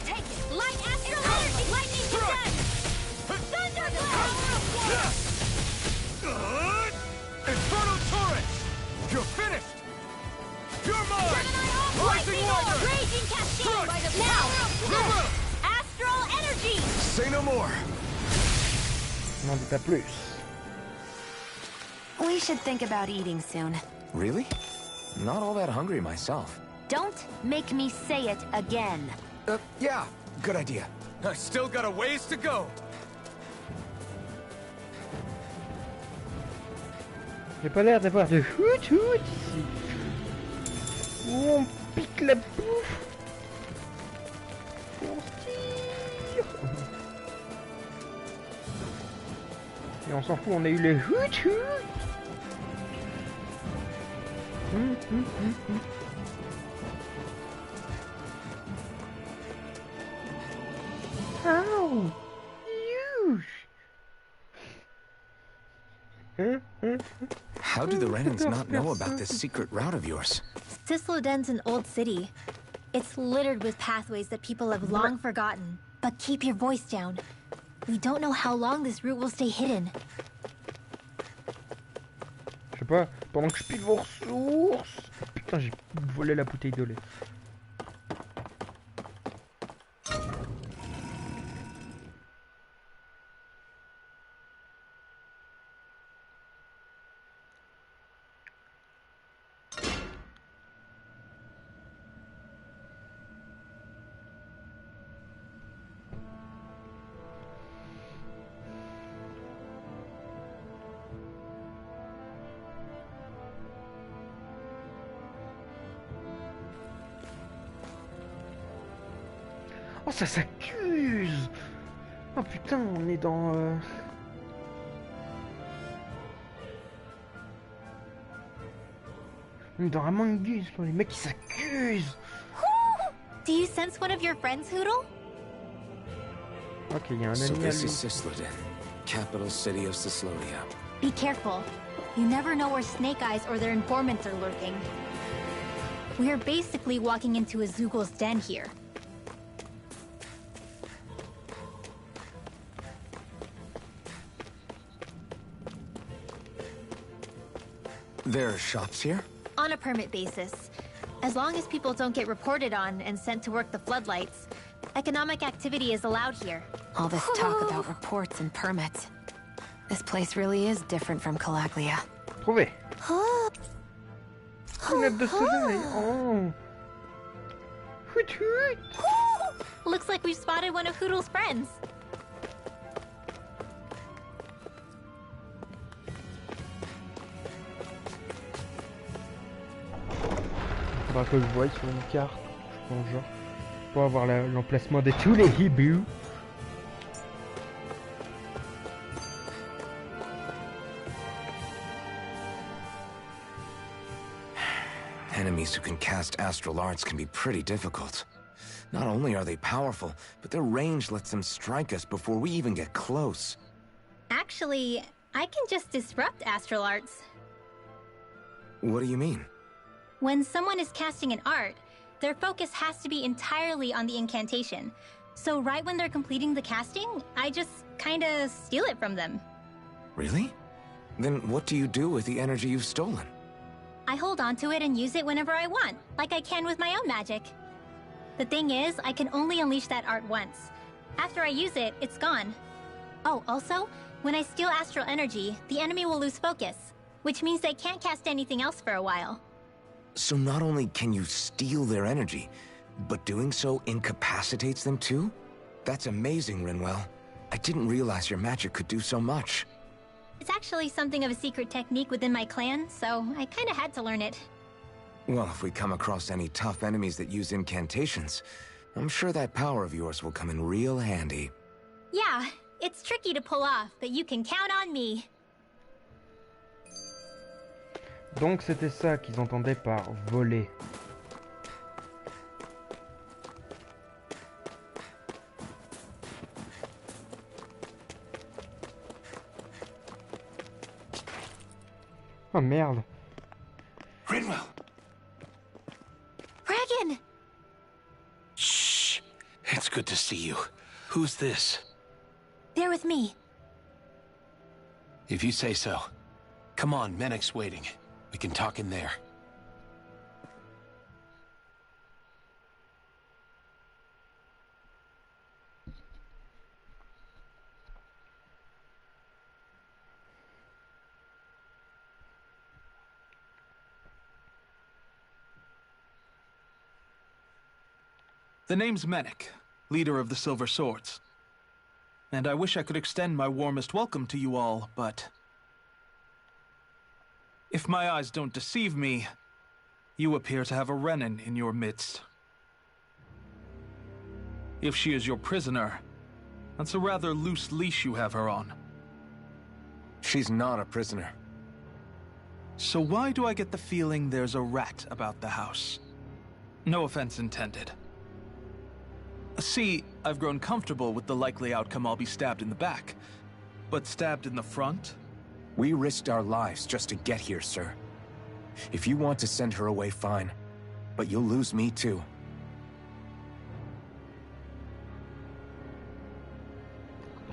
Take it! Light astral energy! Lightning descent! Thunderblast! Inferno Torrent! You're finished! You're mine! Gemini off! Rising Lightning orb! Wonder! Raging cascade! Strike! Now! Astral energy! Say no more! N'en dis pas plus. We should think about eating soon. Really? Not all that hungry myself. Don't make me say it again. Yeah, good idea. I still got a ways to go! J'ai pas l'air d'avoir de hoot hoot ici. Où on pique la bouffe. On tire. Et on s'en fout, on a eu le hoot hoot. Ow! How do the Renans not know about this secret route of yours? Sisloden's an old city. It's littered with pathways that people have long forgotten. But keep your voice down. We don't know how long this route will stay hidden. Je sais pas, pendant que je pile vos ressources. Putain, j'ai volé la bouteille de lait. Oh, ça s'accuse. Oh putain, on est dans... On est dans Among Us, les mecs qui s'accusent. Do you sense one of your friends, Hoodle? Ok, il y a un So ami à this lui. is Sisloden, capital city of Sislodia. Be careful. You never know where Snake Eyes or their informants are lurking. We are basically walking into a Zoogl's den here. There are shops here? On a permit basis. As long as people don't get reported on and sent to work the floodlights, economic activity is allowed here. All this talk about reports and permits. This place really is different from Calaglia. Trouvé. Lunette de soleil. Oh. Hoot hoot. Looks like we've spotted one of Hoodle's friends. Faudra que je voie sur une carte, je pense, genre, pour avoir l'emplacement de tous les hiboux. Enemies who can cast astral arts can be pretty difficult. Not only are they powerful, but their range lets them strike us before we even get close. Actually, I can just disrupt astral arts. What do you mean? When someone is casting an art, their focus has to be entirely on the incantation. So right when they're completing the casting, I just kinda steal it from them. Really? Then what do you do with the energy you've stolen? I hold onto it and use it whenever I want, like I can with my own magic. The thing is, I can only unleash that art once. After I use it, it's gone. Oh, also, when I steal astral energy, the enemy will lose focus, which means they can't cast anything else for a while. So not only can you steal their energy, But doing so incapacitates them too? That's amazing, Rinwell. I didn't realize your magic could do so much. It's actually something of a secret technique within my clan, so I kinda had to learn it. Well, if we come across any tough enemies that use incantations, I'm sure that power of yours will come in real handy. Yeah, it's tricky to pull off, but you can count on me. Donc c'était ça qu'ils entendaient par voler. Oh merde. Rinwell! Dragon! Shh! It's good to see you. Who's this? They're with me. If you say so. Come on, Menek's waiting. We can talk in there. The name's Menek, leader of the Silver Swords. And I wish I could extend my warmest welcome to you all, but... if my eyes don't deceive me, you appear to have a Renan in your midst. If she is your prisoner, that's a rather loose leash you have her on. She's not a prisoner. So why do I get the feeling there's a rat about the house? No offense intended. See, I've grown comfortable with the likely outcome I'll be stabbed in the back. But stabbed in the front? We risked our lives just to get here, sir. If you want to send her away, fine. But you'll lose me too.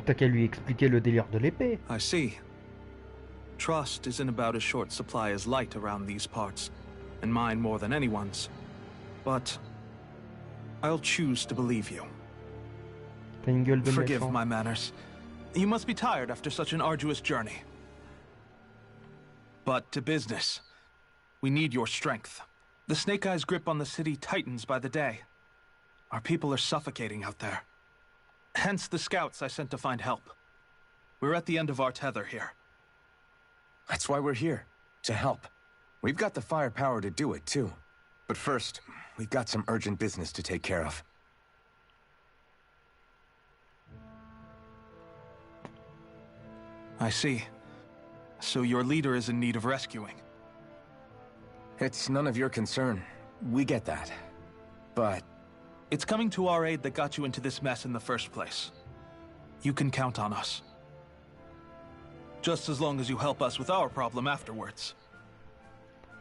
T'as qu'à lui expliquer le délire de l'épée. I see. Trust isn't about as short supply as light around these parts, and mine more than anyone's. But I'll choose to believe you. T'as une gueule de Forgive méchant. my manners. You must be tired after such an arduous journey. But to business. We need your strength. The Snake Eyes' grip on the city tightens by the day. Our people are suffocating out there. Hence the scouts I sent to find help. We're at the end of our tether here. That's why we're here. To help. We've got the firepower to do it, too. But first, we've got some urgent business to take care of. I see. So your leader is in need of rescuing. It's none of your concern. We get that. But... it's coming to our aid that got you into this mess in the first place. You can count on us. Just as long as you help us with our problem afterwards.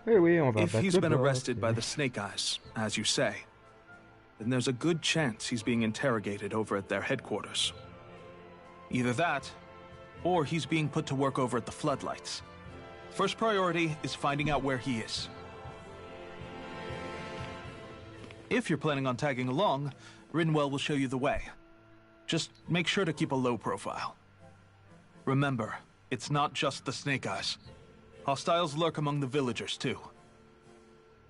Oui, oui, on va If battre he's le been boss. arrested by the Snake Eyes, as you say, then there's a good chance he's being interrogated over at their headquarters. Either that, or he's being put to work over at the Floodlights. First priority is finding out where he is. If you're planning on tagging along, Rinwell will show you the way. Just make sure to keep a low profile. Remember, it's not just the Snake Eyes. Hostiles lurk among the villagers, too.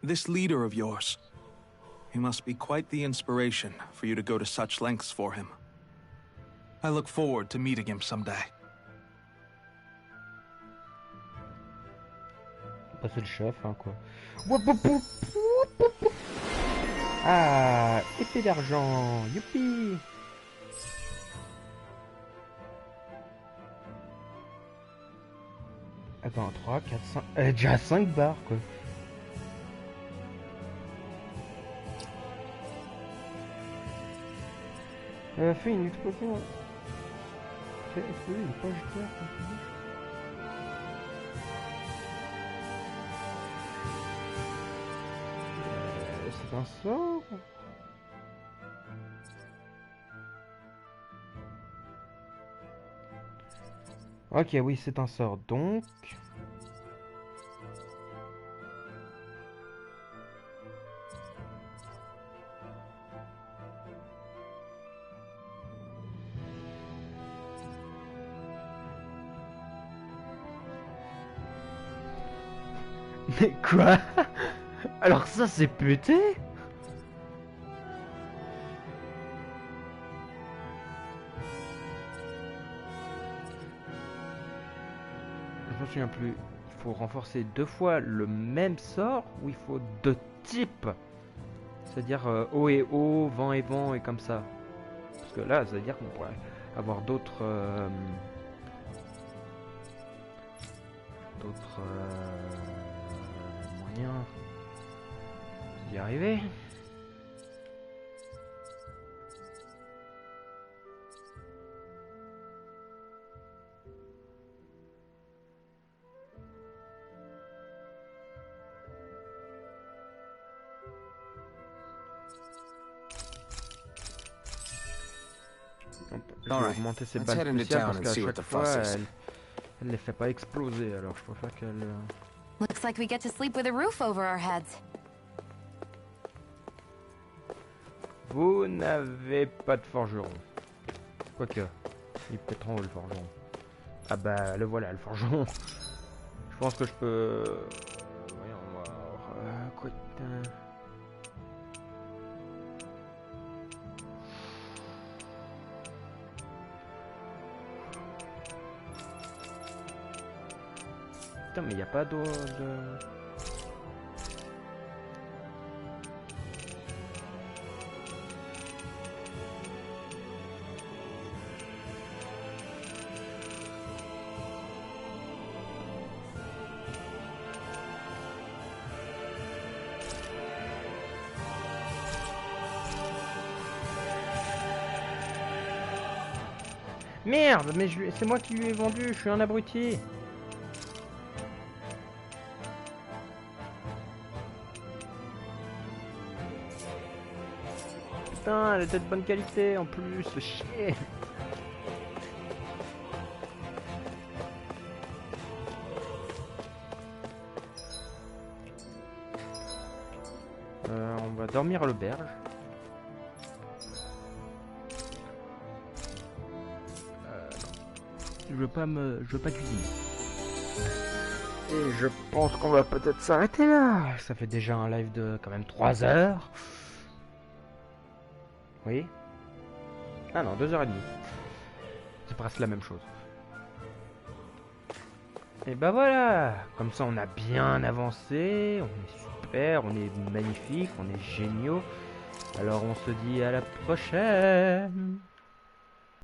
This leader of yours, he must be quite the inspiration for you to go to such lengths for him. I look forward to meeting him someday. Bah, c'est le chef, hein, quoi. Woup, woup, woup, woup, woup, woup. Ah, épée d'argent, youpi. Attends, 3, 4, 5... Elle est déjà à 5 barres, quoi. Elle a fait une explosion. Elle a fait exploser une poche d'air. C'est un sort? Ok, oui, c'est un sort, donc... Mais quoi? Alors ça, c'est pété? je me souviens plus. Il faut renforcer 2 fois le même sort ou il faut 2 types. C'est-à-dire eau et eau, vent et vent et comme ça. Parce que là, ça veut dire qu'on pourrait avoir d'autres moyens d'y arriver. Je vais augmenter ses balles spéciales parce qu'à chaque fois, elle les fait pas exploser, alors je préfère qu'elle... Looks like we get to sleep with a roof over our heads. Vous n'avez pas de forgeron. Quoique, il est peut-être en haut le forgeron. Ah bah, le voilà, le forgeron. Je pense que je peux... Voyons voir... quoi de... Putain, mais il n'y a pas d'eau de... Merde, mais c'est moi qui lui ai vendu, je suis un abruti. Putain, elle était de bonne qualité en plus, fais chier. On va dormir à l'auberge. Je veux pas cuisiner. Et je pense qu'on va peut-être s'arrêter là. Ça fait déjà un live de quand même 3 heures. Oui. Ah non, 2h30. C'est presque la même chose. Et bah voilà. Comme ça on a bien avancé. On est super, on est magnifique, on est géniaux. Alors on se dit à la prochaine.